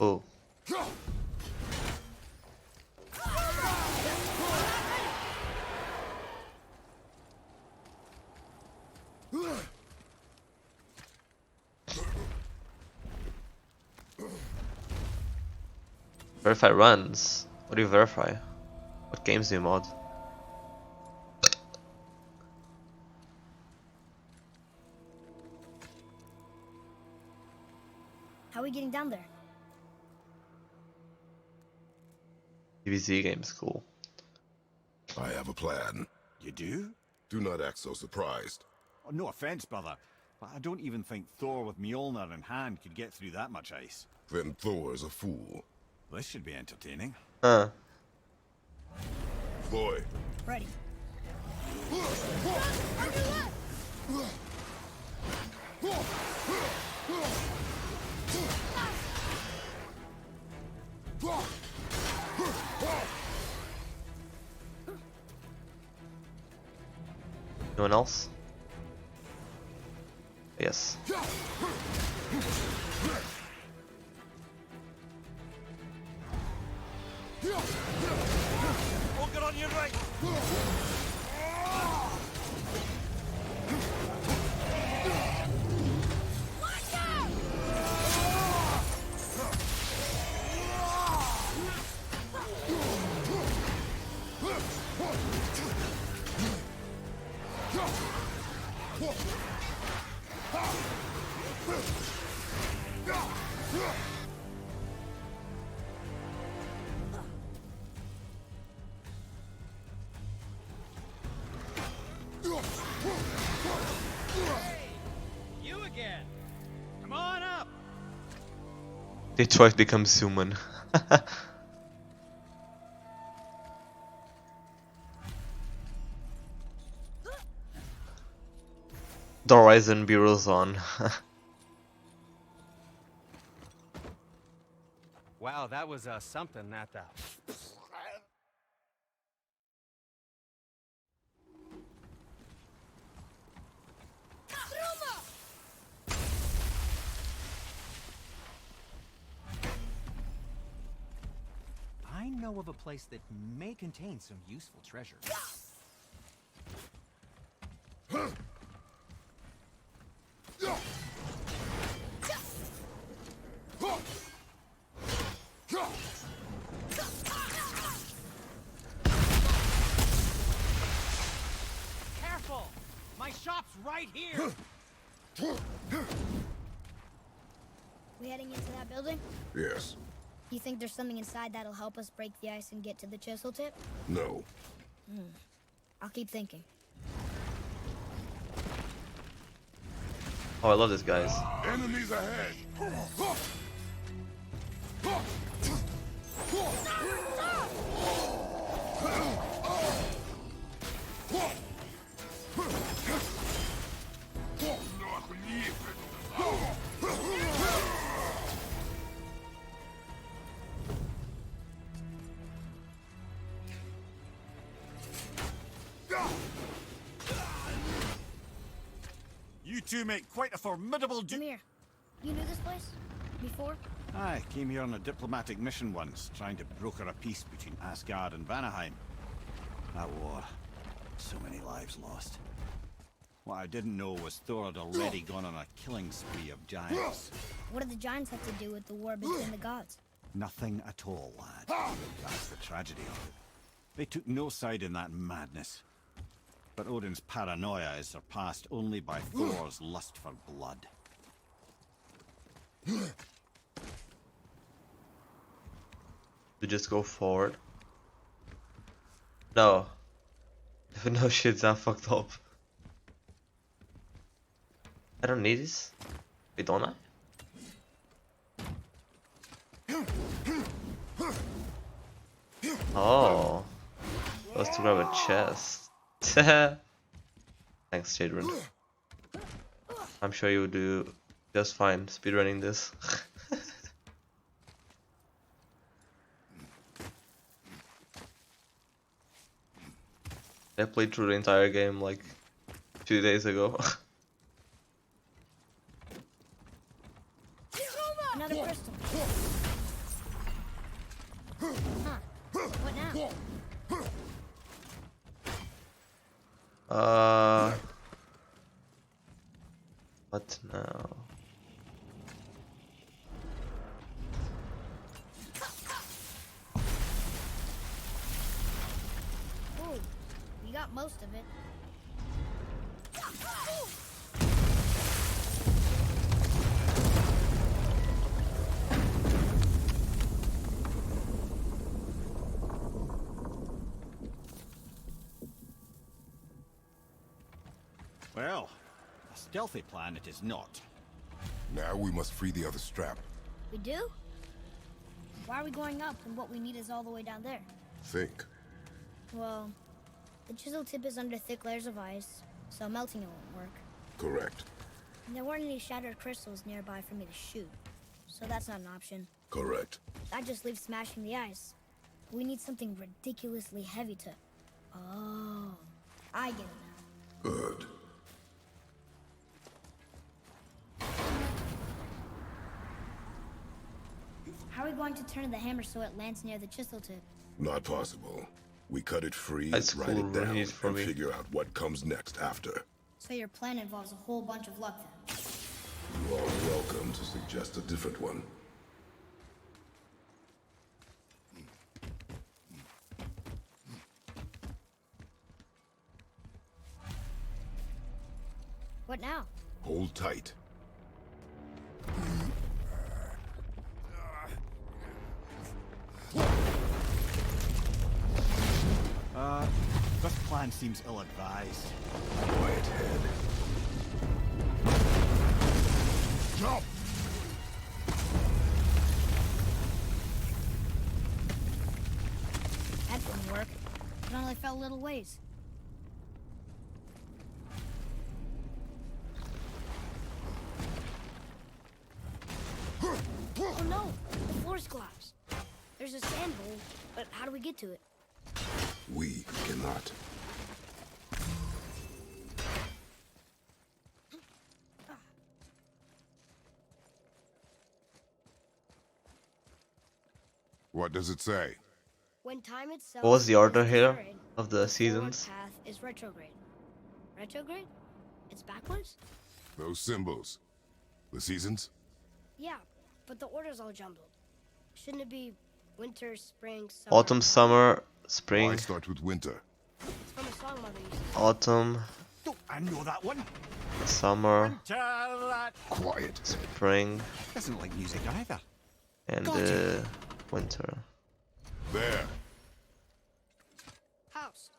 Oh. Verify runs. What do you verify? What games do you mod? How are we getting down there? DBZ games, cool. I have a plan. You do? Do not act so surprised. Oh, no offense, brother, but I don't even think Thor with Mjolnir in hand could get through that much ice. Then Thor's a fool. This should be entertaining. Huh. Boy. Ready. Anyone else? Yes. Walker on your right! You again. Come on up. Detroit becomes human. The Horizon Bureau's on. Wow, that was something that I know of a place that may contain some useful treasure. Careful! My shop's right here! We heading into that building? Yes. You think there's something inside that'll help us break the ice and get to the chisel tip? No. I'll keep thinking. Oh, I love this, guys. Enemies ahead! You two make quite a formidable Come here. You knew this place? Before? I came here on a diplomatic mission once, trying to broker a peace between Asgard and Vanaheim. That war. So many lives lost. What I didn't know was Thor had already gone on a killing spree of giants. What do the giants have to do with the war between the gods? Nothing at all, lad. That's the tragedy of it. They took no side in that madness. But Odin's paranoia is surpassed only by Thor's lust for blood. To just go forward. No. No shit, I'm fucked up. I don't need this. Wait, don't I? Oh. Let's to grab a chest. Thanks, Speedrun. I'm sure you'll do just fine speedrunning this. I played through the entire game like 2 days ago. Another crystal. Huh. What now? What now? Ooh, you got most of it. Well, a stealthy plan it is not. Now we must free the other strap. We do? Why are we going up when what we need is all the way down there? Think. Well, the chisel tip is under thick layers of ice, so melting it won't work. Correct. And there weren't any shattered crystals nearby for me to shoot, so that's not an option. Correct. That just leaves smashing the ice. We need something ridiculously heavy to... Oh, I get it now. Good. How are we going to turn the hammer so it lands near the chisel tip? Not possible. We cut it free, That's write cool, it down, right, for and me. figure out what comes next after. So your plan involves a whole bunch of luck then? You are welcome to suggest a different one. What now? Hold tight. This plan seems ill-advised. Quiet head. Jump! That didn't work. It only fell a little ways. Oh no! The floor's collapsed. There's a sand bowl, but how do we get to it? We cannot. What does it say? When time itself What was the is order here deferred, of the the forward seasons? path is retrograde. Retrograde? It's backwards? Those symbols. The seasons? Yeah, but the order's all jumbled. Shouldn't it be winter, spring, summer? Autumn, summer, spring, Why start with winter? It's from a song Mother used to sing. autumn, Oh, I know that one. summer, Winter, that Quiet. spring, doesn't like music either. and Got it. winter. There. House,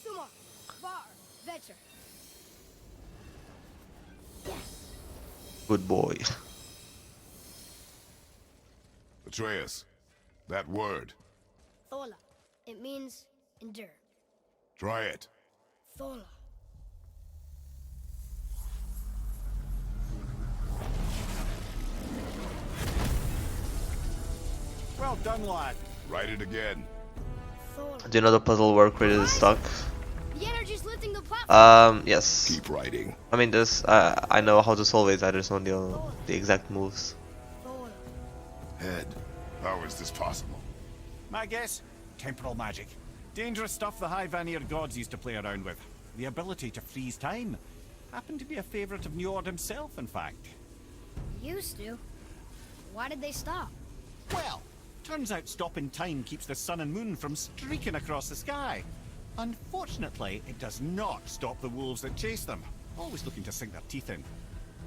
Summa, Var, Vetter. Yes. Good boy. Atreus. That word. Thola. It means endure. Try it. Thola. Well done, lad. Write it again. Thola. Do you know the puzzle where Kratos is stuck? The energy's lifting the platform. Yes. Keep writing. I mean, this I know how to solve it. I just don't know the exact moves. Thola. Head. How is this possible? My guess? Temporal magic. Dangerous stuff the High Vanir gods used to play around with. The ability to freeze time. Happened to be a favorite of Njord himself, in fact. Used to. Why did they stop? Well, turns out stopping time keeps the sun and moon from streaking across the sky. Unfortunately, it does not stop the wolves that chase them, always looking to sink their teeth in.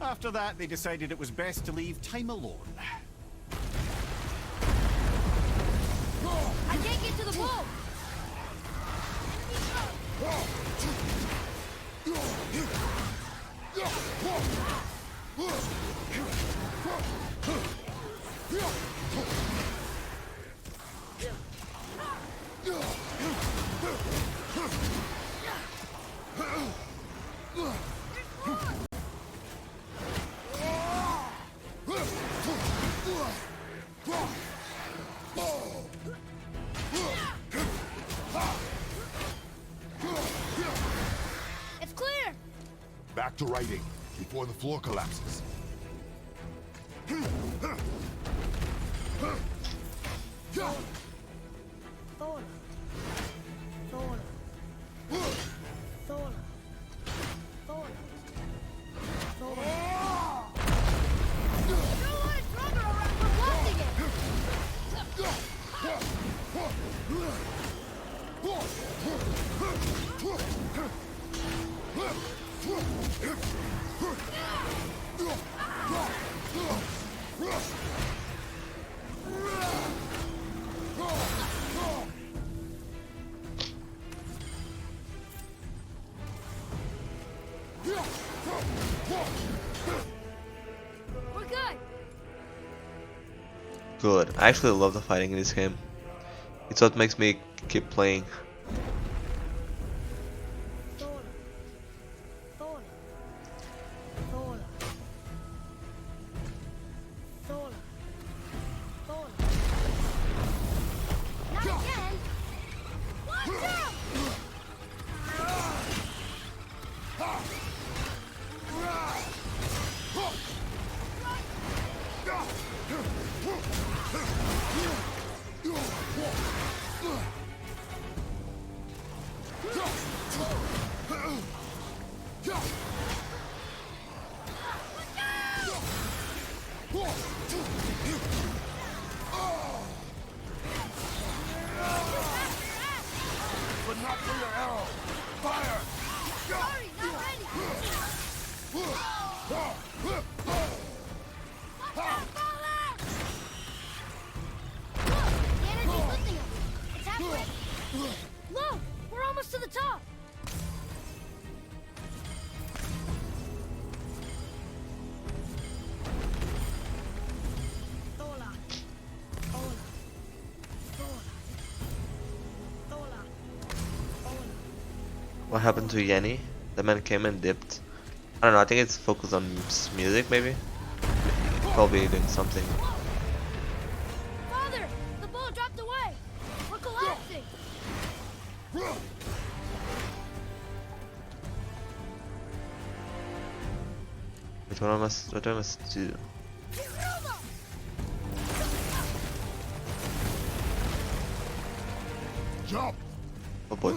After that, they decided it was best to leave time alone. I can't get to the bull. It's clear. Back to writing, before the floor collapses. Thola. Thola. Thola. Thola. Thola. You don't want it stronger around. We're blasting it. We're good. Good. I actually love the fighting in this game. It's what makes me keep playing. Thola. Thola. Thola. Thola. Thola. Not again. Watch out! But not for your arrow. Fire! Sorry, not ready. Watch out, Thola! Look, the energy's lifting us. It's halfway. Look, we're almost to the top. Thola. Thola. Thola. Thola. Thola. What happened to Yenny? The man came and dipped. I don't know. I think it's focused on music, maybe. Probably doing something. Father, the ball dropped away. We're collapsing. What do I must do? Jump! Oh boy.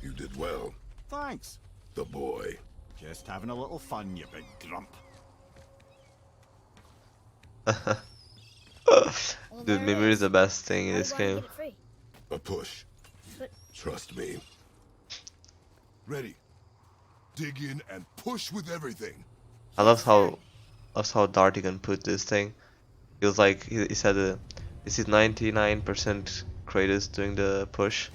You did well. Thanks. The boy. Just having a little fun, you big grump. Dude, Mimir is the best thing in this game. A push. But Trust me. Ready. Dig in and push with everything. I love how Darty can put this thing. He was like, he said, this is 99% Kratos doing the push,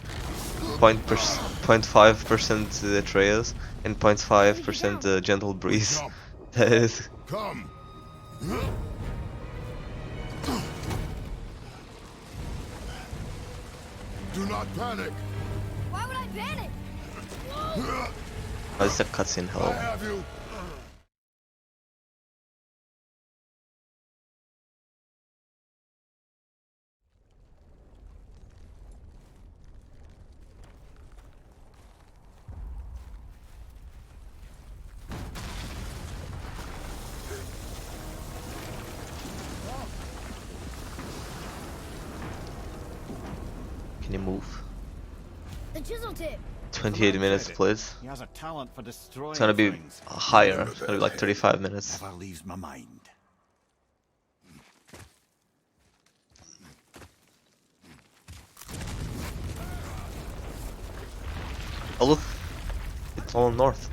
0.5% the Atreus, and 0.5% the Gentle Breeze. That is. Come. Do not panic. why would I panic? Oh, it's a cutscene. I Hello. have you. Can you move? The chisel tip. 28 minutes split. He has a talent for destroying It's gonna be things. higher. It's gonna be like 35 minutes. Never leaves my mind. Oh look, it's all north.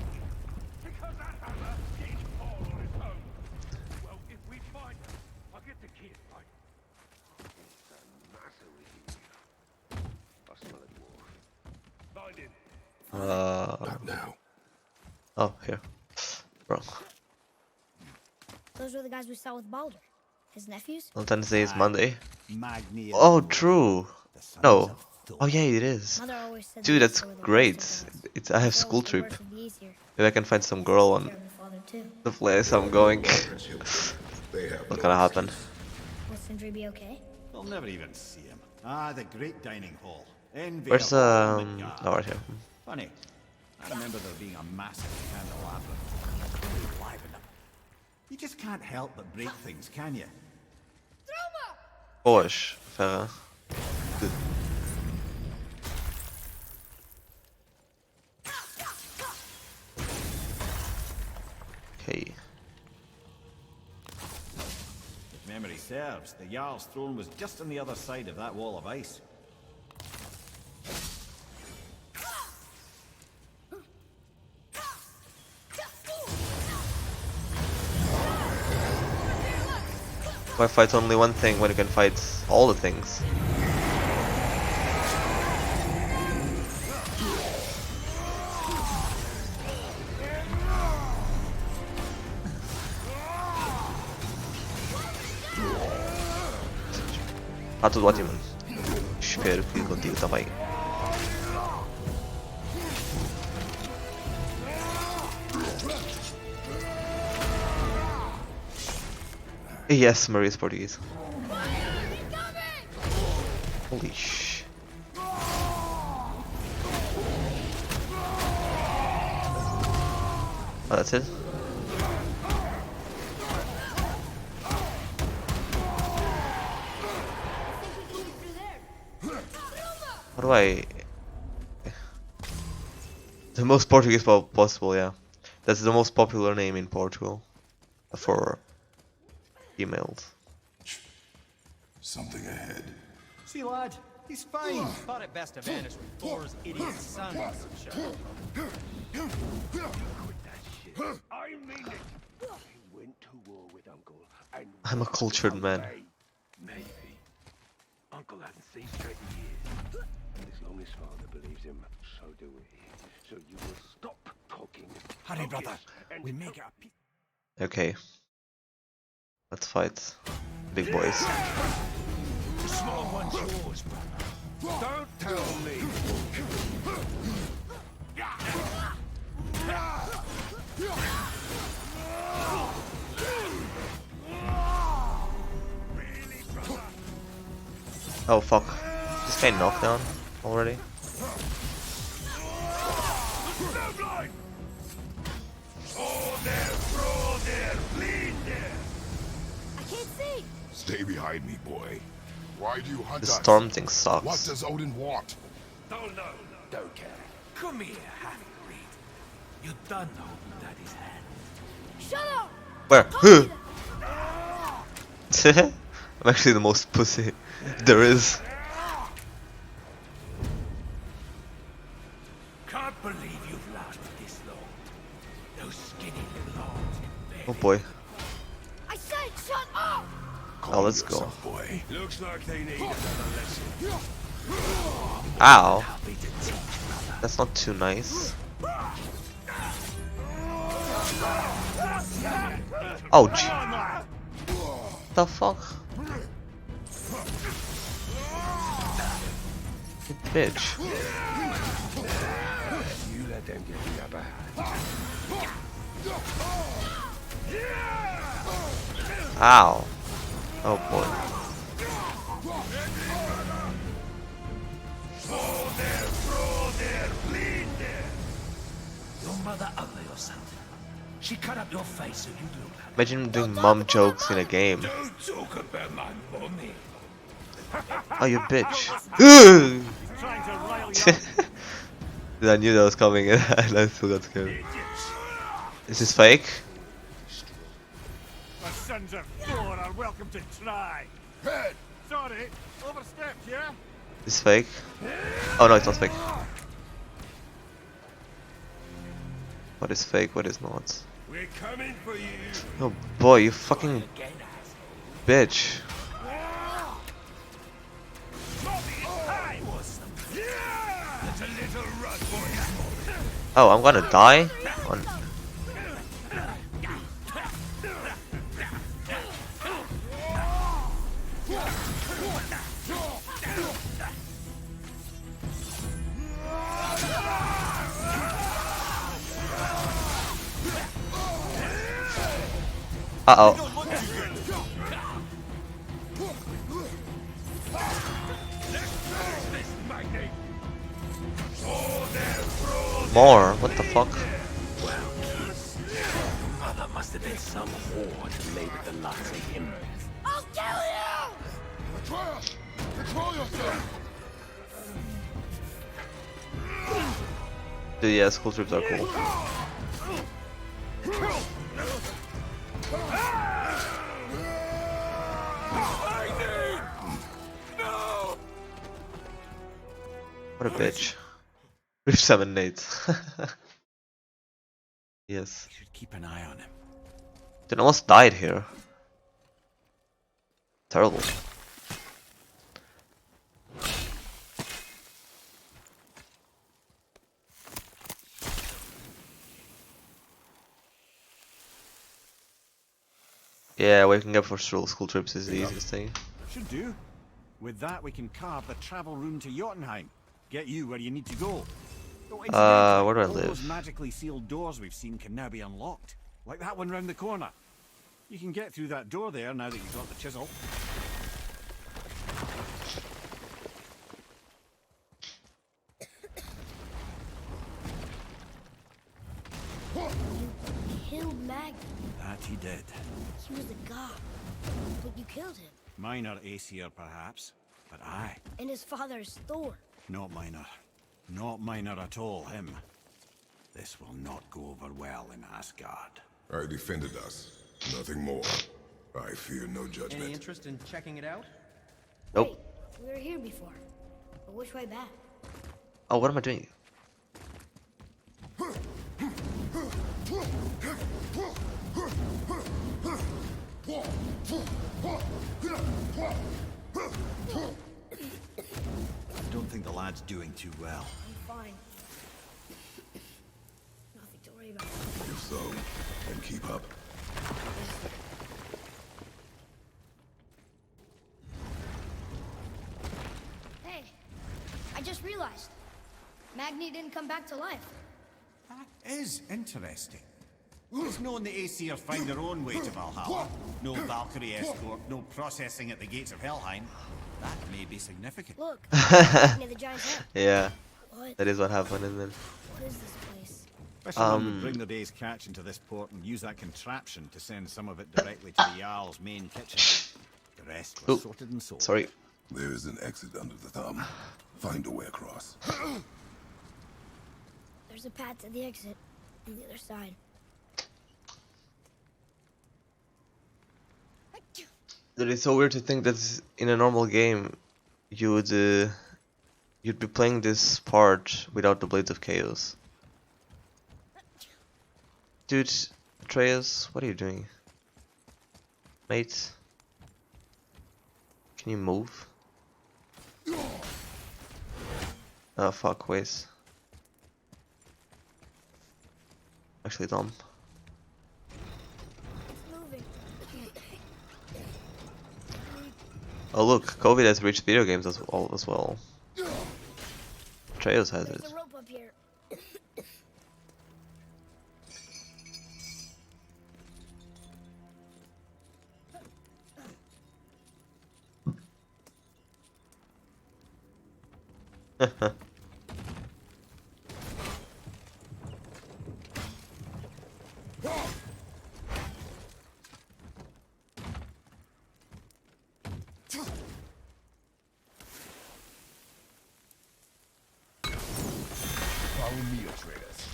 Not now. Oh, here. Bro. Those were the guys we saw with Baldur. His nephews? Valentine's Day is Monday. Magni Oh, and true. the sons No. of Thor. Oh yeah, it is. Mother always said Dude, the that's easier were the great. worst of the It's I have ones. school The trip. worst would be easier. Maybe I can find some girl on Care of the father too. the place I'm going. They have What's no gonna happen? excuse. Will Sindri be okay? We'll never even see him. Ah, the great dining hall. Envy Where's of all oh Midgard. right here. Funny. I remember there being a massive candelabra. Really livened up. You just can't help but break things, can you? Boas, Ferrer. Good. Okay. If memory serves, the Jarl's throne was just on the other side of that wall of ice. Why fight only one thing when you can fight all the things? Tá tudo ótimo. Espero que contigo também. Yes, Maria's Portuguese. Holy sh. Oh, that's it? How do I... The most Portuguese possible, yeah. That's the most popular name in Portugal. For emails. Something ahead. See, lad, he's fine. Thought it best to vanish with Thor's idiot son. I mean it. He went to war with Uncle and I'm a cultured man. maybe. Uncle hasn't seen straight in years. As long as father believes him, so do we. So you will stop talking. Hurry, focus, brother. and We make it a peace. Okay. Let's fight. Big boys. The small one's yours, brother. Don't tell me. Oh fuck. This guy knocked down already? Oh, there, throw there, bleed there. I can't see. Stay behind me, boy. Why do you hunt The us? storm thing What sucks. does Odin want? Don't know. Don't care. Come here, half-breed. You done holding Daddy's hand. Shut up! Where? Told you that. I'm actually the most pussy there is. Can't believe you've lasted this long. Those skinny little arms can Oh barely... boy. I said shut up! Oh, let's go. Yourself, boy. Looks like they need another lesson. Ow. Happy to teach, brother. That's not too nice. Oh, gee. The fuck? You bitch. You let them get the upper hand. Ow. Oh boy. Oh, there, throw there, bleed there. Your mother ugly or something. She cut up your face so you look like... Imagine doing mom jokes in a game. Don't talk about my mommy. Oh, you bitch. Dude, I knew that was coming and I still got scared. Is this fake? The sons of Thor are welcome to try. Head! Sorry, overstepped, yeah? Is this fake? Oh no, it's not fake. What is fake? What is not? We're coming for you. Oh boy, you fucking bitch. That's a little run for you. Oh, I'm gonna die? On Uh-oh. More? What the fuck? Mother must have been some whore to lay with the likes of him. I'll kill you! Atreus! Control yourself! Dude, yeah, school trips are cool. What a bitch. Reach 7 8. Yes. You should keep an eye on him. Dude, I almost died here. Terrible. Yeah, waking up for school trips is the easiest thing. Should do. With that, we can carve the travel room to Jotunheim. Get you where you need to go. Oh, incidentally, where do I all those live? magically sealed doors we've seen can now be unlocked. Like that one round the corner. You can get through that door there now that you've got the chisel. Killed Magni. That he did. He was a god. But you killed him. Minor Aesir, perhaps. But I. And his father is Thor. Not minor. Not minor at all, him. This will not go over well in Asgard. I defended us. Nothing more. I fear no judgment. Any interest in checking it out? Nope. Wait, we were here before. But which way back? Oh, what am I doing? I don't think the lad's doing too well. I'm fine. Nothing to worry about. If so, then keep up. Hey, I just realized. Magni didn't come back to life. That is interesting. It's known the Aesir find their own way to Valhalla. No Valkyrie escort, no processing at the gates of Helheim. That may be significant. Look, near the giant's head. Yeah, What? that is what happened, isn't it? What is this place? Fishermen would bring their day's catch into this port and use that contraption to send some of it directly to the Jarl's main kitchen. The rest was sorted and sold. Sorry. There is an exit under the thumb. Find a way across. There's a path to the exit on the other side. It is so weird to think that in a normal game you'd be playing this part without the Blades of Chaos. Dude, Atreus, what are you doing? Mate? Can you move? Oh fuck, wait. Actually, Tom. Oh look, COVID has reached video games as well. Atreus has it. There's a rope up here. Follow me, Atreus.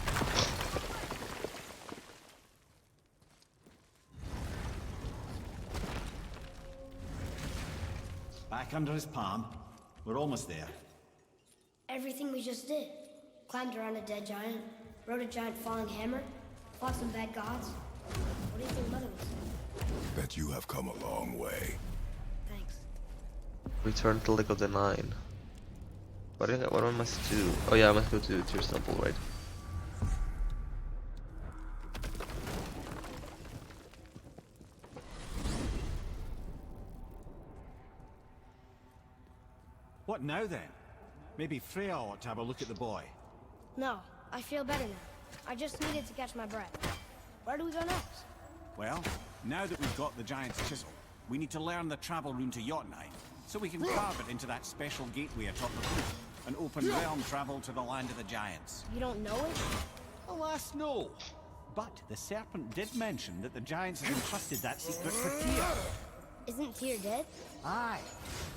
Back under his palm. We're almost there. Everything we just did. Climbed around a dead giant, rode a giant falling hammer, fought some bad gods. What do you think Mother was? Bet you have come a long way. Thanks. Return to Lake of the Nine. What am I must do? Oh yeah, I must go to Tyr's Temple, right? What now then? Maybe Freya ought to have a look at the boy. No, I feel better now. I just needed to catch my breath. Where do we go next? Well, now that we've got the giant's chisel, we need to learn the travel rune to Jotunheim, so we can carve it into that special gateway atop the cliff, and open realm travel to the land of the giants. You don't know it? Alas, no. But the serpent did mention that the giants had entrusted that secret for Tyr. Isn't Tyr dead? Aye,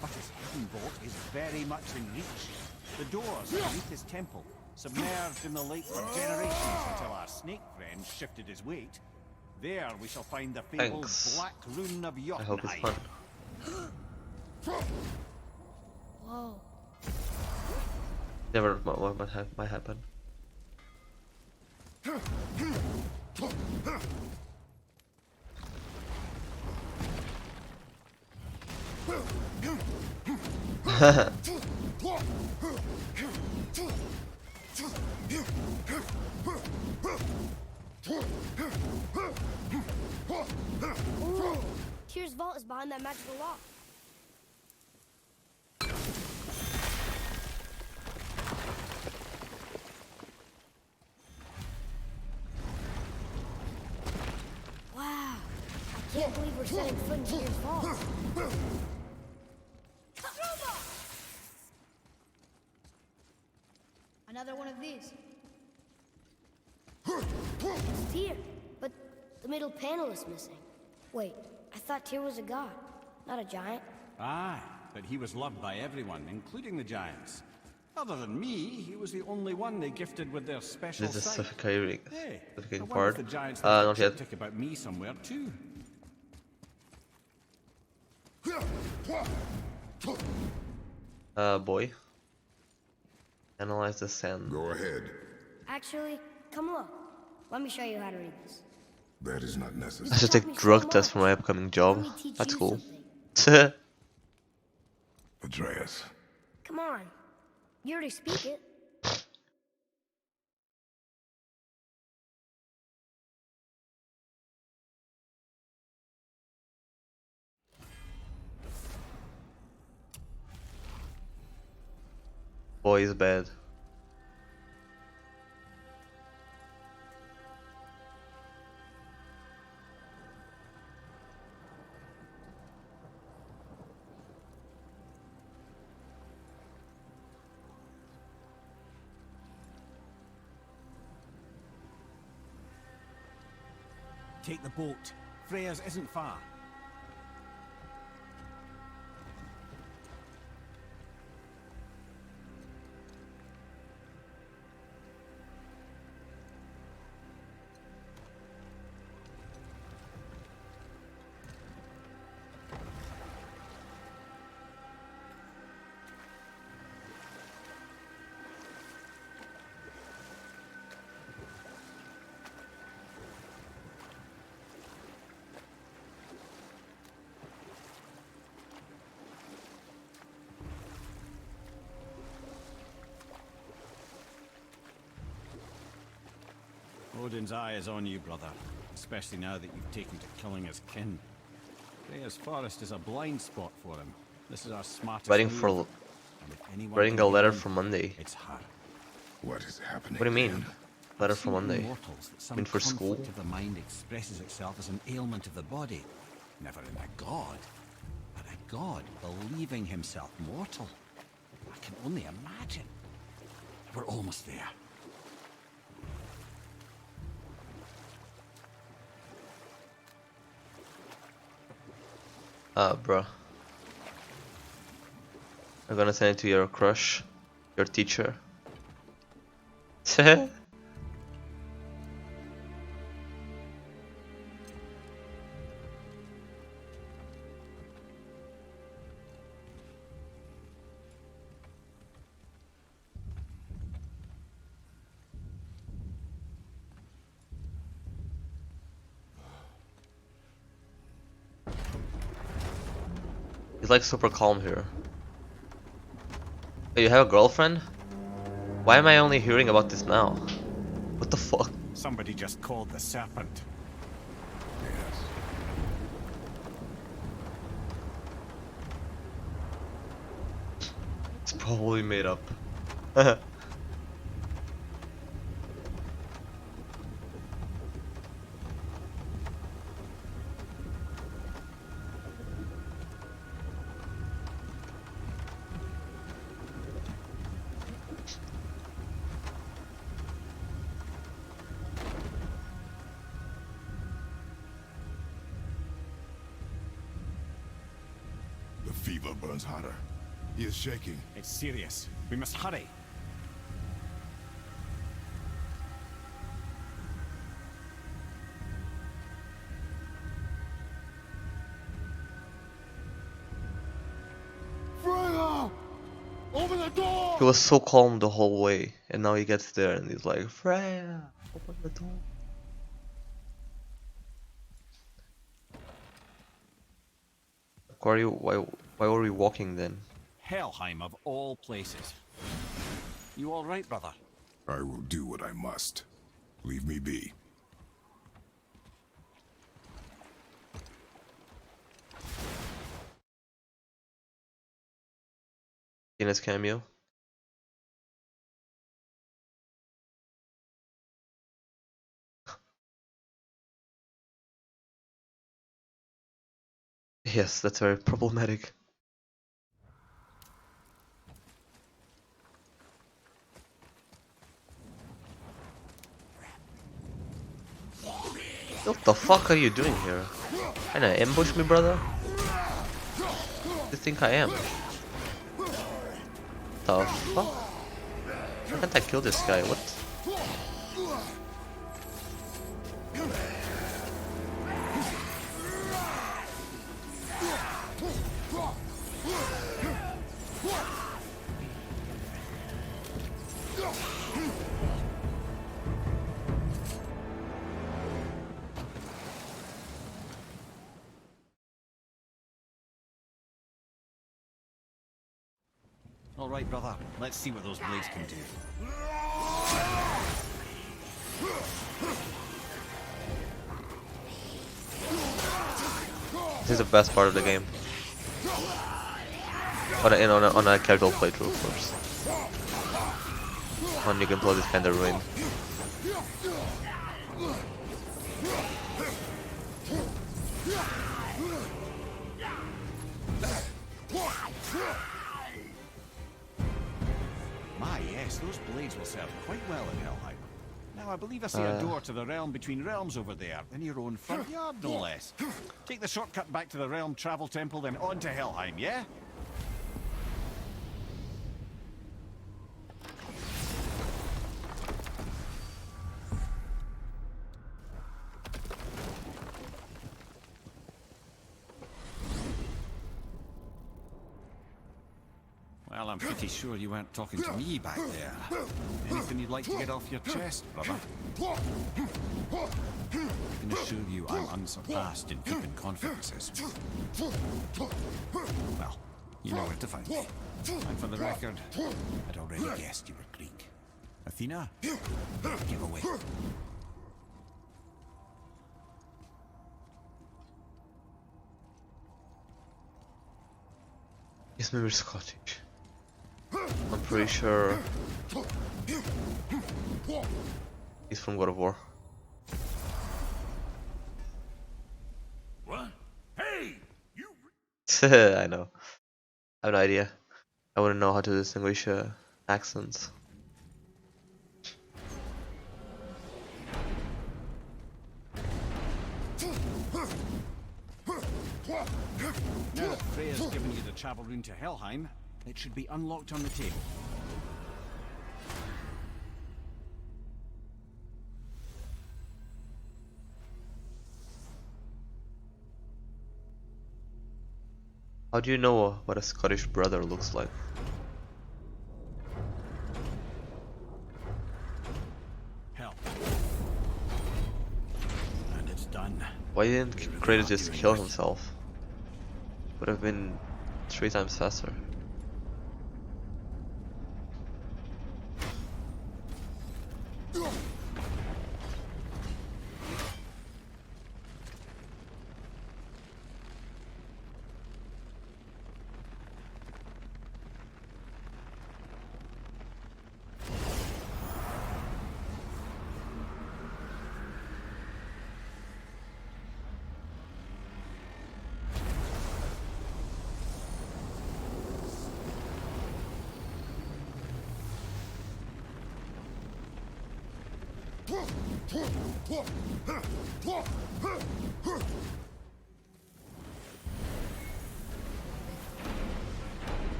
but his hidden vault is very much in reach. The doors beneath his temple, submerged in the lake for generations until our snake friend shifted his weight. There we shall find the fabled Thanks. Black Rune of I hope it's Jotunheim. fun. Whoa. Never what might happen. Ooh, Tyr's vault is behind that magical lock. Wow, I can't believe we're setting foot in Tyr's vault. Another one of these. It's Tyr, but the middle panel is missing. Wait, I thought Tyr was a god, not a giant. Aye, but he was loved by everyone, including the giants. Other than me, he was the only one they gifted with their special This is sight. suffocating, Hey, I suffocating wonder part. if the giants Not left a yet. triptych about me somewhere too. Boy. Analyze the sand. Go ahead. Actually, come look. Let me show you how to read this. That is not I necessary. should take drug test for my upcoming job. Let me teach That's you cool. something. Atreus. Come on. You already speak it. Boy is bad. Take the boat. Freya's isn't far. Odin's eye is on you, brother. Especially now that you've taken to killing his kin. Freya's forest is a blind spot for him. This is our smartest Writing move. for And if anyone writing can a be letter won, for Monday. it's her. What is happening? What do you mean? then? Letter I've for seen in Monday. Mortals that some Mean for conflict school? of the mind expresses itself as an ailment of the body. Never in a god, but a god believing himself mortal. I can only imagine. We're almost there. Bruh. I'm gonna send it to your crush, your teacher. He's like super calm here. Hey, you have a girlfriend? Why am I only hearing about this now? What the fuck? Somebody just called the serpent. It's probably made up. The fever burns hotter. He is shaking. It's serious. We must hurry. Freya! Open the door! He was so calm the whole way, and now he gets there and he's like, Freya, open the door. Why were we walking then? Helheim of all places. You all right, brother? I will do what I must. Leave me be. In his cameo. Yes, that's very problematic. What the fuck are you doing here? Trying to ambush me, brother? What do you think I am? The fuck? Why can't I kill this guy? What? All right, brother. Let's see what those blades can do. This is the best part of the game. On a casual playthrough, of course. When you can play this kind of ruined. My, yes, those blades will serve quite well in Helheim. Now, I believe I see a door to the realm between realms over there, in your own front yard, no less. Take the shortcut back to the realm travel temple, then on to Helheim, yeah? Well, I'm pretty sure you weren't talking to me back there. Anything you'd like to get off your chest, brother? I can assure you I'm unsurpassed in keeping confidences. Well, you know where to find me. And for the record, I'd already guessed you were Greek. Athena, give away. He's maybe Scottish. I'm pretty sure he's from God of War. What? Hey! You... I know. I have no idea. I wouldn't know how to distinguish accents. Now that Freya's given you the travel rune to Helheim, it should be unlocked on the table. How do you know what a Scottish brother looks like? Hell. And it's done. Why didn't Kratos just kill himself? Would have been 3 times faster.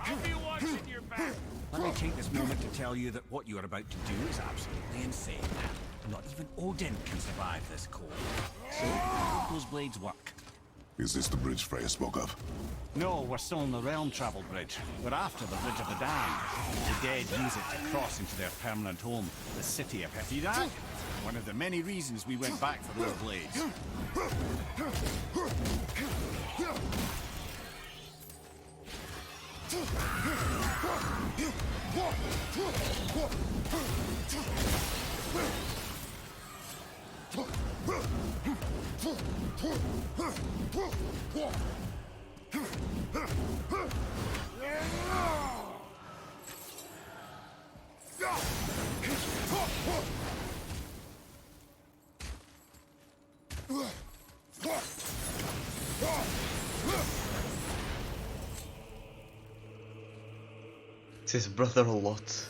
I'll be watching your back. Let me take this moment to tell you that what you are about to do is absolutely insane. Not even Odin can survive this cold. So, how do those blades work? Is this the bridge Freya spoke of? No, we're still on the realm travel bridge. We're after the Bridge of the Damned. The dead use it to cross into their permanent home, the city of Hefida. One of the many reasons we went back for those blades. It's his brother a lot.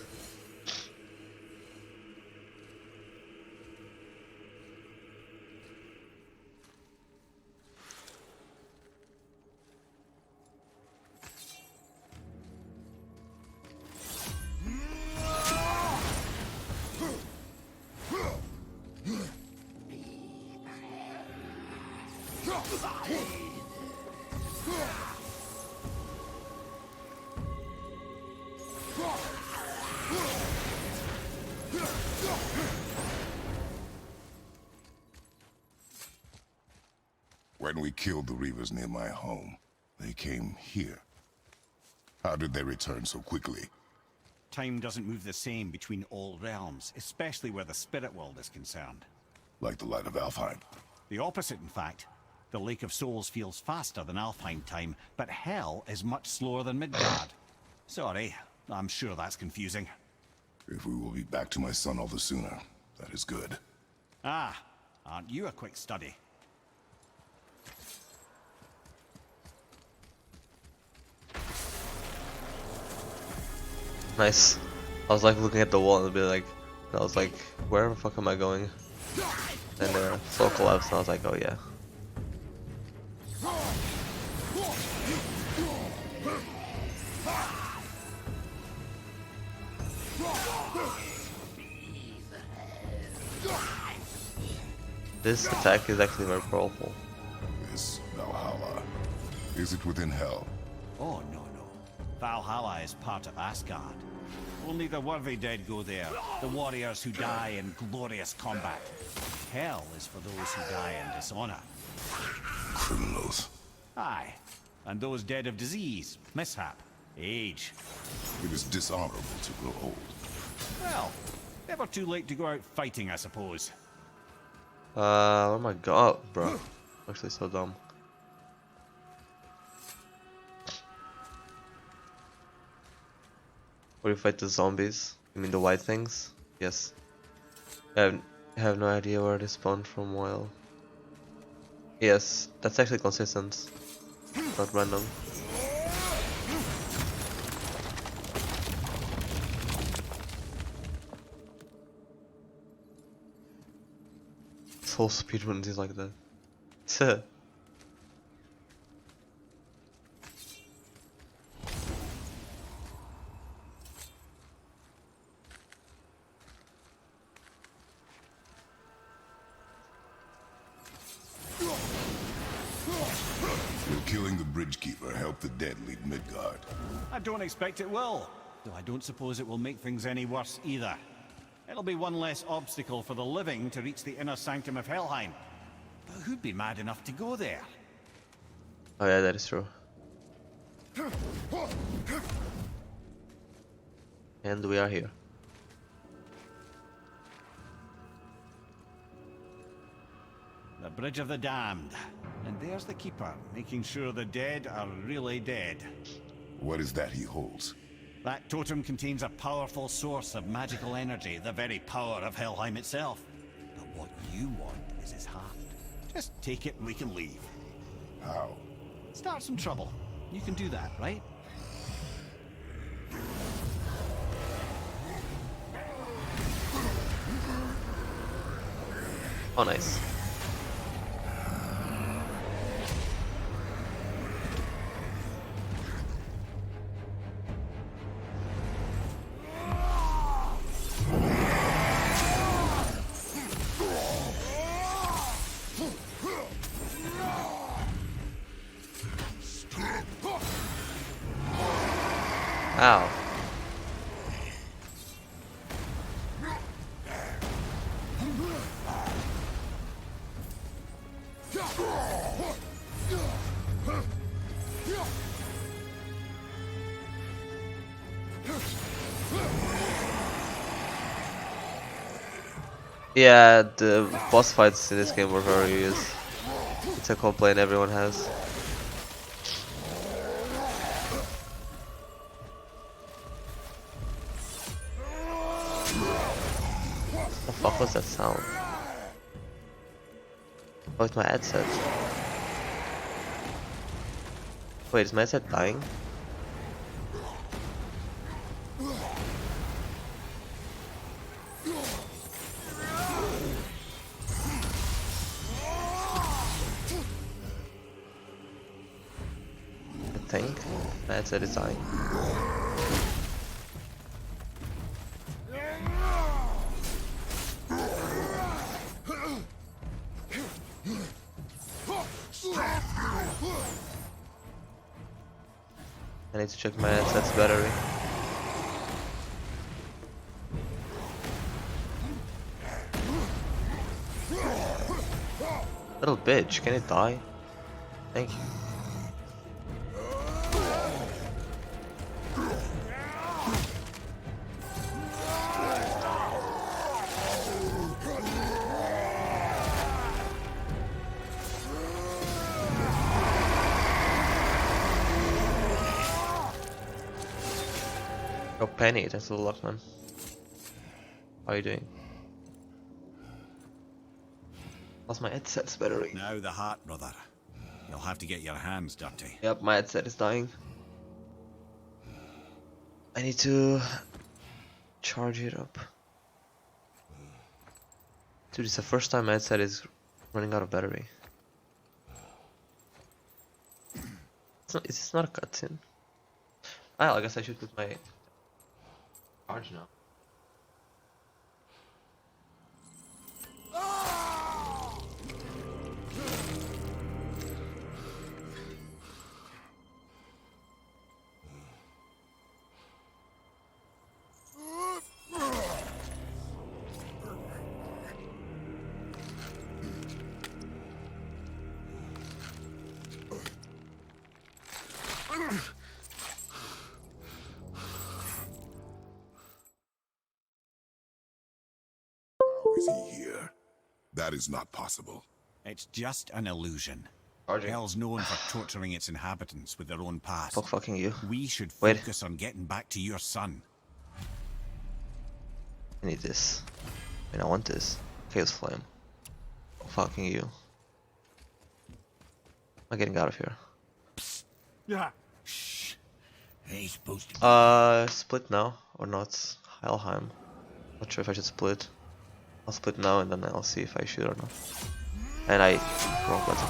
When we killed the Reavers near my home, they came here. How did they return so quickly? Time doesn't move the same between all realms, especially where the spirit world is concerned. Like the light of Alfheim. The opposite, in fact. The Lake of Souls feels faster than Alfheim time, but Hell is much slower than Midgard. Sorry, I'm sure that's confusing. If we will be back to my son all the sooner, that is good. Ah, aren't you a quick study? Nice. I was like looking at the wall and be like, I was like, where the fuck am I going? And so collapsed and I was like, oh yeah. This attack is actually very powerful. This Valhalla, is it within hell? Oh, no, no. Valhalla is part of Asgard. Only the worthy dead go there, the warriors who die in glorious combat. Hell is for those who die in dishonor. Criminals. Aye, and those dead of disease, mishap, age. It is dishonorable to grow old. Well, never too late to go out fighting, I suppose. Oh my god, bro. Actually so dumb. Where you fight the zombies? You mean the white things? Yes. I have no idea where they spawned from while. Yes, that's actually consistent. Not random. This whole speedrun is like that. Will killing the Bridgekeeper help the dead leave Midgard? I don't expect it will, though I don't suppose it will make things any worse either. It'll be one less obstacle for the living to reach the inner sanctum of Helheim. But who'd be mad enough to go there? Oh yeah, that is true. And we are here. The Bridge of the Damned. And there's the Keeper, making sure the dead are really dead. What is that he holds? That totem contains a powerful source of magical energy, the very power of Helheim itself. But what you want is his heart. Just take it and we can leave. How? Start some trouble. You can do that, right? Oh nice. Ow. Yeah, the boss fights in this game were very good. It's a complaint everyone has. What the fuck was that sound? Oh, it's my headset. Wait, is my headset dying? I think my headset is dying. I need to check my headset's battery. Little bitch, can it die? Thank you. Oh, Penny, that's a lot, man. How are you doing? Lost my headset's battery. Now the heart, brother. You'll have to get your hands dirty. Yep, my headset is dying. I need to Charge it up. Dude, it's the first time Ed said it's running out of battery. It's not a cutscene. Ah, I guess I should put my charge now. How is he here? That is not possible. It's just an illusion. Charging. Hell's known for torturing its inhabitants with their own past. Fuck fucking you. We should Wait. focus on getting back to your son. I need this. I mean, I want this. Chaos Flame. Fucking you. I'm getting out of here. Yeah. Shh. Ain't supposed to. Split now or not? Helheim. Not sure if I should split. I'll split now and then I'll see if I should or not. And I wrong button.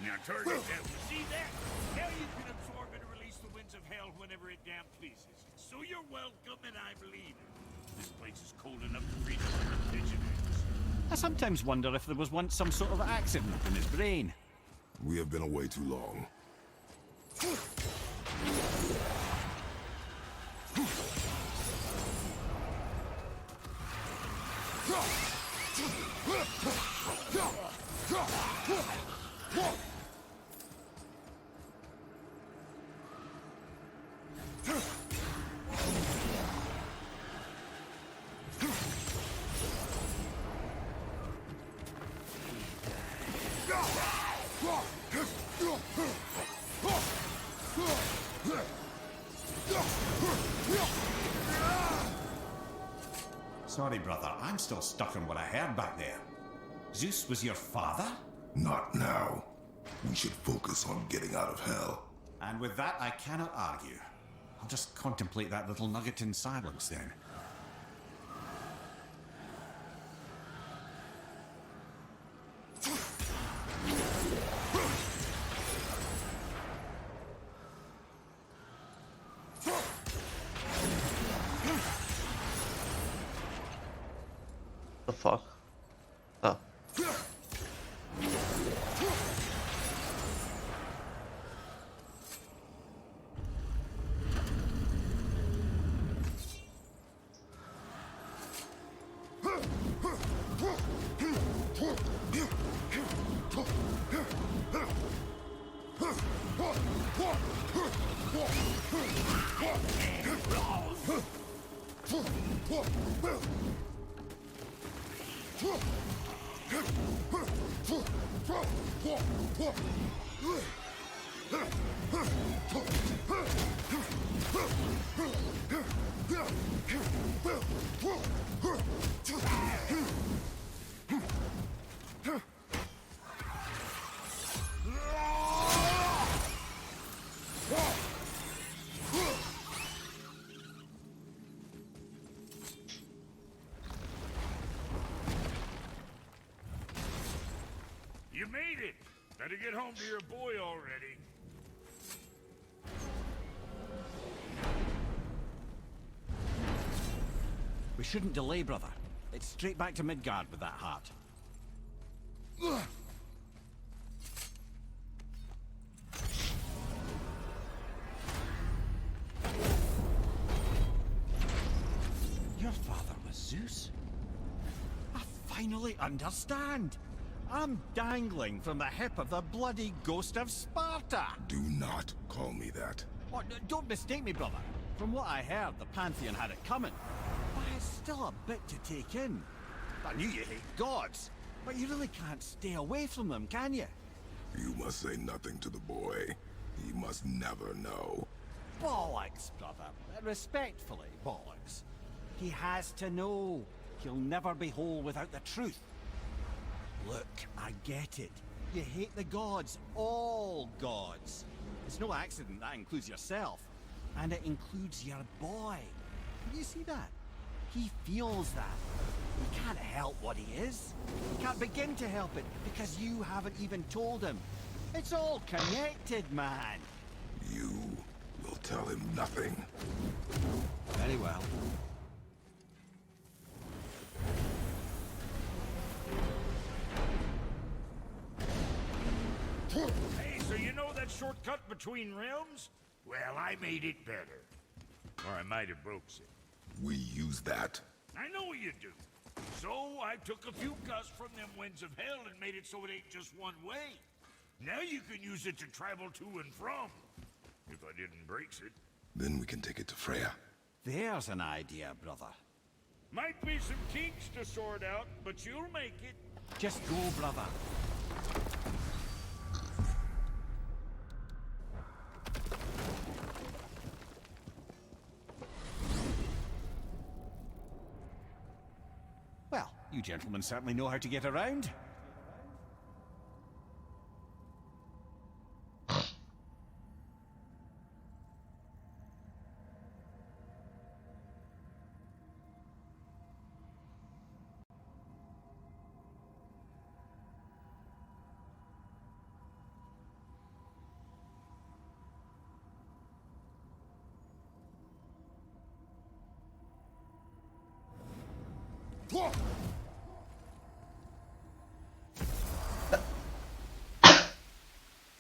Now target that. See that? Now you can absorb and release the winds of hell whenever it damn pleases. So you're welcome, and I believe it. This place is cold enough to freeze a pigeon eggs. I sometimes wonder if there was once some sort of accident in his brain. We have been away too long. Sorry, brother, I'm still stuck on what I heard back there. Zeus was your father? Not now. We should focus on getting out of hell. And with that, I cannot argue. I'll just contemplate that little nugget in silence then. The fuck? Oh. You made it! Better get home to your boy already. We shouldn't delay, brother. It's straight back to Midgard with that heart. Your father was Zeus? I finally understand. I'm dangling from the hip of the bloody ghost of Sparta. Do not call me that. Oh, don't mistake me, brother. From what I heard, the Pantheon had it coming. But it's still a bit to take in. I knew you hate gods, but you really can't stay away from them, can you? You must say nothing to the boy. He must never know. Bollocks, brother. Respectfully, bollocks. He has to know. He'll never be whole without the truth. Look, I get it. You hate the gods. All gods. It's no accident that includes yourself. And it includes your boy. You see that? He feels that. He can't help what he is. He can't begin to help it because you haven't even told him. It's all connected, man. You will tell him nothing. Very well. Hey, so you know that shortcut between realms? Well, I made it better. Or I might have broke it. We use that. I know you do. So I took a few gusts from them winds of hell and made it so it ain't just one way. Now you can use it to travel to and from. If I didn't break it. Then we can take it to Freya. There's an idea, brother. Might be some kinks to sort out, but you'll make it. Just go, brother. Well, you gentlemen certainly know how to get around.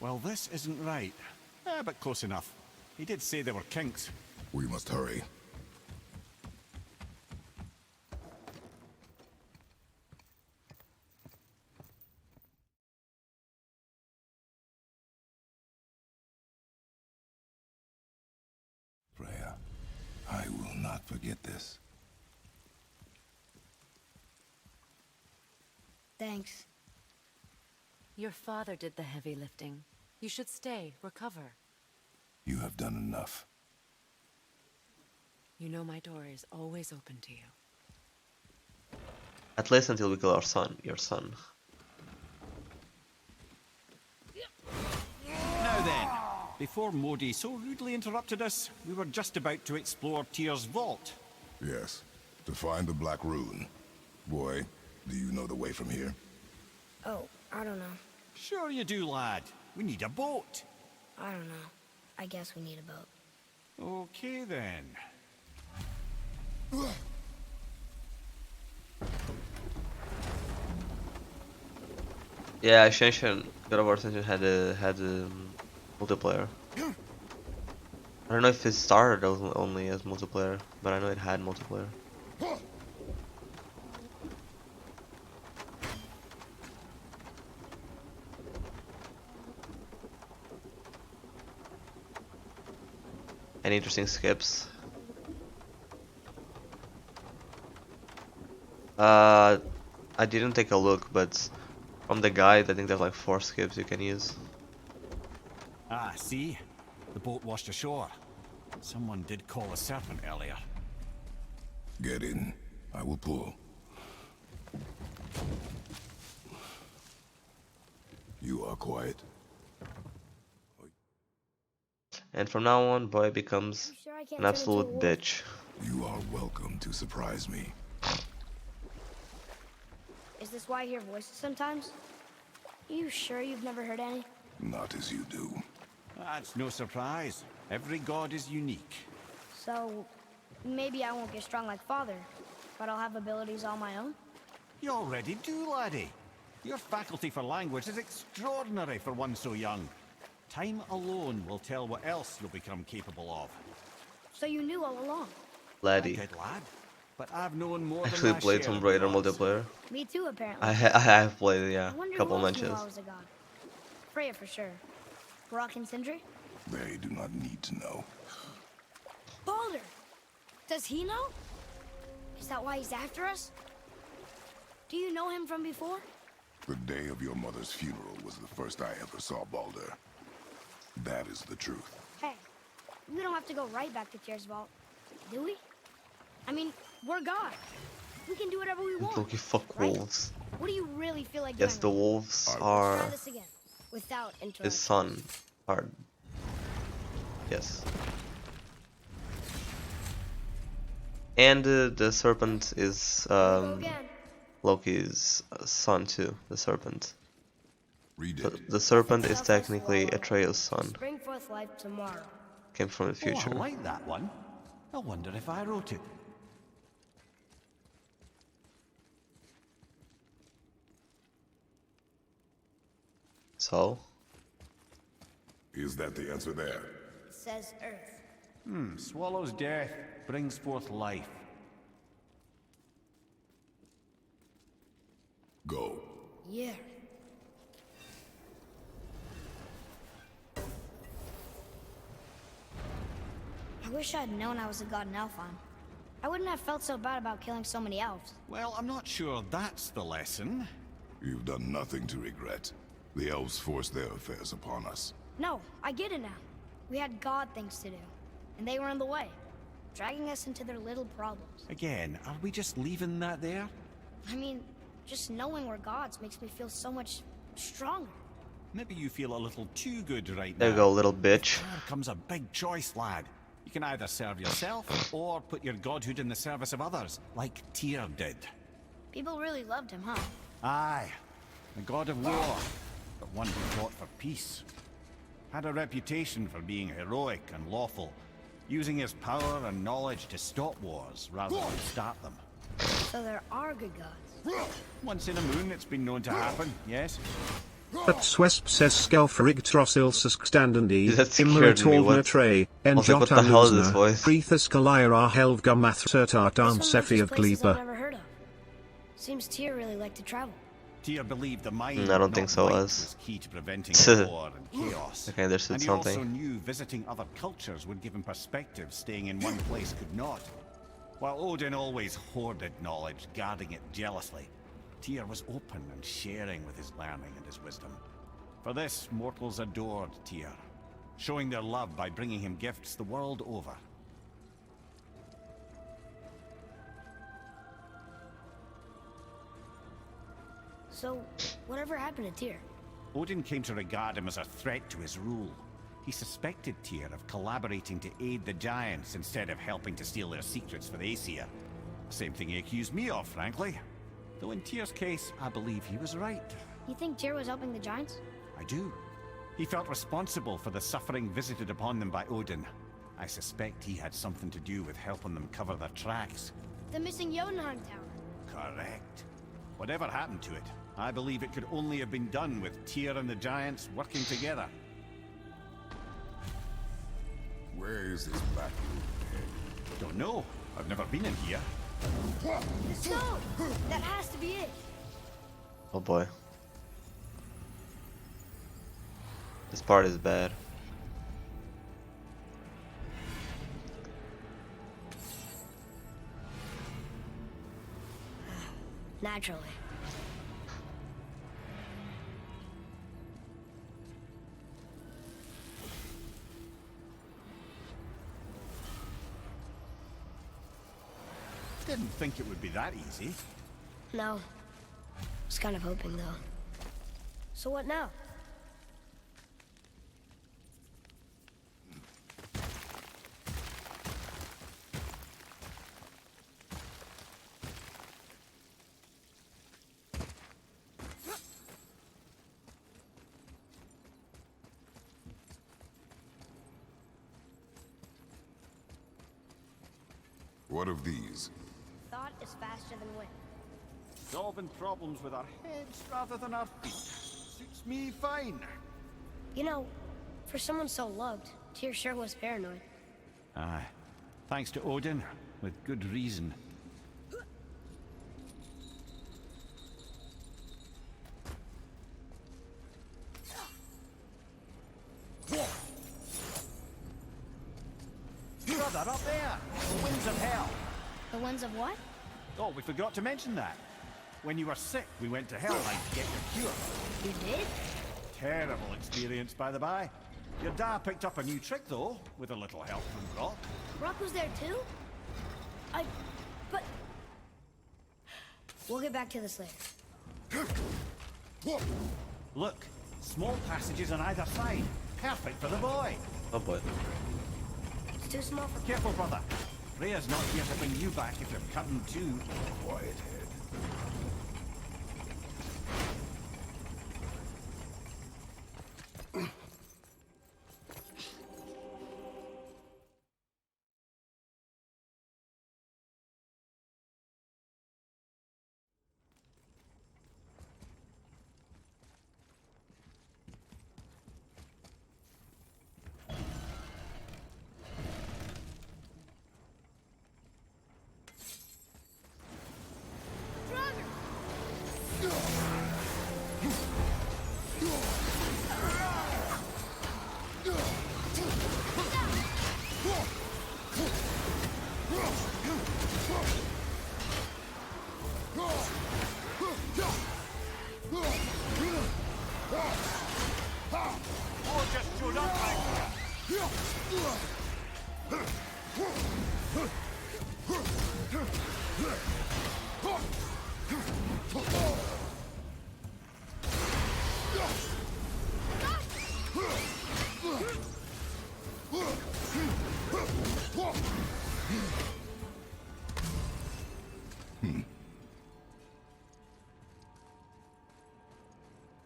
Well, this isn't right. But close enough. He did say there were kinks. We must hurry. Freya, I will not forget this. Thanks. Your father did the heavy lifting. You should stay, recover. You have done enough. You know my door is always open to you. At least until we kill our son, your son. Now then, before Modi so rudely interrupted us, we were just about to explore Tyr's vault. Yes, to find the Black Rune. Boy, do you know the way from here? Oh, I don't know. Sure you do, lad. We need a boat. I don't know. I guess we need a boat. Okay, then. Yeah, Shenshin, God of War Ascension had multiplayer. I don't know if it started only as multiplayer, but I know it had multiplayer. Any interesting skips? I didn't take a look, but from the guide, I think there's like 4 skips you can use. Ah, see? The boat washed ashore. Someone did call a serpent earlier. Get in. I will pull. You are quiet. And from now on, boy becomes You sure I can't an turn absolute into a wolf? bitch. You are welcome to surprise me. Is this why I hear voices sometimes? You sure you've never heard any? Not as you do. That's no surprise. Every god is unique. So, maybe I won't get strong like Father, but I'll have abilities all my own? You already do, laddie. Your faculty for language is extraordinary for one so young. Time alone will tell what else you'll become capable of. So you knew all along? Laddie. Good lad. But I've known more Actually than played Tomb Raider multiplayer. Me too, apparently. I have played, yeah, I wonder a couple who else knew matches. I was a god. Freya for sure. Brock and Sindri? They do not need to know. Baldur! Does he know? Is that why he's after us? Do you know him from before? The day of your mother's funeral was the first I ever saw Baldur. That is the truth. Hey, we don't have to go right back to Tyr's vault, do we? I mean, we're God. We can do whatever we want. Loki, fuck right? wolves. What do you really feel like Yes, the doing? wolves Let's are try this again, without interrupting. his son. Are yes. And the serpent is Go again. Loki's son too. The serpent. Read The, it. the serpent is Selfless technically swallow. Atreus' son. Spring forth life tomorrow. Came from the Oh, future. I like that one. I wonder if I wrote it. So, Is that the answer there? It says Earth. Swallows death, brings forth life. Go. Yeah. I wish I'd known I was a god in Elfheim. I wouldn't have felt so bad about killing so many elves. Well, I'm not sure that's the lesson. You've done nothing to regret. The elves forced their affairs upon us. No, I get it now. We had god things to do, and they were in the way, dragging us into their little problems. Again, are we just leaving that there? I mean, just knowing we're gods makes me feel so much stronger. Maybe you feel a little too good right there you now. go, little bitch. There comes a big choice, lad. You can either serve yourself, or put your godhood in the service of others, like Tyr did. People really loved him, huh? Aye, the god of war, but one who fought for peace. Had a reputation for being heroic and lawful, using his power and knowledge to stop wars rather than start them. So there are good gods. Once in a moon, it's been known to happen, yes? But Swesp says Skelferig Trossilsus Standandi, That scared me, Immeritolna what? Tre, I was like, what the hell is this voice? Breathus Kalyra Helvga Mathsertar This one Dansefi of mentions places I've Gleba. never heard of. Seems Tyr really liked to travel. Tyr believed the mind, I don't think not so, might, Az. was key to preventing war and chaos. Okay, there's And he something. also knew visiting other cultures would give him perspective staying in one place could not. While Odin always hoarded knowledge, guarding it jealously, Tyr was open and sharing with his learning and his wisdom. For this, mortals adored Tyr, showing their love by bringing him gifts the world over. So, whatever happened to Tyr? Odin came to regard him as a threat to his rule. He suspected Tyr of collaborating to aid the Giants instead of helping to steal their secrets for the Aesir. Same thing he accused me of, frankly. Though in Tyr's case, I believe he was right. You think Tyr was helping the Giants? I do. He felt responsible for the suffering visited upon them by Odin. I suspect he had something to do with helping them cover their tracks. The missing Jotunheim Tower. Correct. Whatever happened to it, I believe it could only have been done with Tyr and the Giants working together. Where is this black head? Don't know. I've never been in here. The stone! That has to be it. Oh boy. This part is bad. Naturally. Didn't think it would be that easy. No. Was kind of hoping, though. So what now? What of these? Thought is faster than wind. Solving problems with our heads rather than our feet. Suits me fine. You know, for someone so loved, Tyr sure was paranoid. Aye. Thanks to Odin, with good reason. Brother, up there! The winds of hell! The winds of what? Oh, we forgot to mention that. When you were sick, we went to Helheim to get your cure. You did? Terrible experience, by the by. Your dad picked up a new trick, though, with a little help from Brock. Brock was there too? But... We'll get back to this later. Look, small passages on either side. Perfect for the boy. Oh boy. It's too small for... Careful, brother. Rhea's not here to bring you back if you're cutting too. Quiet head.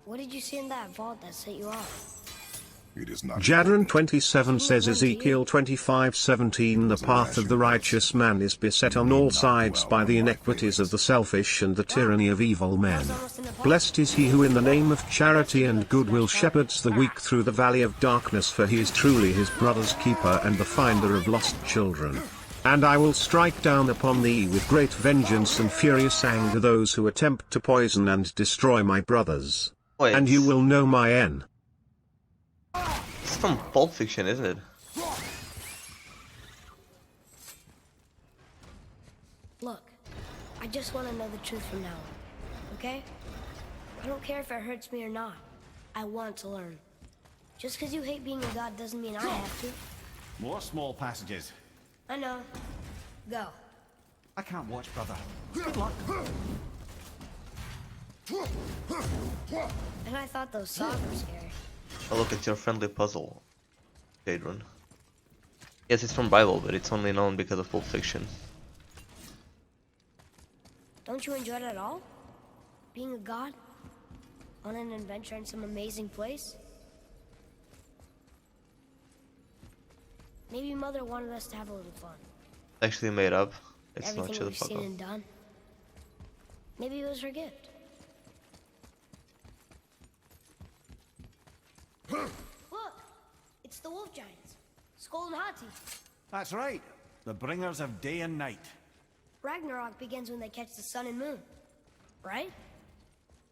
What did you see in that vault that set you off? It is not. Jadron 27 says Ezekiel 25:17 The path of the righteous man is beset on all sides by the iniquities of the selfish and the tyranny of evil men. Blessed is he who in the name of charity and goodwill shepherds the weak through the valley of darkness, for he is truly his brother's keeper and the finder of lost children. And I will strike down upon thee with great vengeance and furious anger those who attempt to poison and destroy my brothers. Wait. And you will know my end. It's from Pulp Fiction, isn't it? Look, I just want to know the truth from now on, okay? I don't care if it hurts me or not. I want to learn. Just because you hate being a god doesn't mean I have to. More small passages. I know. Go. I can't watch, brother. Good luck. And I thought those saws were scary. Oh look, it's your friendly puzzle, Jadron. Yes, it's from Bible, but it's only known because of Pulp Fiction. Don't you enjoy it at all? Being a god? On an adventure in some amazing place? Maybe Mother wanted us to have a little fun. Actually made up. It's not Everything just a we've seen fuck up. and done. Maybe it was her gift. Look! It's the wolf giants. Skull and Hati. That's right. The bringers of day and night. Ragnarok begins when they catch the sun and moon. Right?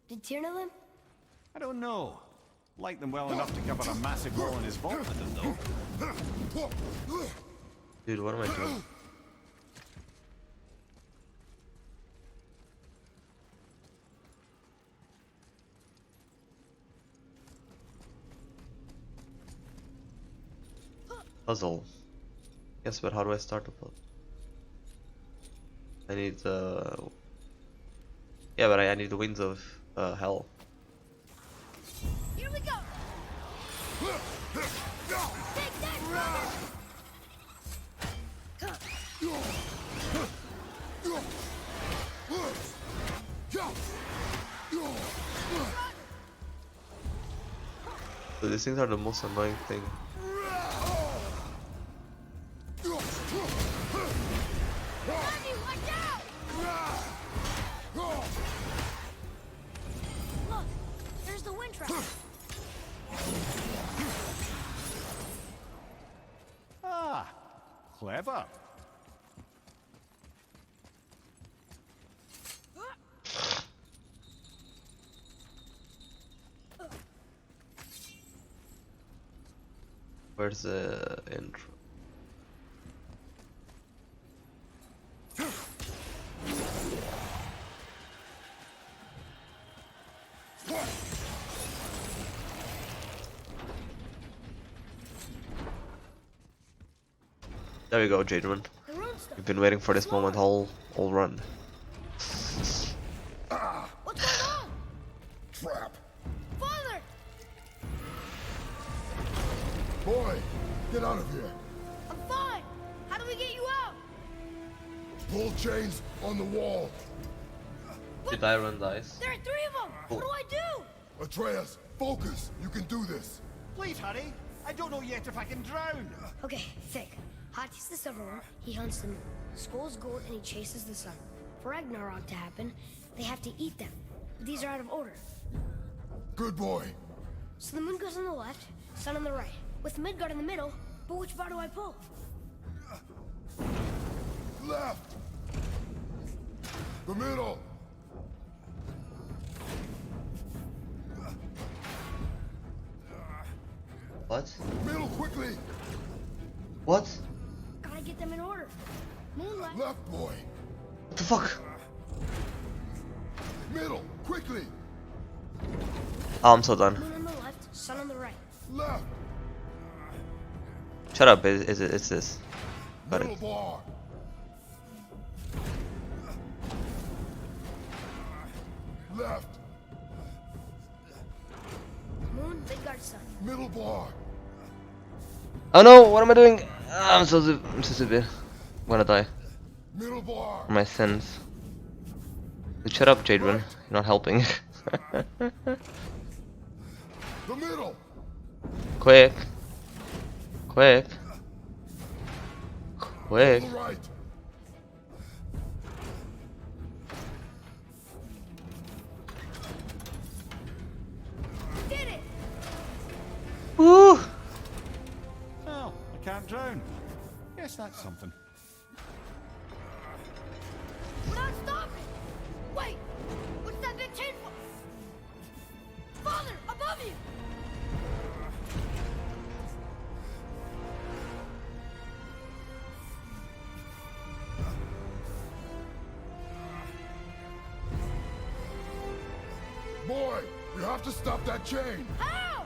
Did Tyr know them? I don't know. Like them well enough to cover a massive hole in his vault with them, though. Dude, what am I doing? Puzzle. Yes, but how do I start the puzzle? I need yeah, but I need the winds of hell. Here we go! Take that, brother! So these things are the most annoying thing. Look, there's the wind trap. Ah, clever. Where's the intro? There we go, Jadron. We've been waiting for this moment all run. What's going on? Trap. Father! Boy, get out of here. I'm fine. How do we get you out? Pull chains on the wall. Did Iron dice? There are 3 of them! What do I do? Atreus, focus. You can do this. Please hurry. I don't know yet if I can drown. Okay, think. Hati's the silver one. He hunts them. Skull's gold and he chases the sun. For Ragnarok to happen, they have to eat them. These are out of order. Good boy. So the moon goes on the left, sun on the right. With Midgard in the middle, but which bar do I pull? Left. The middle. What? Middle quickly. What? Gotta get them in order. Moon left. Left, boy. What the fuck? Middle, quickly. Oh, I'm so done. Moon on the left, sun on the right. Left. Shut up, it's this. Got Middle it. bar. Left. Moon, Midgard, sun. Middle bar. Oh no, what am I doing? I'm so stupid. I'm gonna die. Middle bar. For my sins. Dude, shut up, Jadron. You're not helping. The middle. Quick. Quick. Quick. The right. Did it! Woo! Well, I can't drown. Yes, that's something. We're not stopping! Wait! What's that big chain for? Father, above you! Boy, we have to stop that chain. How?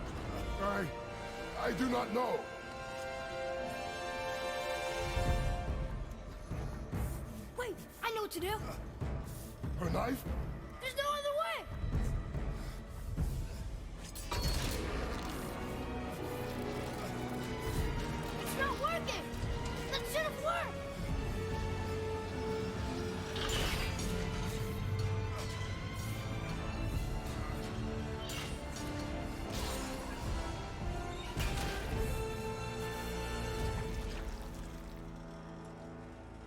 I do not know. Wait, I know what to do. Her knife? There's no other way! It's not working! That should have worked!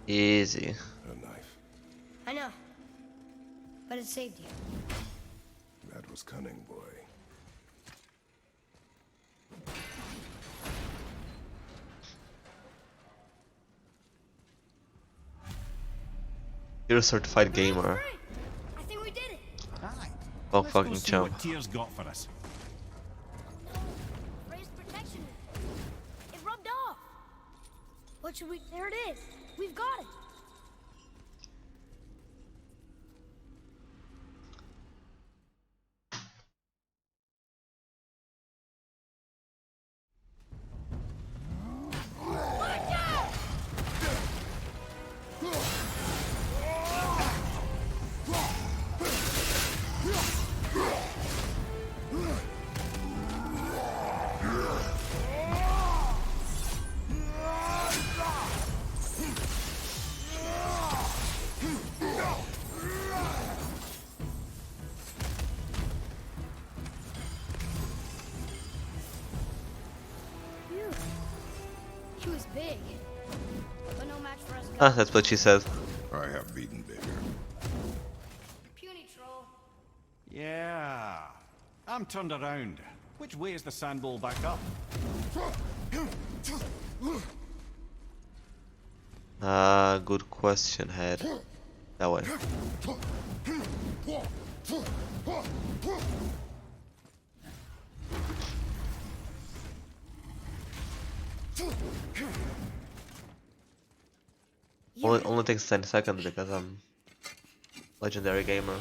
Easy. Her knife. I know. But it saved you. That was cunning, boy. You're a certified gamer. I think we did it. Aye. Oh, Let's go fucking see chump. what Tears got for us. Raised protection. It rubbed off. What should we... There it is. We've got it. Phew. He was big. But no match for us. Ah, that's what she said. I have beaten bigger. Puny troll. Yeah. I'm turned around. Which way is the sandball back up? Good question, head. That way. Only takes 10 seconds because I'm legendary gamer.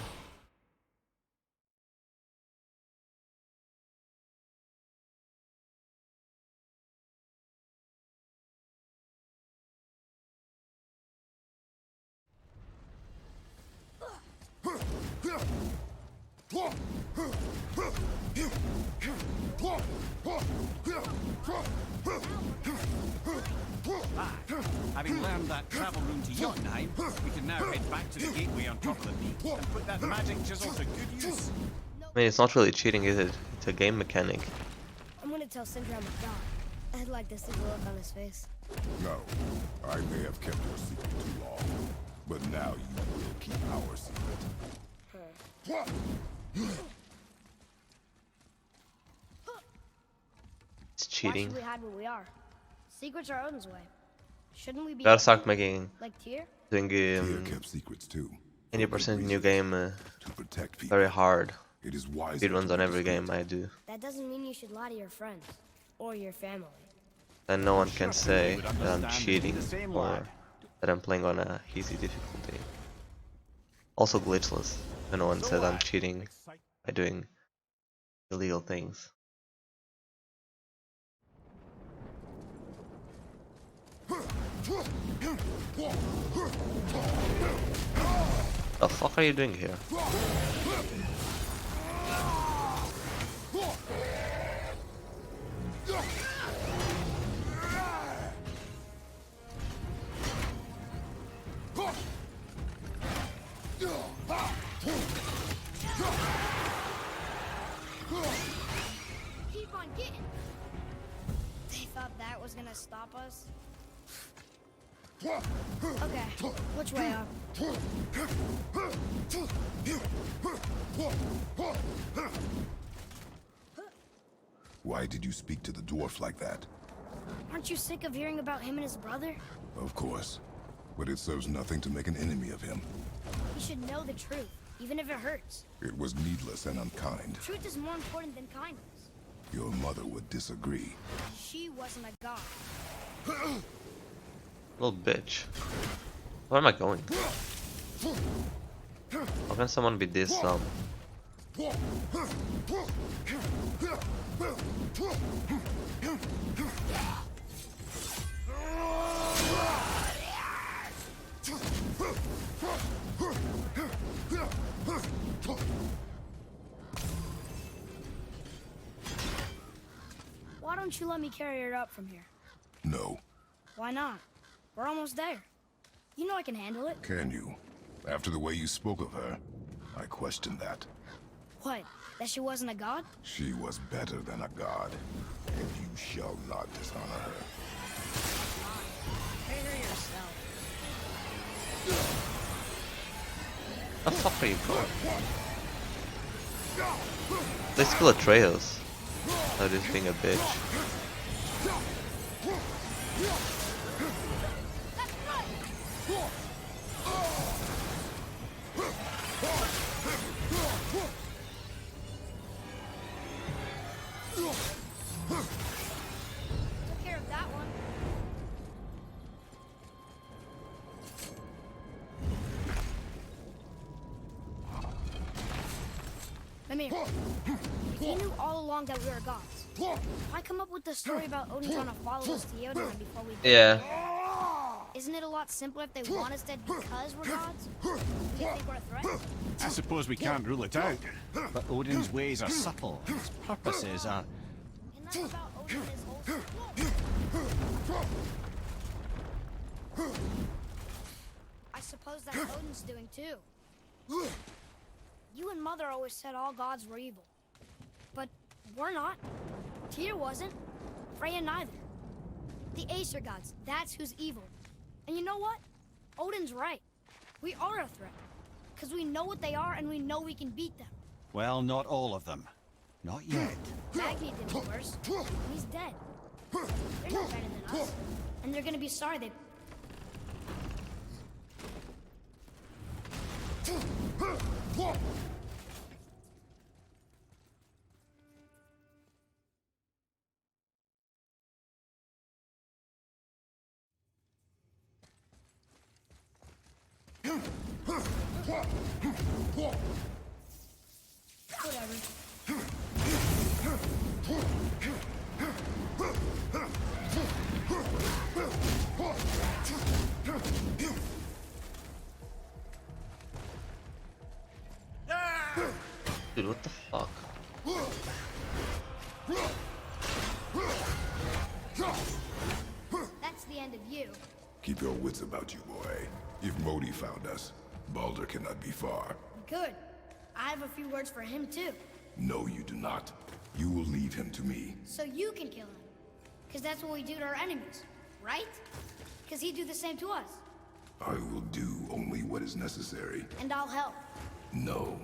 Having learned that travel room to Jotunheim, we can now head back to the gateway on top of the peak and put that magic chisel to good use. I mean, it's not really cheating, is it? It's a game mechanic. I'm gonna tell Sindri I'm a god. I'd like to see the look on his face. No, I may have kept your secret too long, but now you will keep our secret. It's Why cheating. should we hide what we are? Secrets are Odin's way. Shouldn't we be Gotta start open, making like Tyr? doing Tyr kept secrets too. 80% new game To protect people. very hard. It is wiser Speedruns to on be every discreet. game I do. That doesn't mean you should lie to your friends or your family. And no one can say would that I'm understand and be cheating the same or lad. that I'm playing on a easy difficulty. Also glitchless, and no one says I'm cheating by doing illegal things. The fuck are you doing here? Keep on getting. They thought that was gonna stop us. Okay, which way up? Why did you speak to the dwarf like that? Aren't you sick of hearing about him and his brother? Of course. But it serves nothing to make an enemy of him. You should know the truth, even if it hurts. It was needless and unkind. Truth is more important than kindness. Your mother would disagree. She wasn't a god. Little bitch. Where am I going? How can someone be this Why don't you let me carry her up from here? No. Why not? We're almost there. You know I can handle it. Can you? After the way you spoke of her, I question that. What? That she wasn't a god? She was better than a god, and you shall not dishonor her. Carry her yourself. The fuck are you going? Let's kill Atreus. Oh, this being a bitch. Took care of that one. Come here. If you knew all along that we were gods, why come up with the story about Odin trying to follow us to Jotunheim before we did? Yeah. Isn't it a lot simpler if they want us dead because we're gods? Do you think we're a threat? I suppose we can't rule it out, but Odin's ways are subtle, and his purposes are... And that's about Odin and his whole I suppose that's Odin's doing too. You and Mother always said all gods were evil. But we're not. Tyr wasn't. Freya neither. The Aesir gods, that's who's evil. And you know what? Odin's right. We are a threat. Because we know what they are and we know we can beat them. Well, not all of them. Not yet. Magni did it first. And he's dead. They're not better than us. And they're gonna be sorry they... Whatever. Dude, what the fuck? That's the end of you. Keep your wits about you, boy. If Modi found us, Baldur cannot be far. Good. I have a few words for him too. No, you do not. You will leave him to me. So you can kill him. Because that's what we do to our enemies, right? Because he'd do the same to us. I will do only what is necessary. And I'll help. No.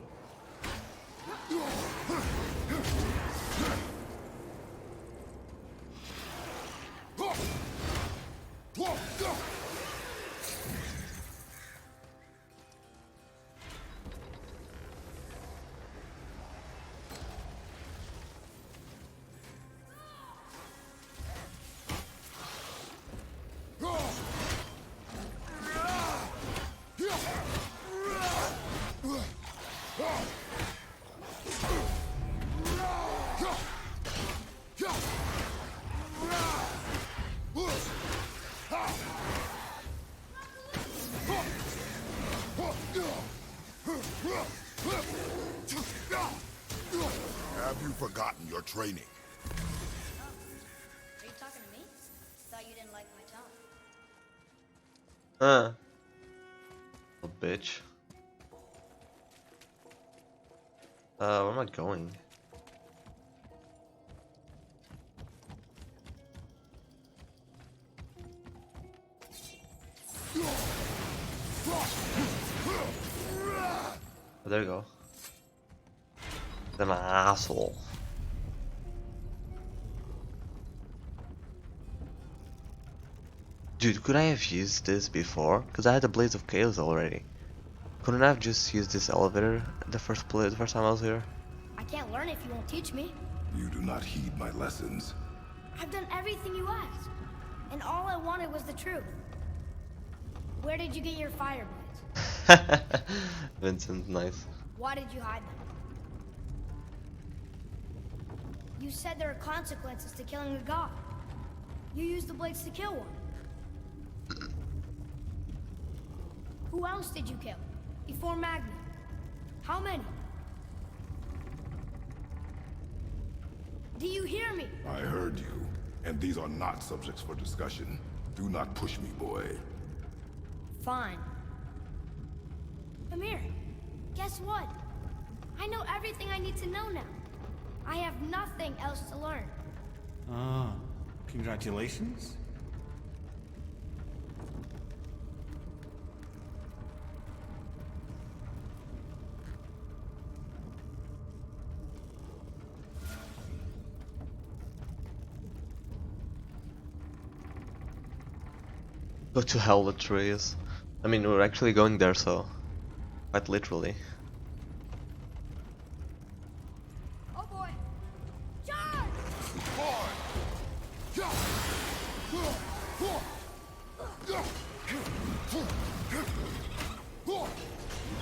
Have you forgotten your training? Are you talking to me? Thought you didn't like my tone. Little bitch. Where am I going? Oh, there you go. I'm an asshole. Dude, could I have used this before? Because I had the Blades of Chaos already. Couldn't I have just used this elevator the first time I was here? I can't learn if you won't teach me. You do not heed my lessons. I've done everything you asked. And all I wanted was the truth. Where did you get your fire blades? Vincent, nice. Why did you hide them? You said there are consequences to killing a god. You used the blades to kill one. Who else did you kill? Before Magni? How many? Do you hear me? I heard you, and these are not subjects for discussion. Do not push me, boy. Fine. Amir, guess what? I know everything I need to know now. I have nothing else to learn. Ah, congratulations. Go to hell with trees. I mean, we're actually going there, so quite literally. Oh boy! Charge!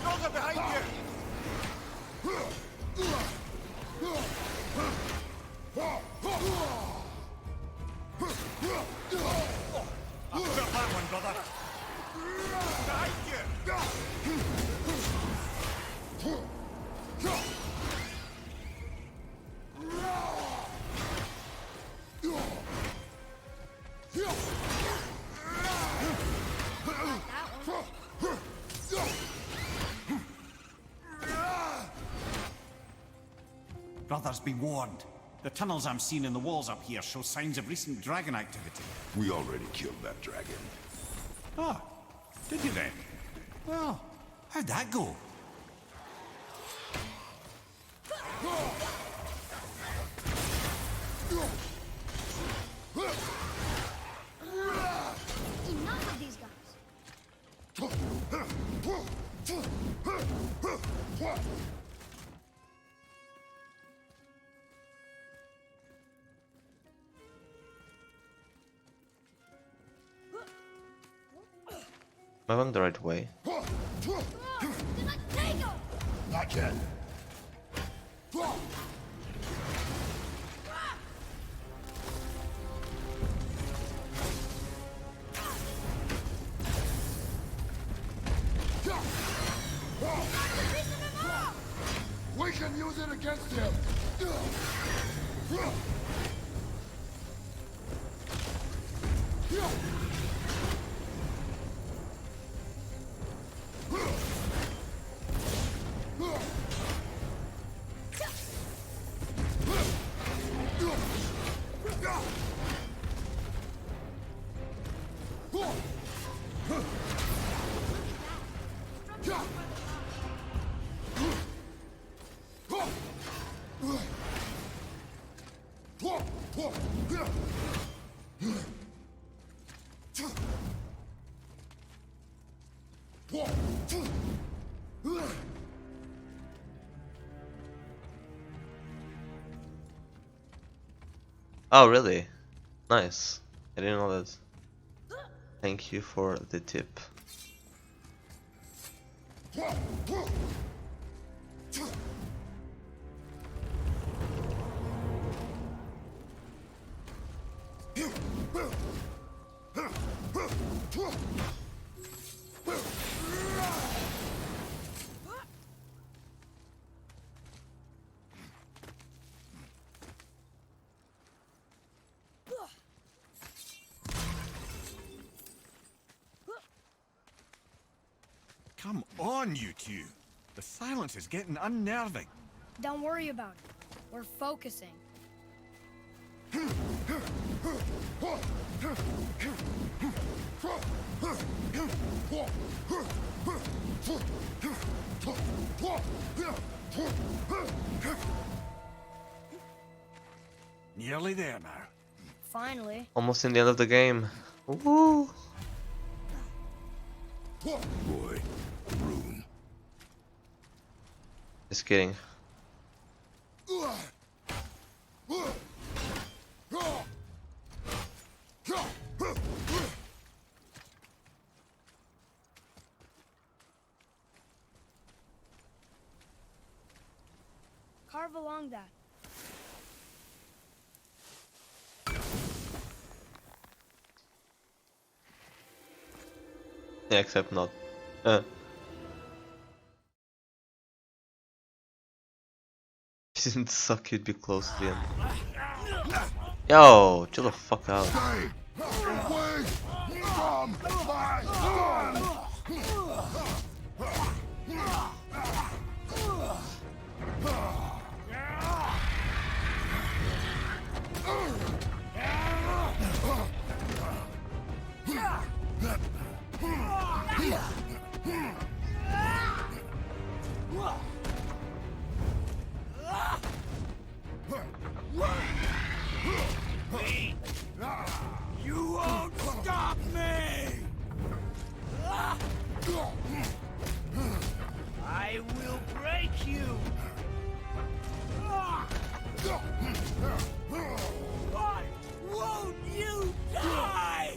Dogs are behind you! I felt that one, brother. Behind Brothers, be warned. The tunnels I'm seeing in the walls up here show signs of recent dragon activity. We already killed that dragon. Ah, did you then? Well, how'd that go? Enough of these guys! Am I going the right way? Not yet. We can use it against him. Oh, really? Nice. I didn't know that. Thank you for the tip. Come on, you two. The silence is getting unnerving. Don't worry about it. We're focusing. Nearly there now. Finally. Almost in the end of the game. Woo! Boy, room. Just kidding. Carve along that. Yeah, except not. Didn't suck, you'd be close to the end. Yo, chill the fuck out. Stay away from my son! You won't stop me! I will break you! Why won't you die?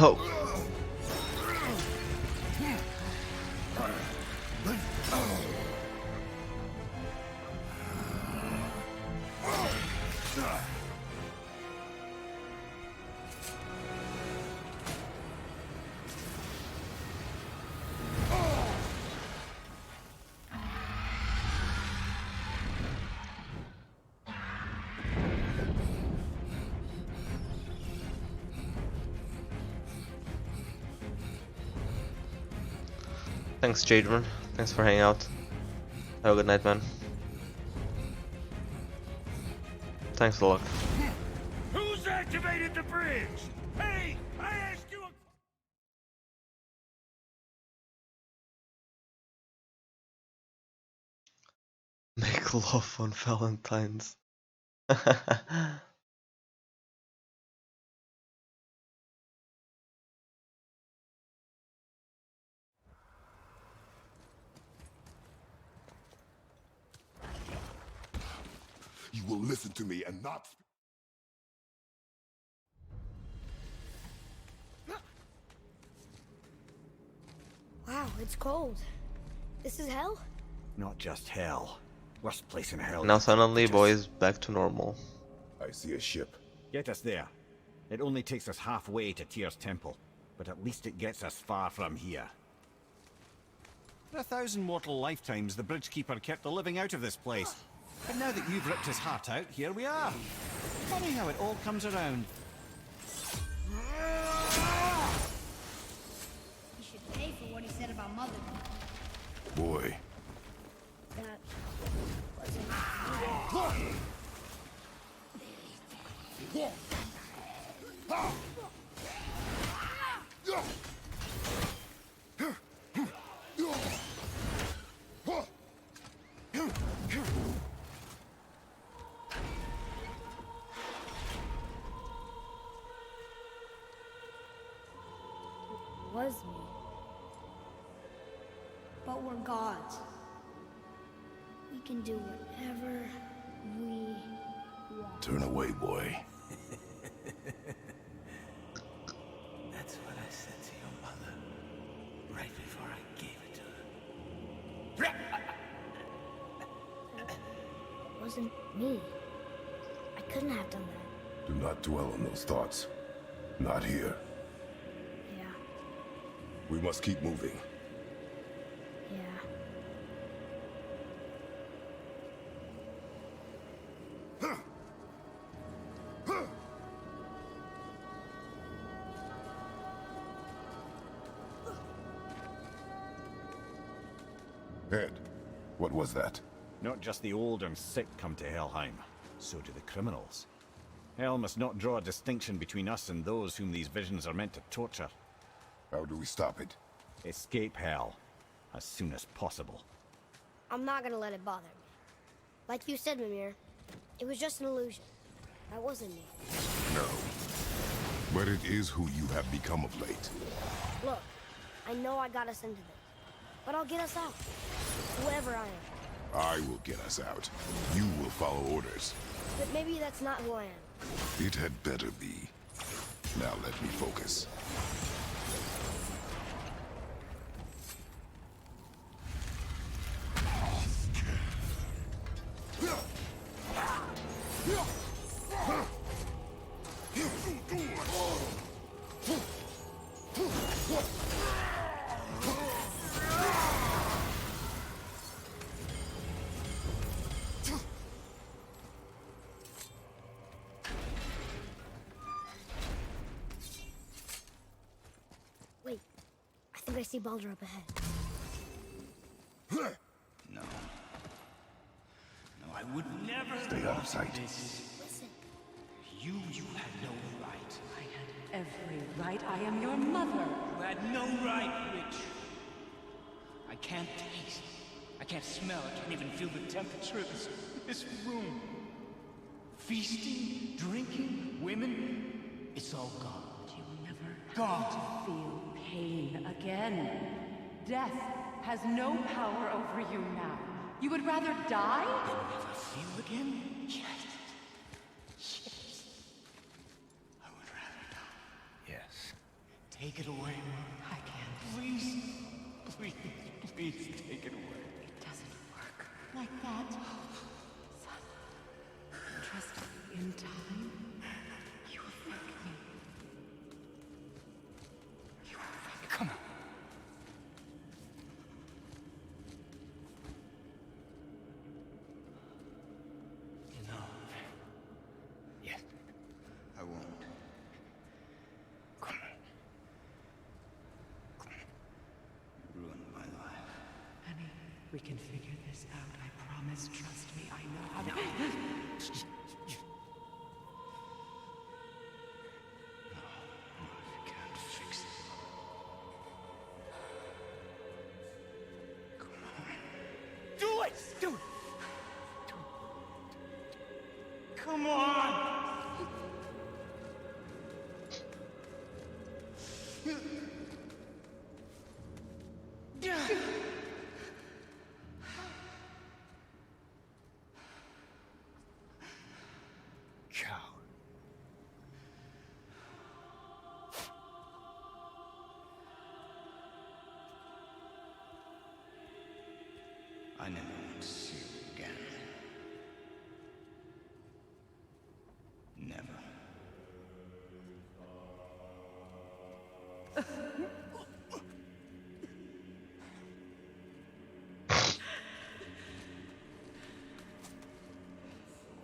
Oh. Thanks, Jadron. Thanks for hanging out. Have a good night, man. Thanks a lot. Who's activated the bridge? Hey, I asked you a... Make love on Valentine's. You will listen to me and not... Wow, it's cold. This is hell? Not just hell. Worst place in hell. Now you suddenly, just boys, back to normal. I see a ship. Get us there. It only takes us halfway to Tyr's temple, but at least it gets us far from here. For 1,000 mortal lifetimes, the Bridgekeeper kept the living out of this place. But now that you've ripped his heart out, here we are. Funny how it all comes around. He should pay for what he said about Mother. Boy. That wasn't... was me. But we're gods. We can do whatever we want. Turn away, boy. That's what I said to your mother, right before I gave it to her. It wasn't me. I couldn't have done that. Do not dwell on those thoughts. Not here. Yeah, We must keep moving. yeah. Ed, what was that? Not just the old and sick come to Helheim, so do the criminals. Hell must not draw a distinction between us and those whom these visions are meant to torture. How do we stop it? Escape Hell, as soon as possible. I'm not gonna let it bother me. Like you said, Mimir, it was just an illusion. That wasn't me. No. But it is who you have become of late. Look, I know I got us into this, but I'll get us out. Whoever I am. I will get us out. You will follow orders. But maybe that's not who I am. It had better be. Now let me focus. Wait, I think I see Baldur up ahead. No. No, I would never... Stay out of sight. Listen. You had no right. I had every right. I am your mother. You had no right, Witch. I can't taste. I can't smell. I can't even feel the temperature of this room. Feasting, drinking, women. It's all gone. You'll never Gone. feel pain again. Death has no power over you now. You would rather die? You'll never feel again? Yes. I would rather die. Yes. Take it away. I can't. Please. Please. Please take it away. It doesn't work like that. Son, trust me. In time, you will thank me. You will thank me. Come on. You know. Yes. I won't. Come on. You ruined my life. Honey, we can figure this out. I promise. Trust me. I know how to. You can't fix it. Come on. Do it! Do it! Come on!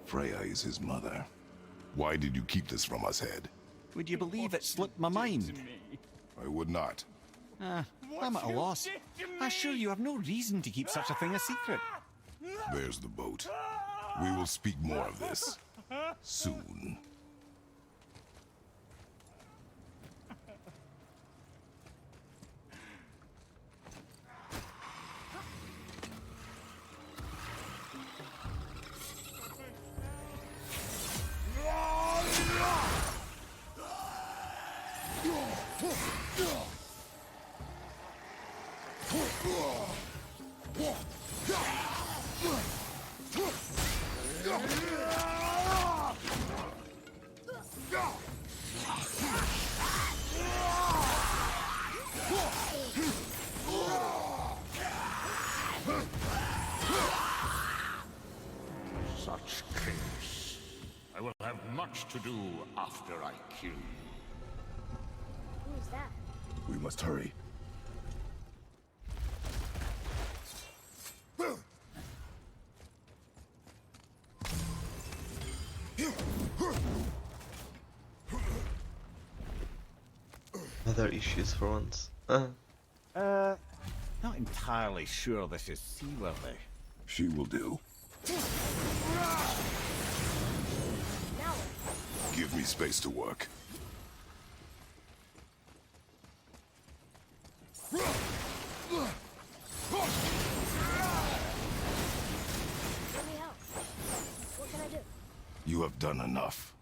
Freya is his mother. Why did you keep this from us, Head? Would you believe it slipped my mind? I would not. I'm at a loss. I assure you have no reason to keep such a thing a secret. There's the boat. We will speak more of this soon. Such chaos. I will have much to do after I kill you. Who's that? We must hurry. Other issues for once. Not entirely sure this is seaworthy. She will do. Now Give me space to work. let me help. What can I do? You have done enough.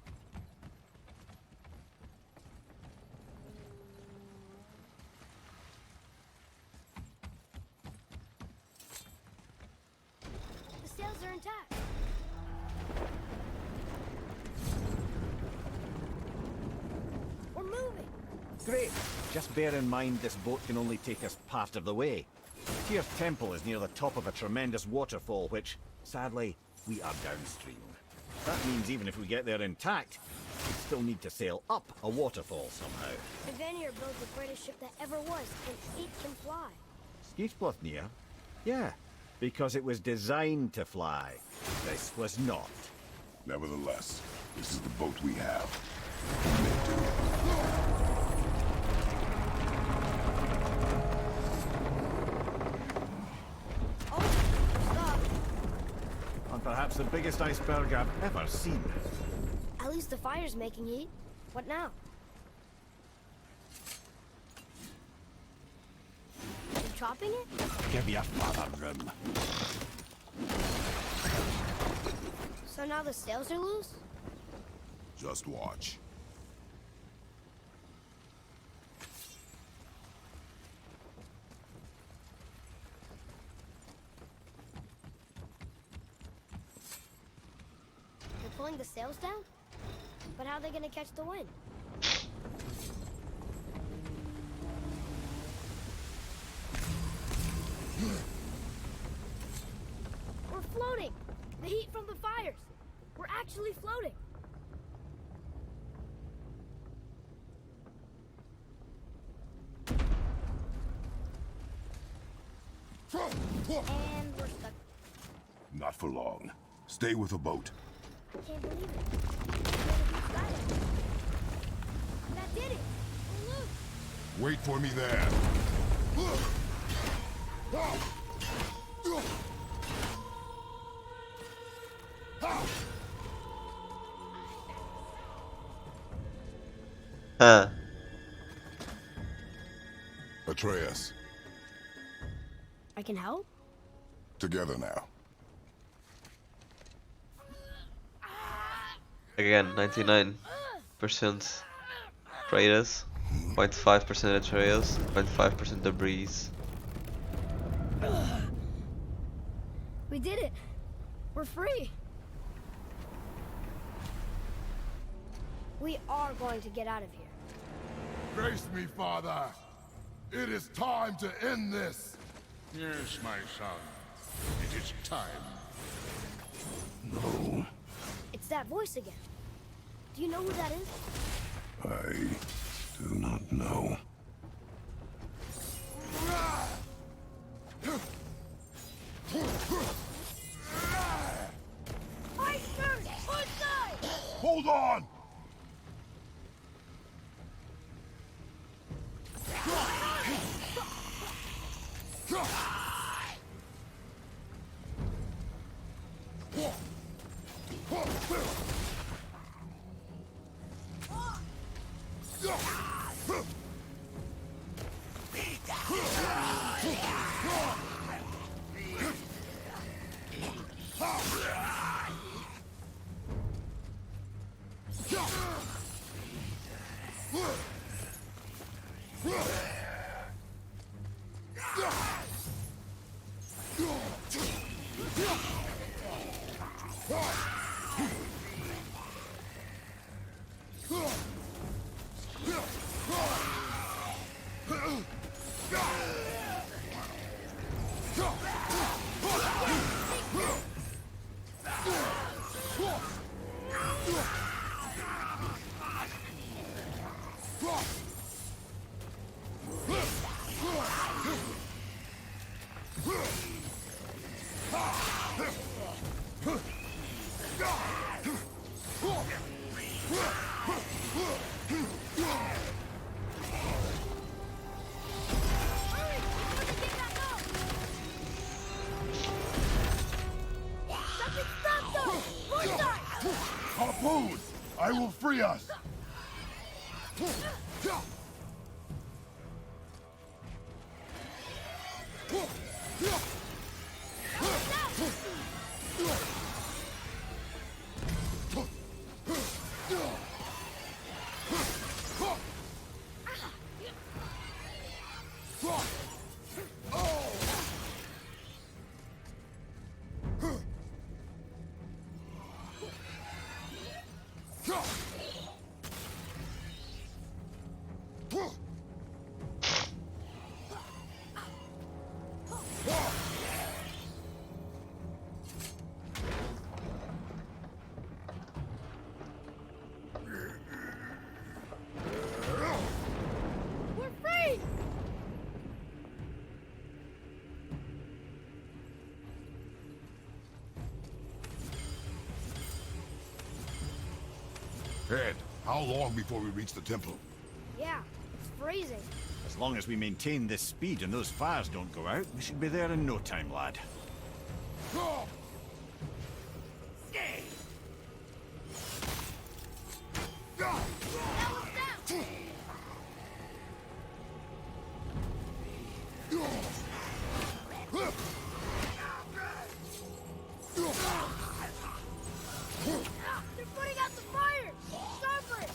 The sails are intact. We're moving. Great. Just bear in mind this boat can only take us part of the way. Tyr's temple is near the top of a tremendous waterfall, which, sadly, we are downstream. That means even if we get there intact, we still need to sail up a waterfall somehow. And Vanir built the greatest ship that ever was, and it can fly. Skidbladnir? Yeah, because it was designed to fly. This was not. Nevertheless, this is the boat we have. Make do. Oh, stop. And perhaps the biggest iceberg I've ever seen. At least the fire's making heat. What now? You chopping it? Give your father room. So now the sails are loose? Just watch. They're pulling the sails down? But how are they gonna catch the wind? We're floating! The heat from the fires! We're actually floating! And we're stuck. Not for long. Stay with the boat. I can't believe it. That did it! We're loose! Wait for me there. Atreus, I can help? together now. Again, 99% Kratos, 0.5% Atreus, 0.5% debris. We did it! We're free! We are going to get out of here. Grace me, Father. It is time to end this. Yes, my son. It is time. No, It's that voice again. Do you know who that is? I do not know. Fight first! Hold on! Harpoon! I will free us! We're free! Ed, how long before we reach the temple? Yeah, it's freezing. As long as we maintain this speed and those fires don't go out, we should be there in no time, lad. They're putting out the fire! Stop it!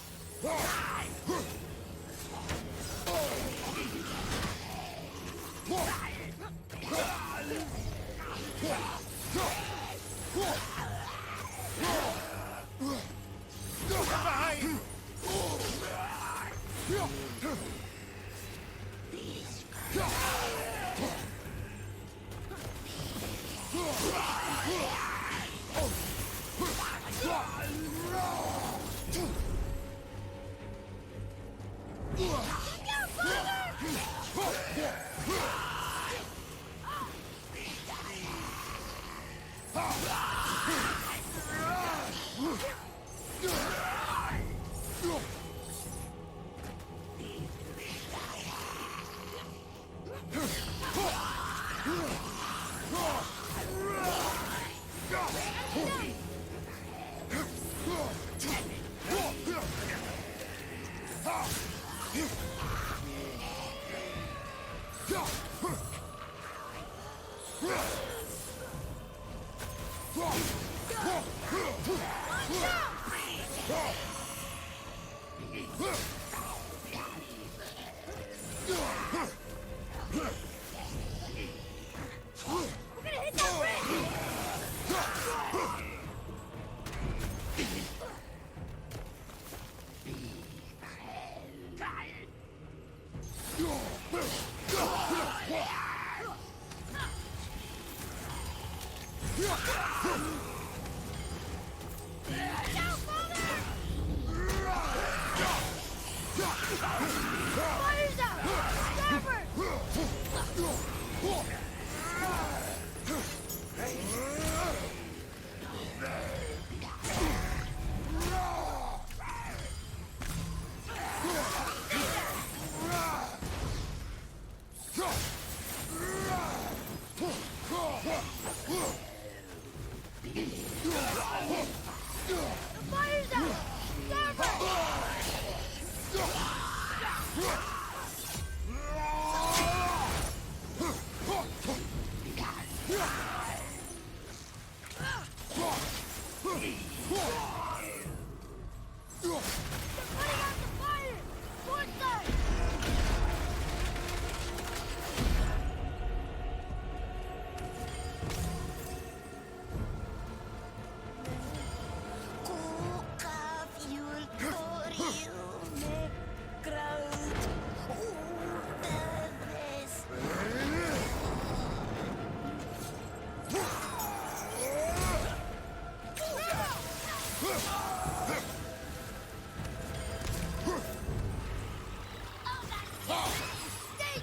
Stay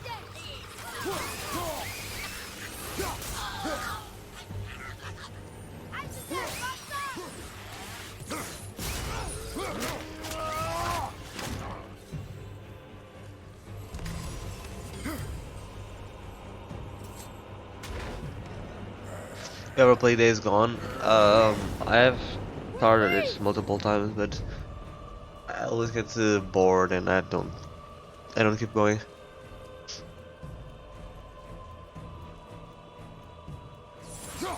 dead! I just said faster! You ever play Days Gone? I have started it multiple times, but I always get bored and I don't keep going. Come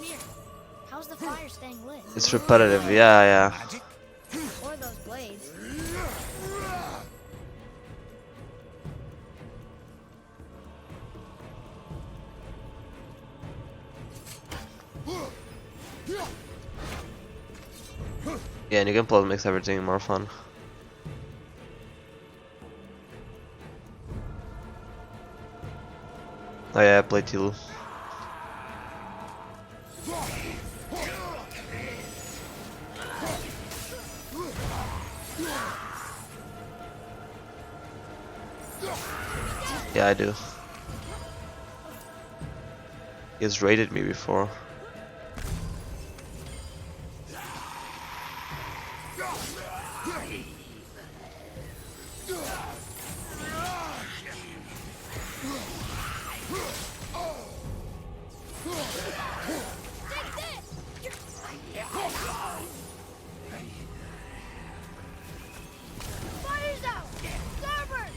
here. How's the fire staying lit? It's repetitive, yeah. Magic? Or those blades. Yeah, new gameplay makes everything more fun. Oh yeah, I played Tilu. Yeah, I do. He has raided me before. Fire's out! Starboard!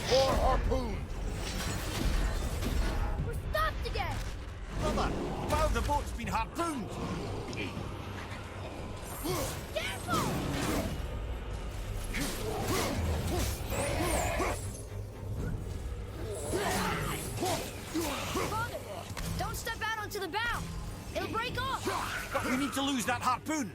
More harpoon! We're stopped again! Brother, wow, the boat's been harpooned! Careful! Father, don't step out onto the bow. It'll break off. But we need to lose that harpoon!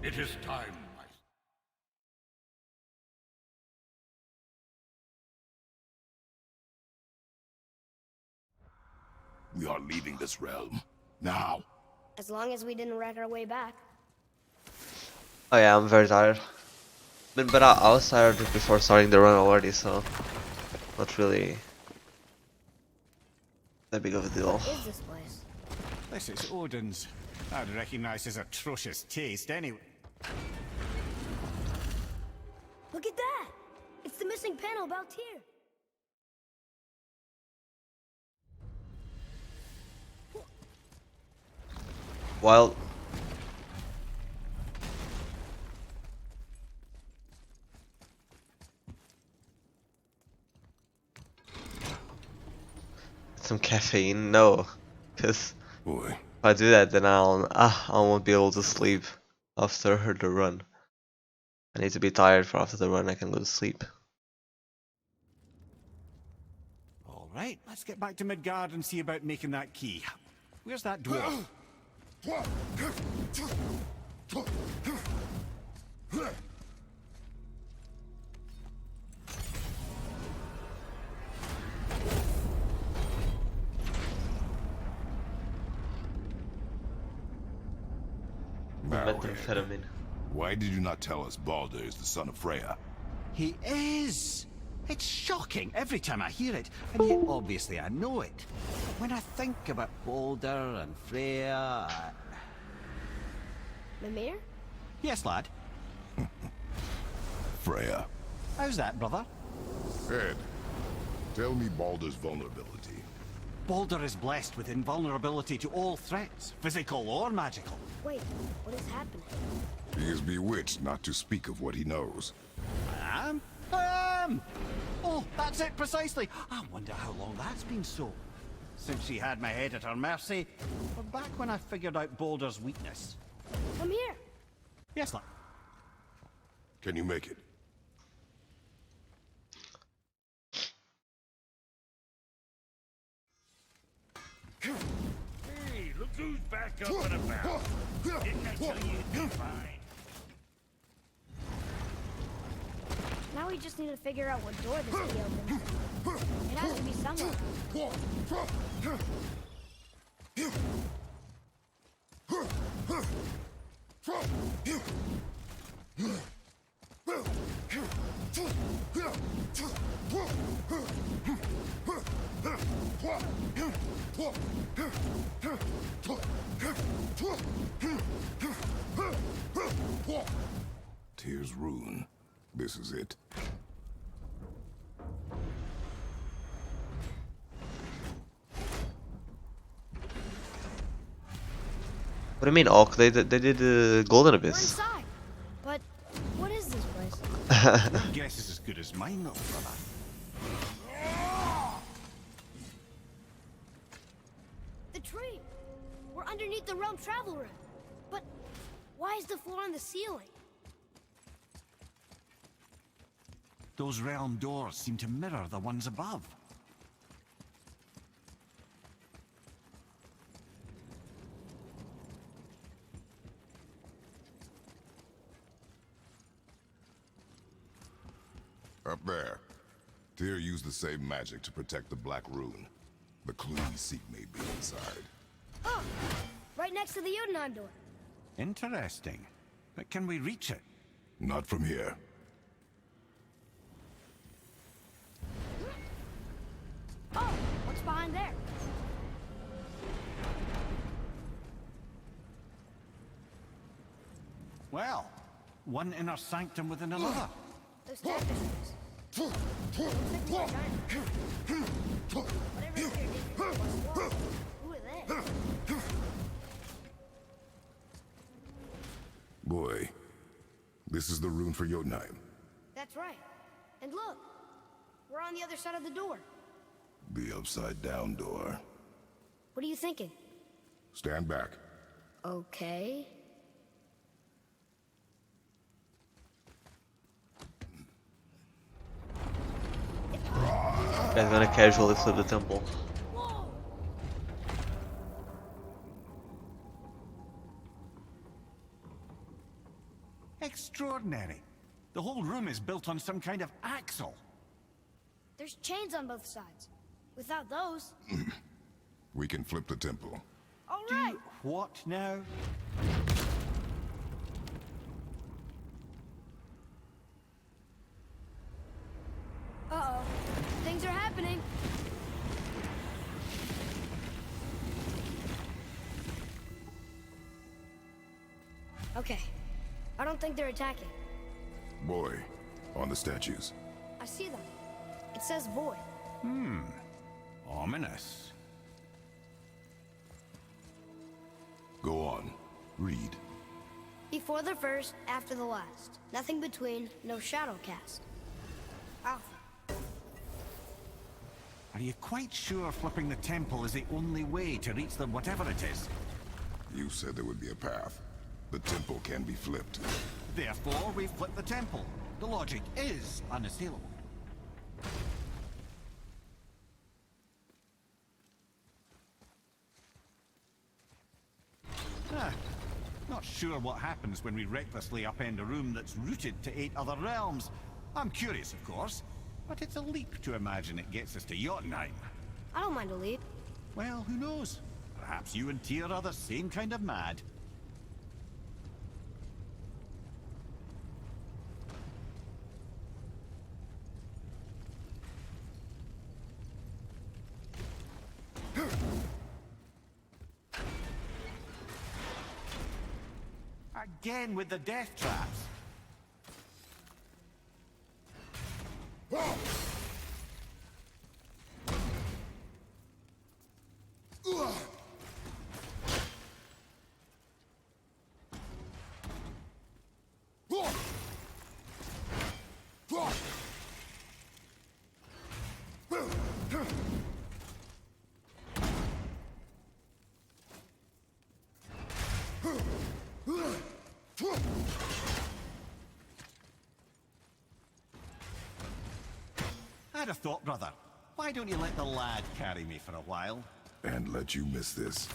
It is time, my We are leaving this realm. Now. As long as we didn't wreck our way back. Oh yeah, I'm very tired. But I was tired before starting the run already, so not really that big of a deal. What is this place? This is Odin's. I'd recognize his atrocious taste anyway. Look at that! It's the missing panel about here. While some caffeine, no, because Boy. if I do that, then I won't be able to sleep after the run. I need to be tired for after the run. I can go to sleep. All right, let's get back to Midgard and see about making that key. Where's that dwarf? Methamphetamine. Why did you not tell us Baldur is the son of Freya? He is! It's shocking every time I hear it, and yet obviously I know it. But when I think about Baldur and Freya... Mimir? Yes, lad? Freya. How's that, brother? Ed, tell me Baldur's vulnerability. Baldur is blessed with invulnerability to all threats, physical or magical. Wait, what is happening? He is bewitched not to speak of what he knows. I am! Oh, that's it precisely! I wonder how long that's been so. Since she had my head at her mercy, or back when I figured out Baldur's weakness. Come here. Yes, lad. Can you make it? Hey, look who's back up and about. Didn't I tell you it'd be fine? Now we just need to figure out what door this key opens. It has to be somewhere. Tyr's rune. This is it. What do you mean, Orc? They did Golden We're Abyss. inside. But what is this place? Your guess is as good as mine, little brother. The tree. We're underneath the realm travel room. But why is the floor on the ceiling? Those realm doors seem to mirror the ones above. Up there. Tyr used the same magic to protect the Black Rune. The clue we seek may be inside. Oh, right next to the Jotunheim door. Interesting. But can we reach it? Not from here. Oh, what's behind there? Well, one inner sanctum within another. Those tapestries. Looks like more giant. Whatever they're doing, who are they? Boy, this is the rune for Jotunheim. That's right. And look, we're on the other side of the door. The upside-down door. What are you thinking? Stand back. Okay. Guy's gonna casually flip the temple. Whoa! Extraordinary. The whole room is built on some kind of axle. There's chains on both sides. Without those... We can flip the temple. All right! What now? Uh-oh. Things are happening. Okay. I don't think they're attacking. Boy, on the statues. I see them. It says void. Ominous. Go on. Read. Before the first, after the last. Nothing between, no shadow cast. Alpha. Are you quite sure flipping the temple is the only way to reach them, whatever it is? You said there would be a path. The temple can be flipped. Therefore, we flip the temple. The logic is unassailable. Not sure what happens when we recklessly upend a room that's rooted to 8 other realms. I'm curious, of course, but it's a leap to imagine it gets us to Jotunheim. I don't mind a leap. Well, who knows? Perhaps you and Tyr are the same kind of mad. Again with the death traps. I'd have thought, brother. Why don't you let the lad carry me for a while? And let you miss this?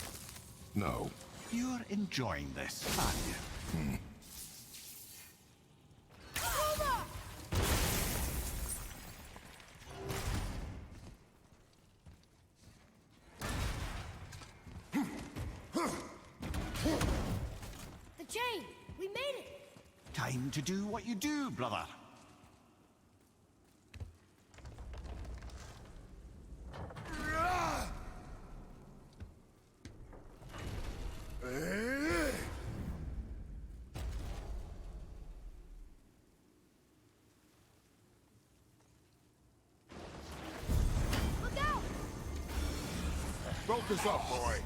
No. You're enjoying this, aren't you? The chain! We made it! Time to do what you do, brother. Look out! Focus up, boy.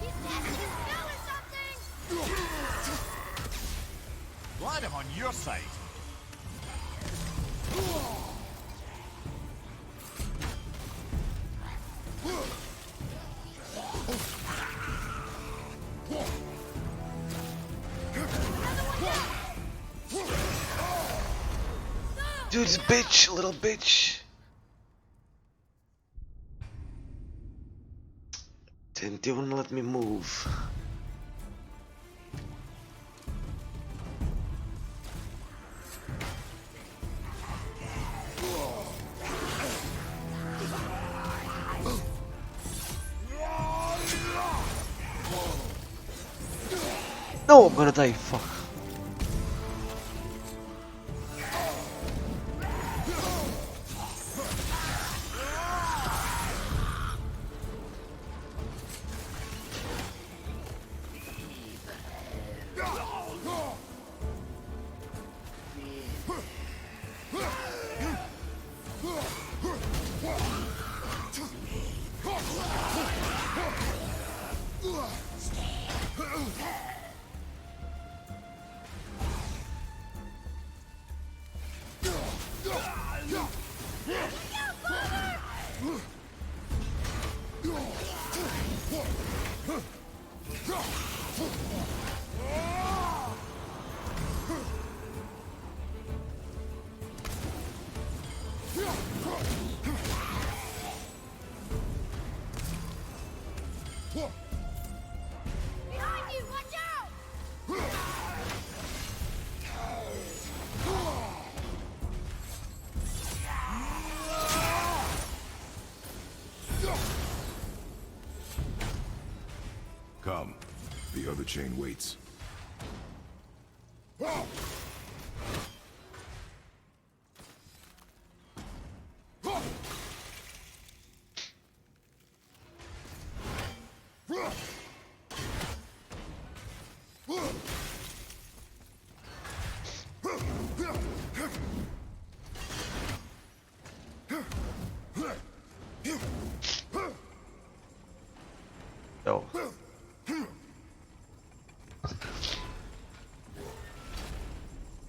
He's catching his smell or something! Glad I'm on your side. Dude, this bitch, little bitch. Didn't even let me move. No, I'm gonna die, fuck. Behind you! Watch out! Come. The other chain waits. Yo.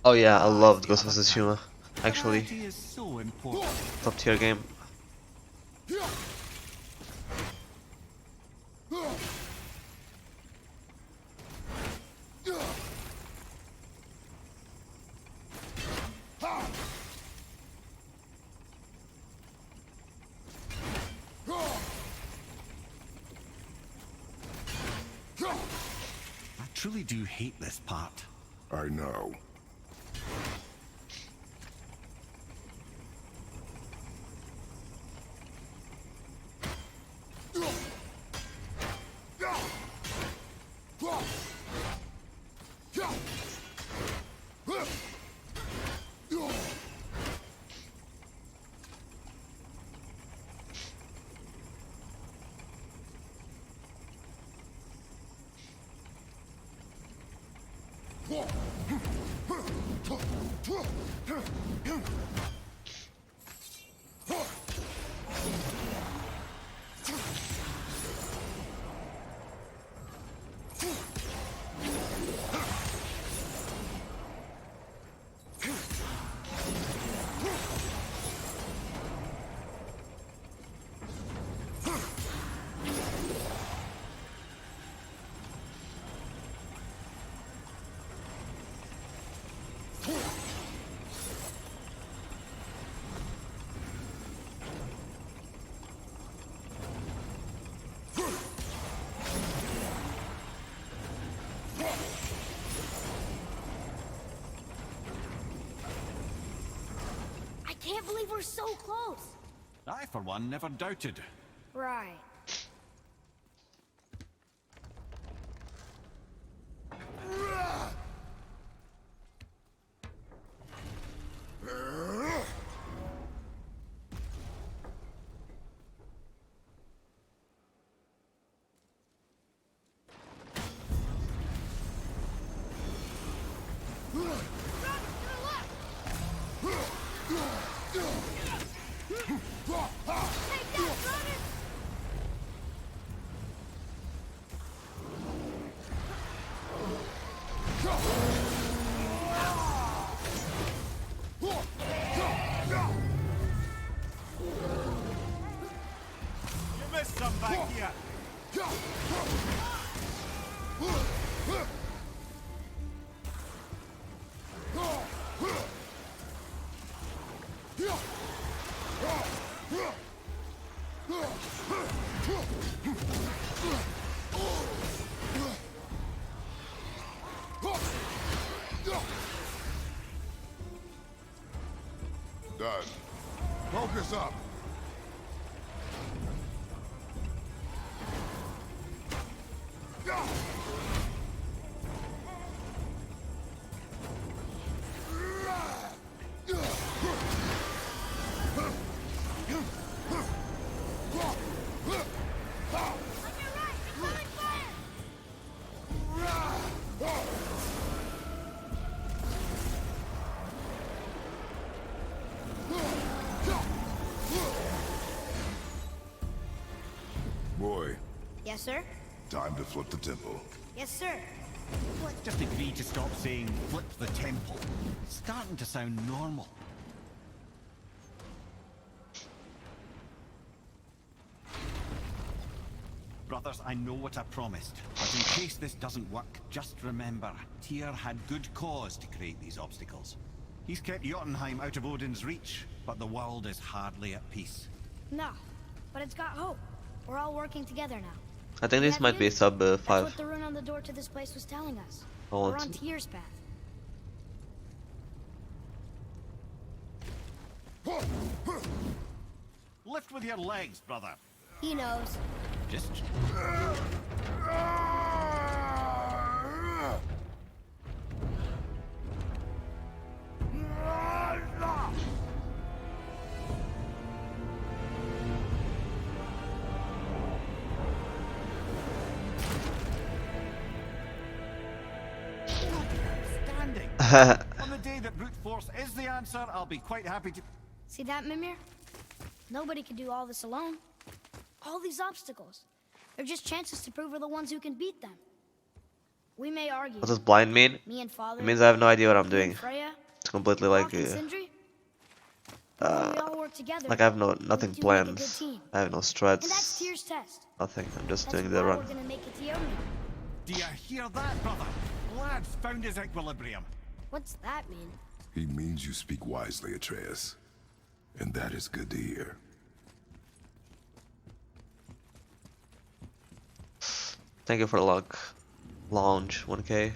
Oh yeah, I loved Ghost of Tsushima. Actually, Variety is so important. top tier game. I truly do hate this part. I know. I can't believe we're so close. I, for one, never doubted. Right. You missed some back here. Done. Focus up. Boy, Yes, sir? time to flip the temple. Yes, sir. Just agree to stop saying flip the temple. It's starting to sound normal. Brothers, I know what I promised, but in case this doesn't work, just remember, Tyr had good cause to create these obstacles. He's kept Jotunheim out of Odin's reach, but the world is hardly at peace. No, but it's got hope. We're all working together now. I think this might be sub That's 5. what the rune on the door to this place was telling us. Oh, We're it's- on Tyr's path. Lift with your legs, brother. He knows. Just... Standing. On the day that brute force is the answer, I'll be quite happy to... See that, Mimir? Nobody can do all this alone. All these obstacles. They're just chances to prove we're the ones who can beat them. We may argue. What does blind mean? Me and Father. It means I have no idea what I'm you and doing. Freya, It's completely like Hawk and Sindri. We all work together. I have nothing we do make a good plans. team. I have no And that's strats. Tyr's test. Nothing. I'm just That's doing why the run. we're gonna make it to Yoni. Do you hear that, brother? Lad's found his equilibrium. What's that mean? He means you speak wisely, Atreus. And that is good to hear. Thank you for the luck. Lounge 1k.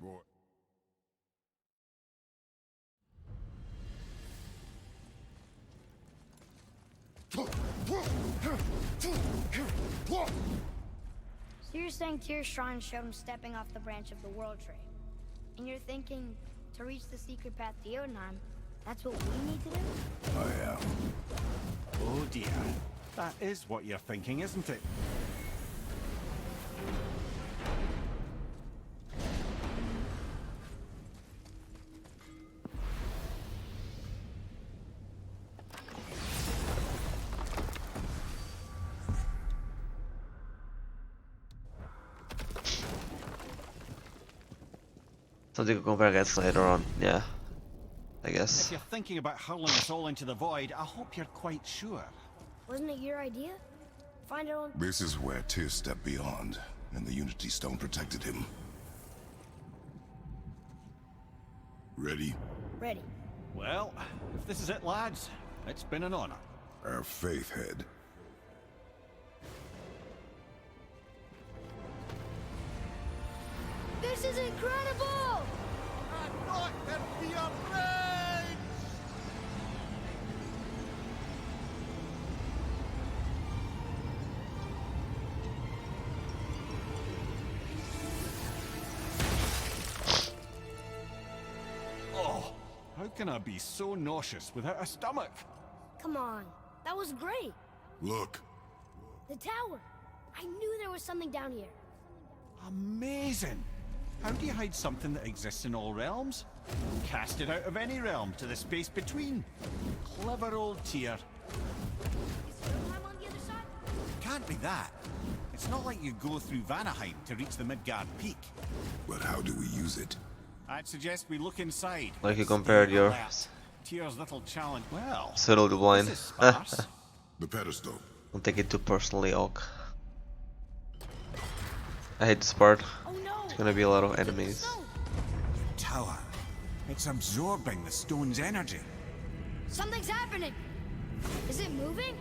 Boy. So you're saying Tyr's shrine showed him stepping off the branch of the World Tree. And you're thinking, to reach the secret path to Jotunheim, that's what we need to do? I am. Oh dear. That is what you're thinking, isn't it? Something to compare against later on, yeah. I guess. If you're thinking about hurling us all into the void, I hope you're quite sure. Wasn't it your idea? Find out. This is where Tyr stepped beyond, and the Unity Stone protected him. Ready? Ready. Well, if this is it, lads, it's been an honor. Our faith head. This is incredible! I'm not to be afraid! Oh, how can I be so nauseous without a stomach? Come on, that was great. Look. The tower. I knew there was something down here. Amazing! How do you hide something that exists in all realms? Cast it out of any realm to the space between. Clever old Tyr. Is Jotunheim on the other side? Can't be that. It's not like you go through Vanaheim to reach the Midgard peak. But how do we use it? I'd suggest we look inside. Like you compared your Tyr's little challenge. Well, Cyril the Blind. this is sparse. The pedestal. Don't take it too personally, Oak. I hate this part. Oh no! It's gonna be a lot of enemies. Tower. It's absorbing the stone's energy. Something's happening! Is it moving?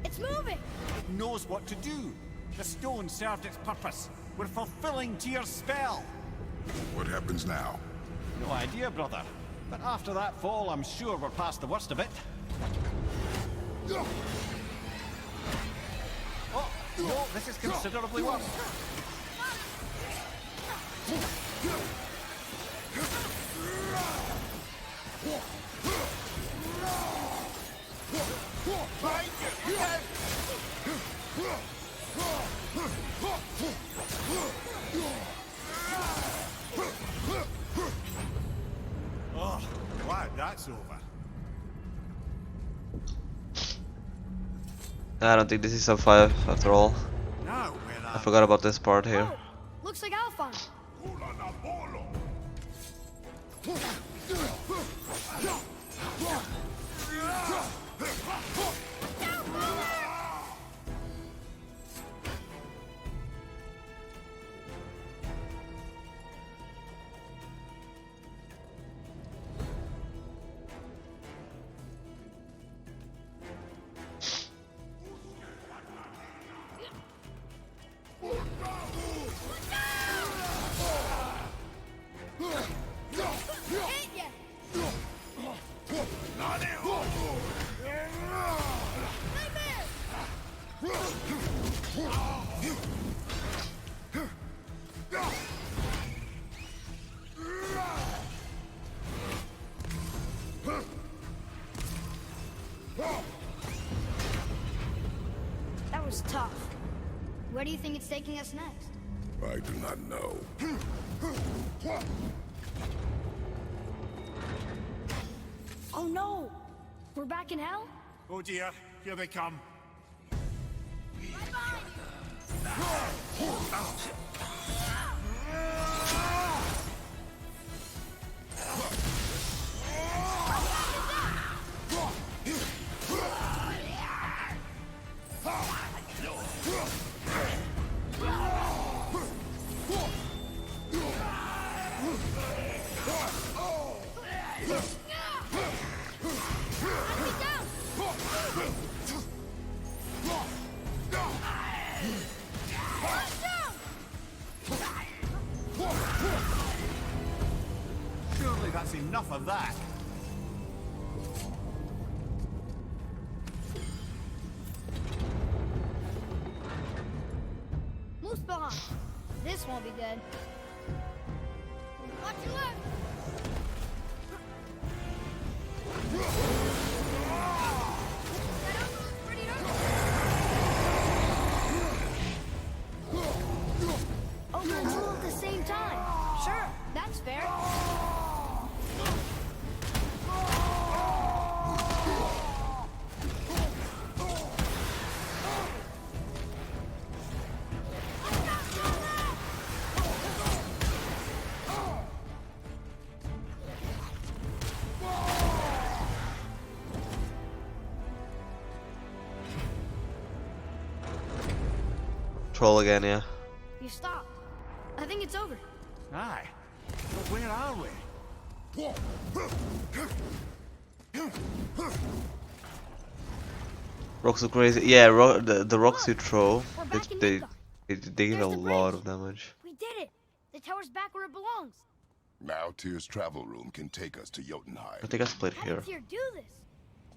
It's moving! It knows what to do. The stone served its purpose. We're fulfilling Tyr's spell. What happens now? No idea, brother. But after that fall, I'm sure we're past the worst of it. Oh, no, this is considerably worse. Oh, glad that's over. I don't think this is sub 5 after all. Now we're I forgot about this part here. Oh, looks like Alphon. That was tough. Where do you think it's taking us next? I do not know. Oh no! We're back in hell? Oh dear, here they come. Surely that's enough of that. Muspelheim! won't be good. Watch your left! Open and rule at the same time. Sure, that's fair. Troll again, yeah. You stopped. I think it's over. Aye. But where are we? Rocks are crazy. Yeah, the rocks you throw, We're back in they Midgard. they give There's a the lot bridge. of damage. We did it. The tower's back where it belongs. Now Tyr's travel room can take us to I Jotunheim. think I split How here. did Tyr do this?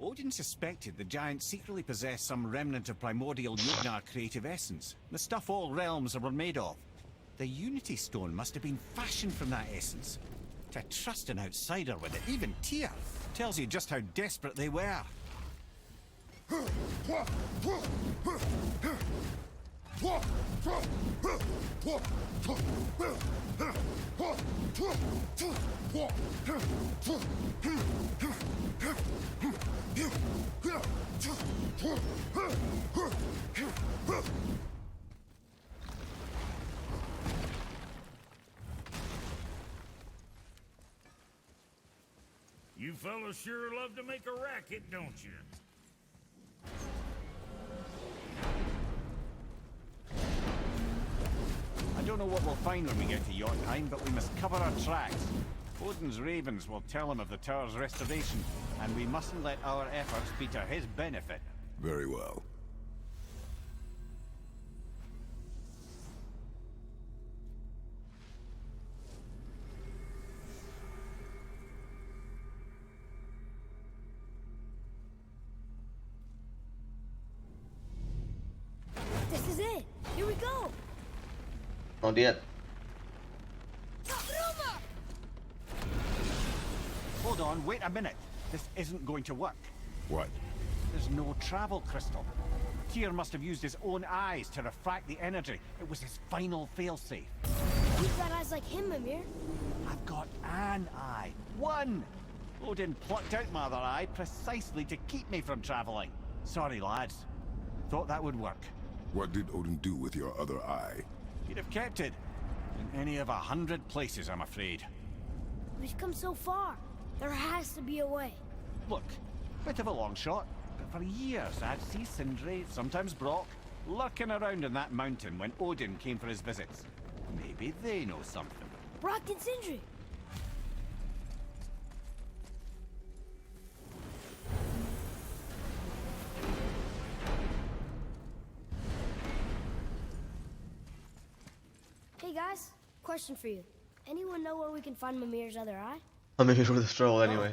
Odin suspected the giant secretly possessed some remnant of primordial Jotnar creative essence, the stuff all realms were made of. The Unity Stone must have been fashioned from that essence. To trust an outsider with it, even Tyr, tells you just how desperate they were. You fellas sure love to make a racket, don't you? I don't know what we'll find when we get to Jotunheim, but we must cover our tracks. Odin's ravens will tell him of the tower's restoration, and we mustn't let our efforts be to his benefit. Very well. This is it. Here we go. Not yet. Hold on, wait a minute. This isn't going to work. What? There's no travel crystal. Tyr must have used his own eyes to refract the energy. It was his final failsafe. You've got eyes like him, Mimir. I've got an eye. One! Odin plucked out my other eye precisely to keep me from traveling. Sorry, lads. Thought that would work. What did Odin do with your other eye? He'd have kept it. In any of 100 places, I'm afraid. We've come so far. There has to be a way. Look, bit of a long shot, but for years I'd see Sindri, sometimes Brock, lurking around in that mountain when Odin came for his visits. Maybe they know something. Brock and Sindri. Hey guys, question for you. Anyone know where we can find Mimir's other eye? I'm in here with the troll anyway.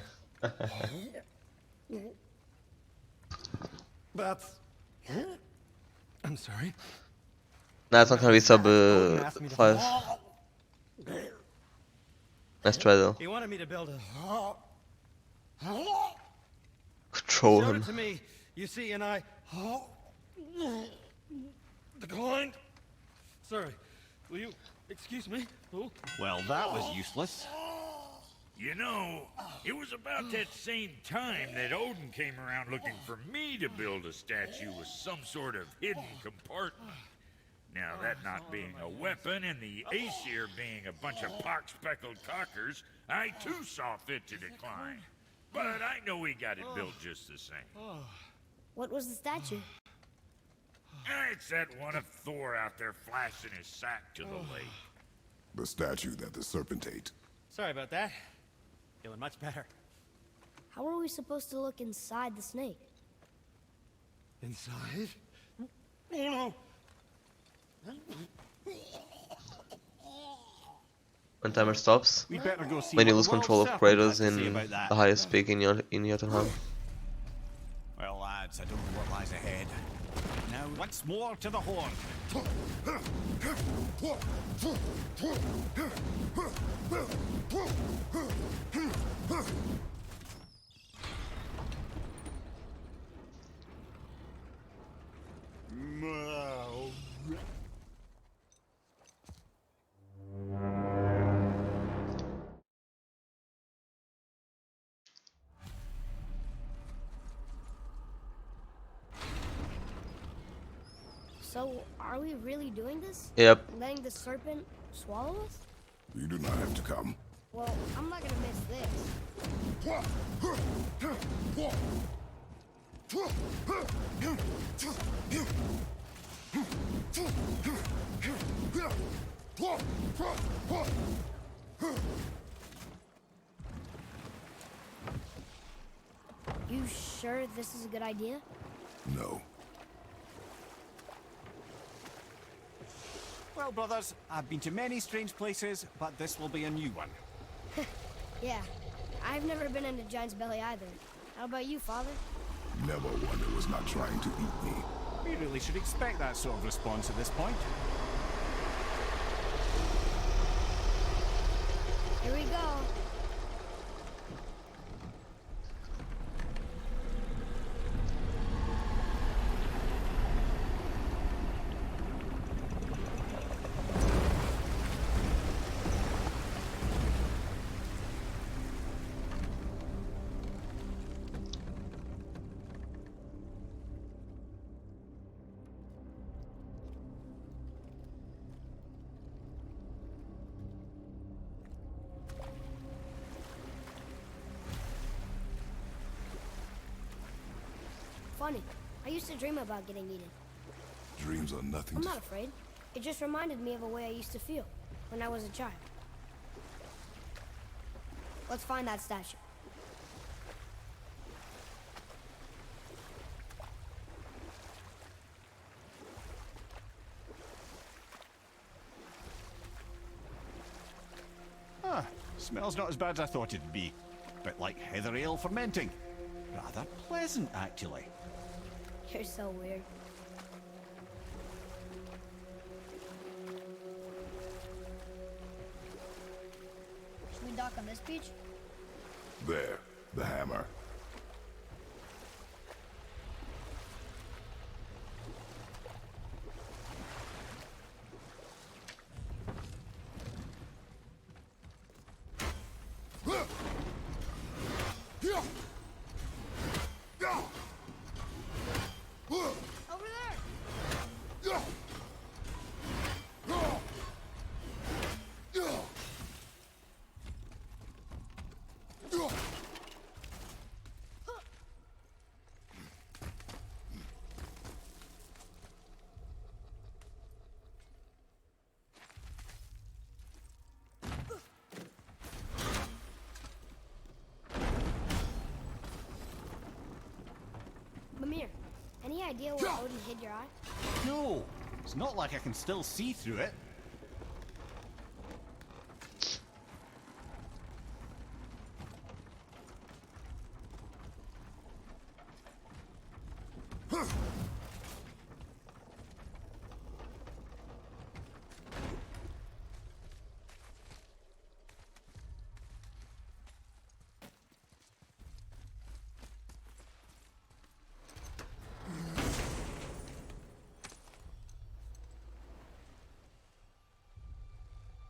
That's... I'm sorry. Nah, it's not gonna be sub 5. Nice try though. He wanted me to build a... Troll Showed him. it to me, you see, and I... declined. Sorry, will you excuse me? Oh. Well, that was useless. You know, it was about that same time that Odin came around looking for me to build a statue with some sort of hidden compartment. Now, that not being a weapon and the Aesir being a bunch of pock-speckled cockers, I too saw fit to decline. But I know we got it built just the same. What was the statue? It's that one of Thor out there flashing his sack to the lake. The statue that the serpent ate. Sorry about that. Feeling much better. How are we supposed to look inside the snake? Inside? Oh no! When timer stops, We'd better go see when you what lose the world control of serpent Kratos has to say in about that. the highest peak in Jotunheim. Well, lads, I don't know what lies ahead. Now once more to the horn. So, are we really doing this? Yep. Letting the serpent swallow us? You do not have to come. Well, I'm not gonna miss this. You sure this is a good idea? No. Well, brothers, I've been to many strange places, but this will be a new one. Yeah, I've never been into Giant's Belly either. How about you, Father? Never one that was not trying to eat me. We really should expect that sort of response at this point. Here we go. Funny. I used to dream about getting eaten. Dreams are nothing I'm to... not afraid. It just reminded me of a way I used to feel when I was a child. Let's find that statue. Ah, smells not as bad as I thought it'd be. Bit like heather ale fermenting. Rather pleasant, actually. You're so weird. Should we dock on this beach? There, the hammer. Over there! Mimir, any idea where Odin hid your eye? No, it's not like I can still see through it.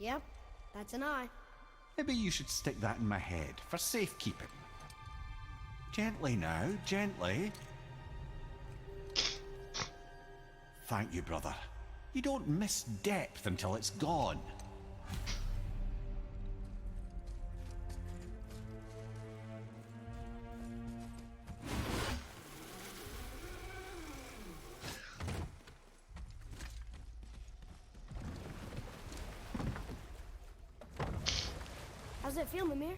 Yep, that's an eye. Maybe you should stick that in my head for safekeeping. Gently now, gently. Thank you, brother. You don't miss depth until it's gone. How's it feel, Mimir?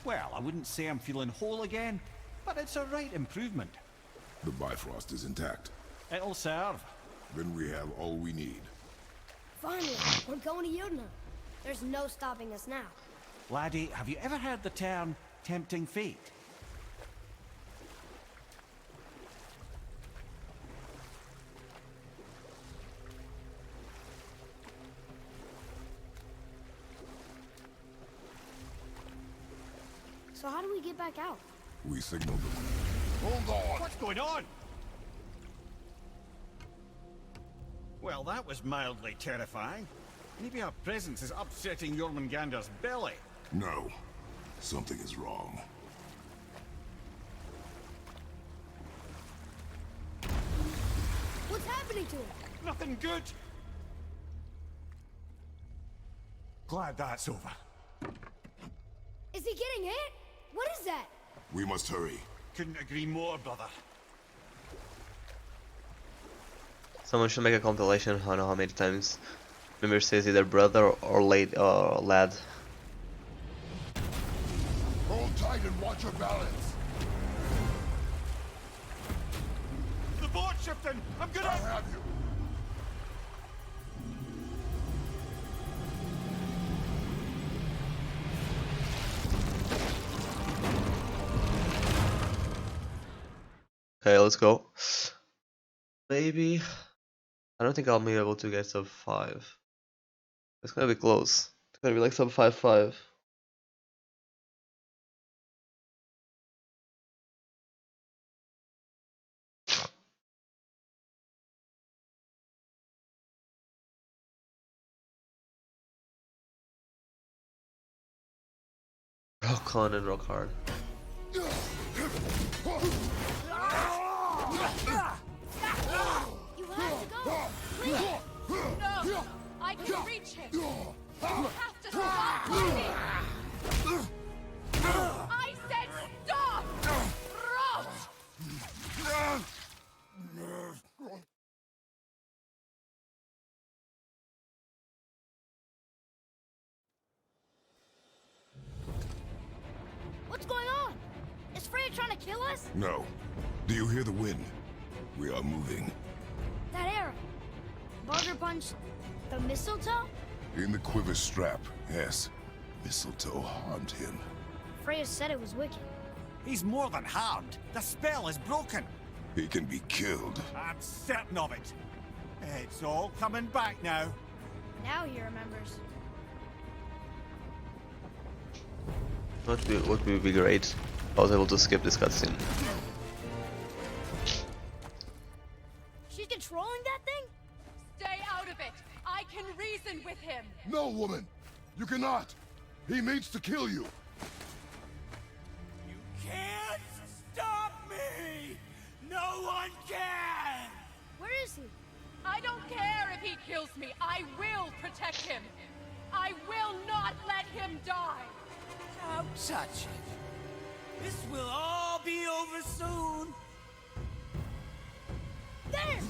Well, I wouldn't say I'm feeling whole again, but it's a right improvement. The Bifrost is intact. It'll serve. Then we have all we need. Finally, we're going to Jotunheim. There's no stopping us now. Laddie, have you ever heard the term tempting fate? So how do we get back out? We signaled them. Hold on! What's going on? Well, that was mildly terrifying. Maybe our presence is upsetting Jormungandr's belly. No. Something is wrong. What's happening to him? Nothing good. Glad that's over. Is he getting hit? What is that? We must hurry. Couldn't agree more, brother. Someone should make a compilation. I don't know how many times Mimir says either brother or lad. Hold tight and watch your balance. The boat shifting! I'm gonna... I have you. Okay, let's go. Maybe. I don't think I'll be able to get sub 5. It's gonna be close. It's gonna be like sub 5-5. Rock on and rock hard. You have to go. Please. No! I can reach him! You have to stop fighting! I said stop! Rot! What's going on? Is Freya trying to kill us? No. Do you hear the wind? We are moving. That arrow. Barter punched the mistletoe? In the quiver strap, yes. Mistletoe harmed him. Freya said it was wicked. He's more than harmed. The spell is broken. He can be killed. I'm certain of it. It's all coming back now. Now he remembers. What would be great if I was able to skip this cutscene. She's controlling that thing? Stay out of it! I can reason with him! No, woman! You cannot! He means to kill you! You can't stop me! No one can! Where is he? I don't care if he kills me! I will protect him! I will not let him die! Don't touch it. This will all be over soon. There!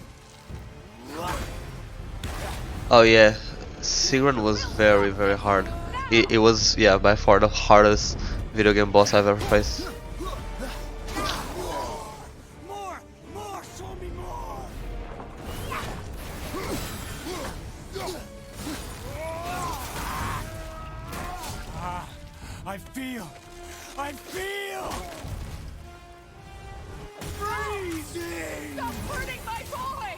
Oh yeah, Sigrun was very hard. It was, yeah, by far the hardest video game boss I've ever faced. More! Show me more! I feel! Freezing! Stop hurting my boy!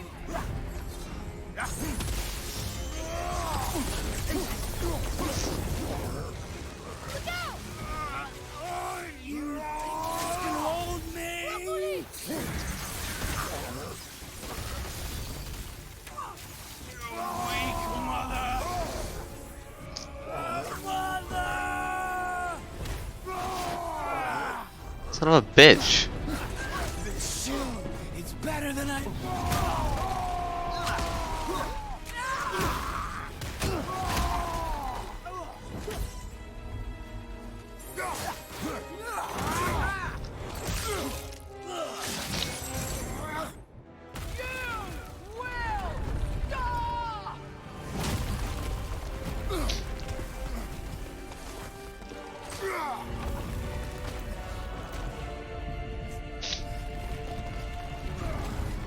Look out! You can hold me! Weak mother! Mother! Son of a bitch. This shoe, it's better than I...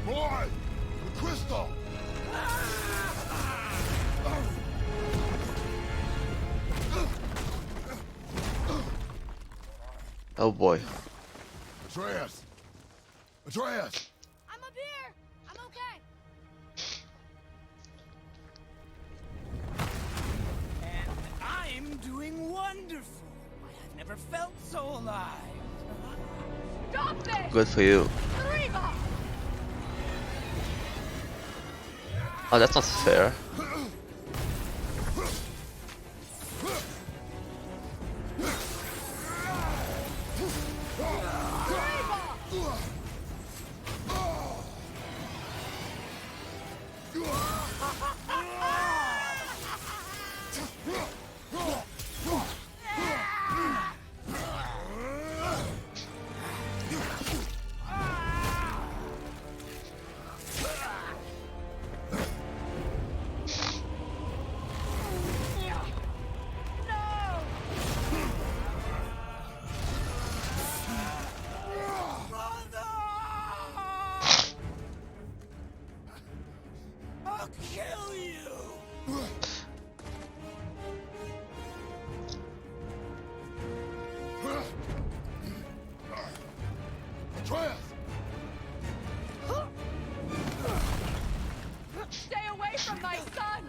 Boy! The crystal! Oh boy. Atreus! Atreus! I'm up here! I'm okay! And I'm doing wonderful. I've never never felt so alive. Stop this! Good for you. Reba! Oh, that's not fair. I'll kill you! Atreus! Stay away from my son!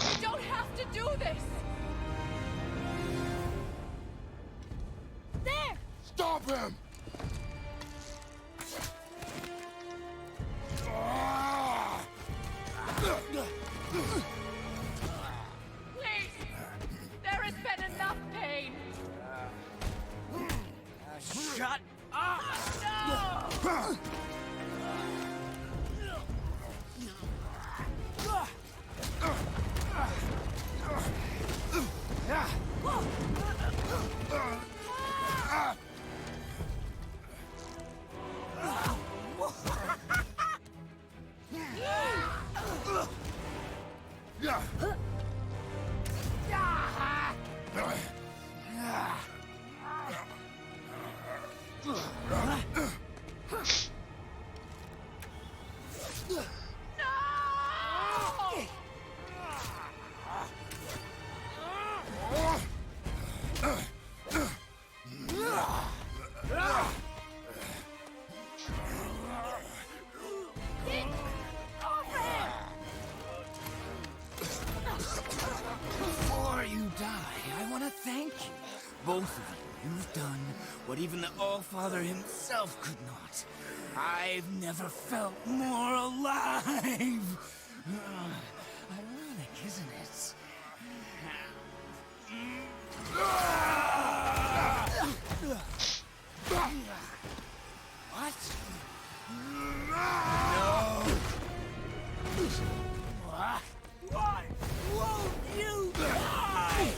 You don't have to do this! There! Stop him! Please! There has been enough pain! Shut up! No! Before you die, I want to thank you. Both of you. You've done what even the All-Father himself could not. I've never felt more alive. Ironic, isn't it? What? No. Why won't you die?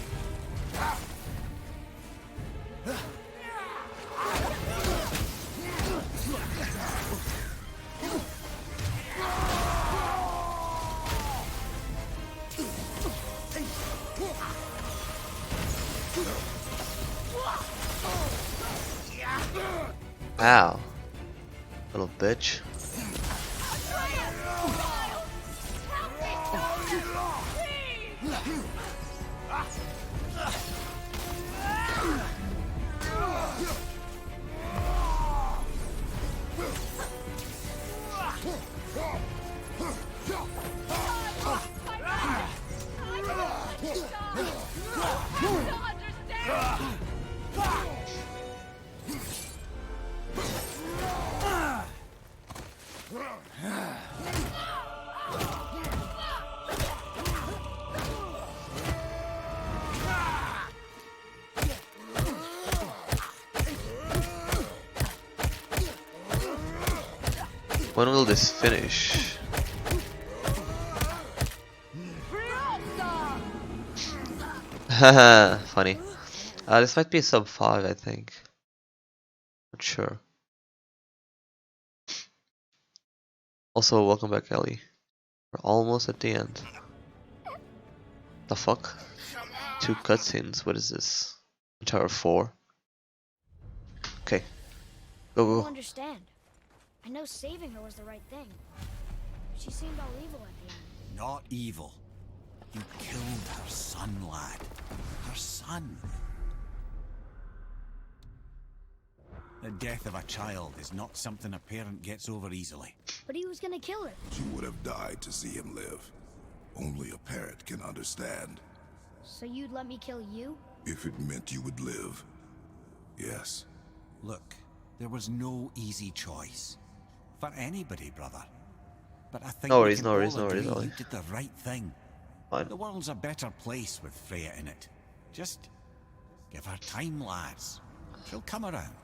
Ow. Little bitch. When will this finish? Haha, funny. This might be sub 5, I think. Not sure. Also, welcome back, Ellie. We're almost at the end. The fuck? 2 cutscenes, what is this? Tower 4? Okay. I don't Go. understand. I know saving her was the right thing. She seemed all evil at the end. Not evil. You killed her son, lad. Her son. The death of a child is not something a parent gets over easily. But he was gonna kill her. She would have died to see him live. Only a parent can understand. So you'd let me kill you? If it meant you would live, Yes. Look, there was no easy choice. For anybody, brother. But I think No we worries, can no worries, all no worries, agree Ollie. you did the right thing. Fine. The world's a better place with Freya in it. Just give her time, lads. She'll come around.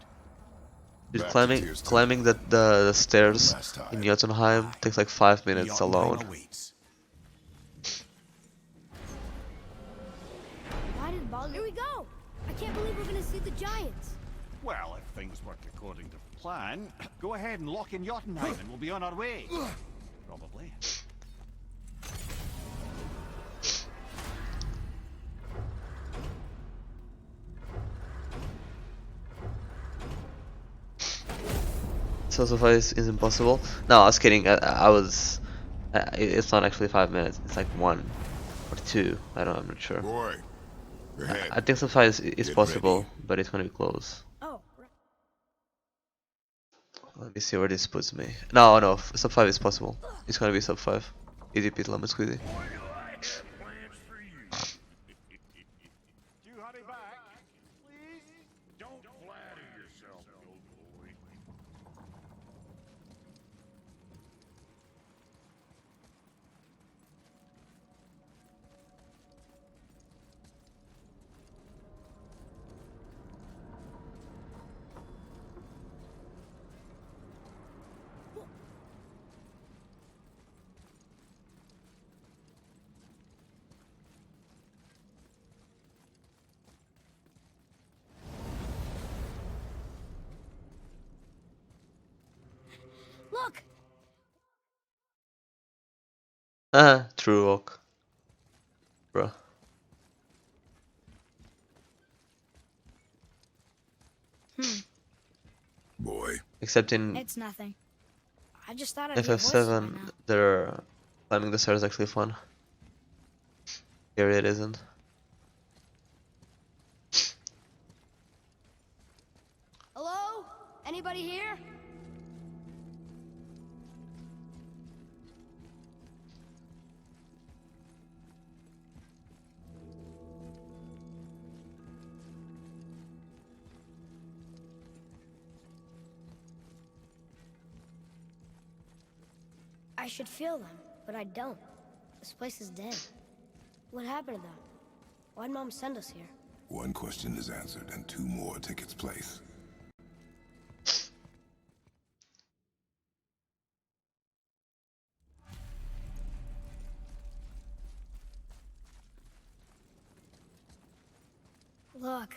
Dude, Back to climbing Tier 2. climbing the stairs Last time. in Jotunheim takes like 5 minutes Jotunheim alone. awaits. Why did Baldur... Here we go! I can't believe we're gonna see the giants. Well, if things work according to plan, go ahead and lock in Jotunheim and we'll be on our way. Probably. So far is impossible. No, I was kidding. I was. It's not actually 5 minutes. It's like 1 or 2. I'm not sure. Boy, ahead. I think so far is Get possible, ready. but it's gonna be close. Oh, right. Let me see where this puts me. No, no, sub 5 is possible. It's gonna be sub 5. Easy peasy lemon squeezy. You hurry back, please. Don't flatter yourself, old boy. Look! True oak. Bruh. Boy. Except in It's nothing. I just thought I'd hear voices by FF7, now. they're climbing the stairs actually fun. Here it isn't. Hello? Anybody here? I should feel them, but I don't. This place is dead. What happened to them? Why'd Mom send us here? One question is answered and 2 more take its place. Look.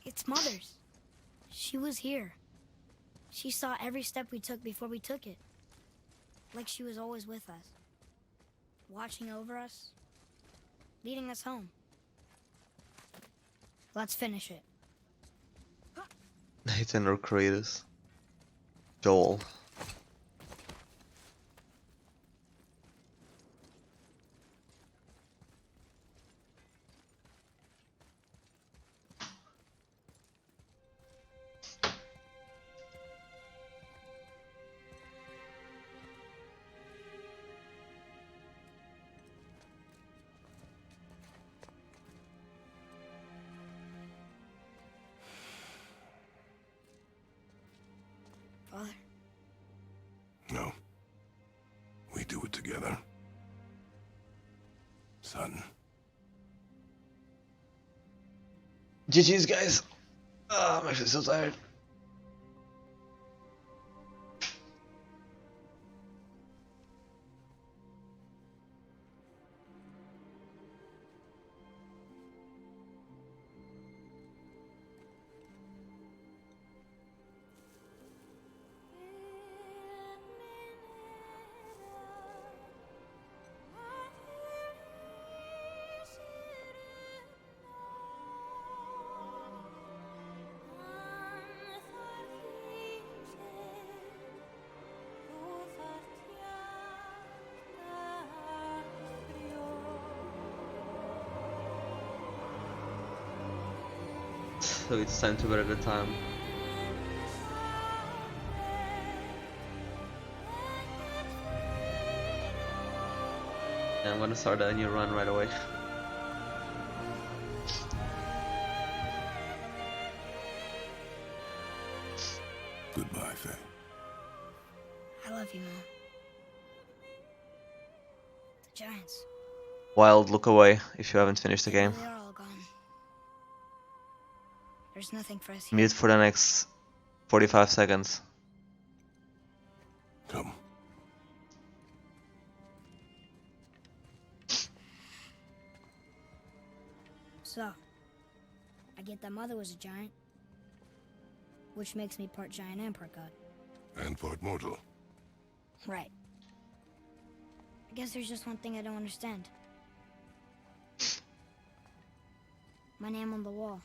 It's Mother's. She was here. She saw every step we took before we took it. Like she was always with us. Watching over us. Leading us home. Let's finish it. Nathan or Kratos. Joel. Father? No. We do it together. Son. GG's guys. I'm actually so tired. So it's time to better the time. And I'm gonna start a new run right away. Goodbye, Faye. I love you, Mom. The Giants. Wild, look away if you haven't finished the game. They are all gone. There's nothing for us here. Mute for the next 45 seconds. Come. So, I get that Mother was a giant, which makes me part giant and part god. And part mortal. Right. I guess there's just one thing I don't understand. My name on the wall.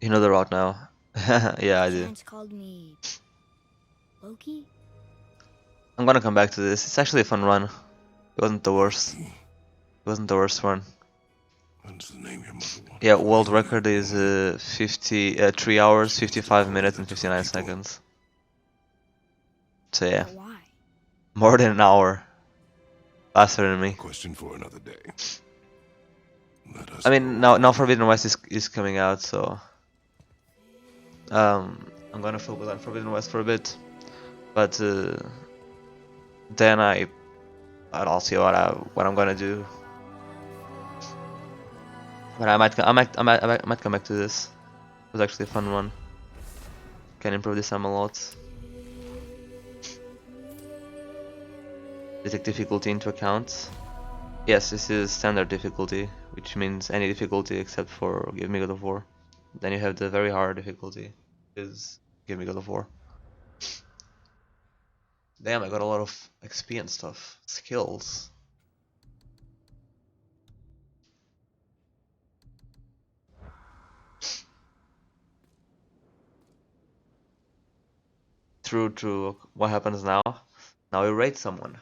You know the route now. Yeah, I do. Giants called me Loki? I'm gonna come back to this. It's actually a fun run. It wasn't the worst. It wasn't the worst one. What's the name your mother wanted? Yeah, world record is 3 hours, 55 minutes and 59 seconds. So yeah. But why? More than an hour. Faster than me. Question for another day. Let us I mean, now Forbidden West is coming out, so I'm gonna focus on Forbidden West for a bit, but then I'll see what I'm gonna do. But I might come back to this. It was actually a fun one. Can improve this time a lot. Take difficulty into account. Yes, this is standard difficulty, which means any difficulty except for Give Me God of War. Then you have the very hard difficulty, is Give Me God of War. Damn, I got a lot of XP and stuff. Skills. True. What happens now? Now we raid someone.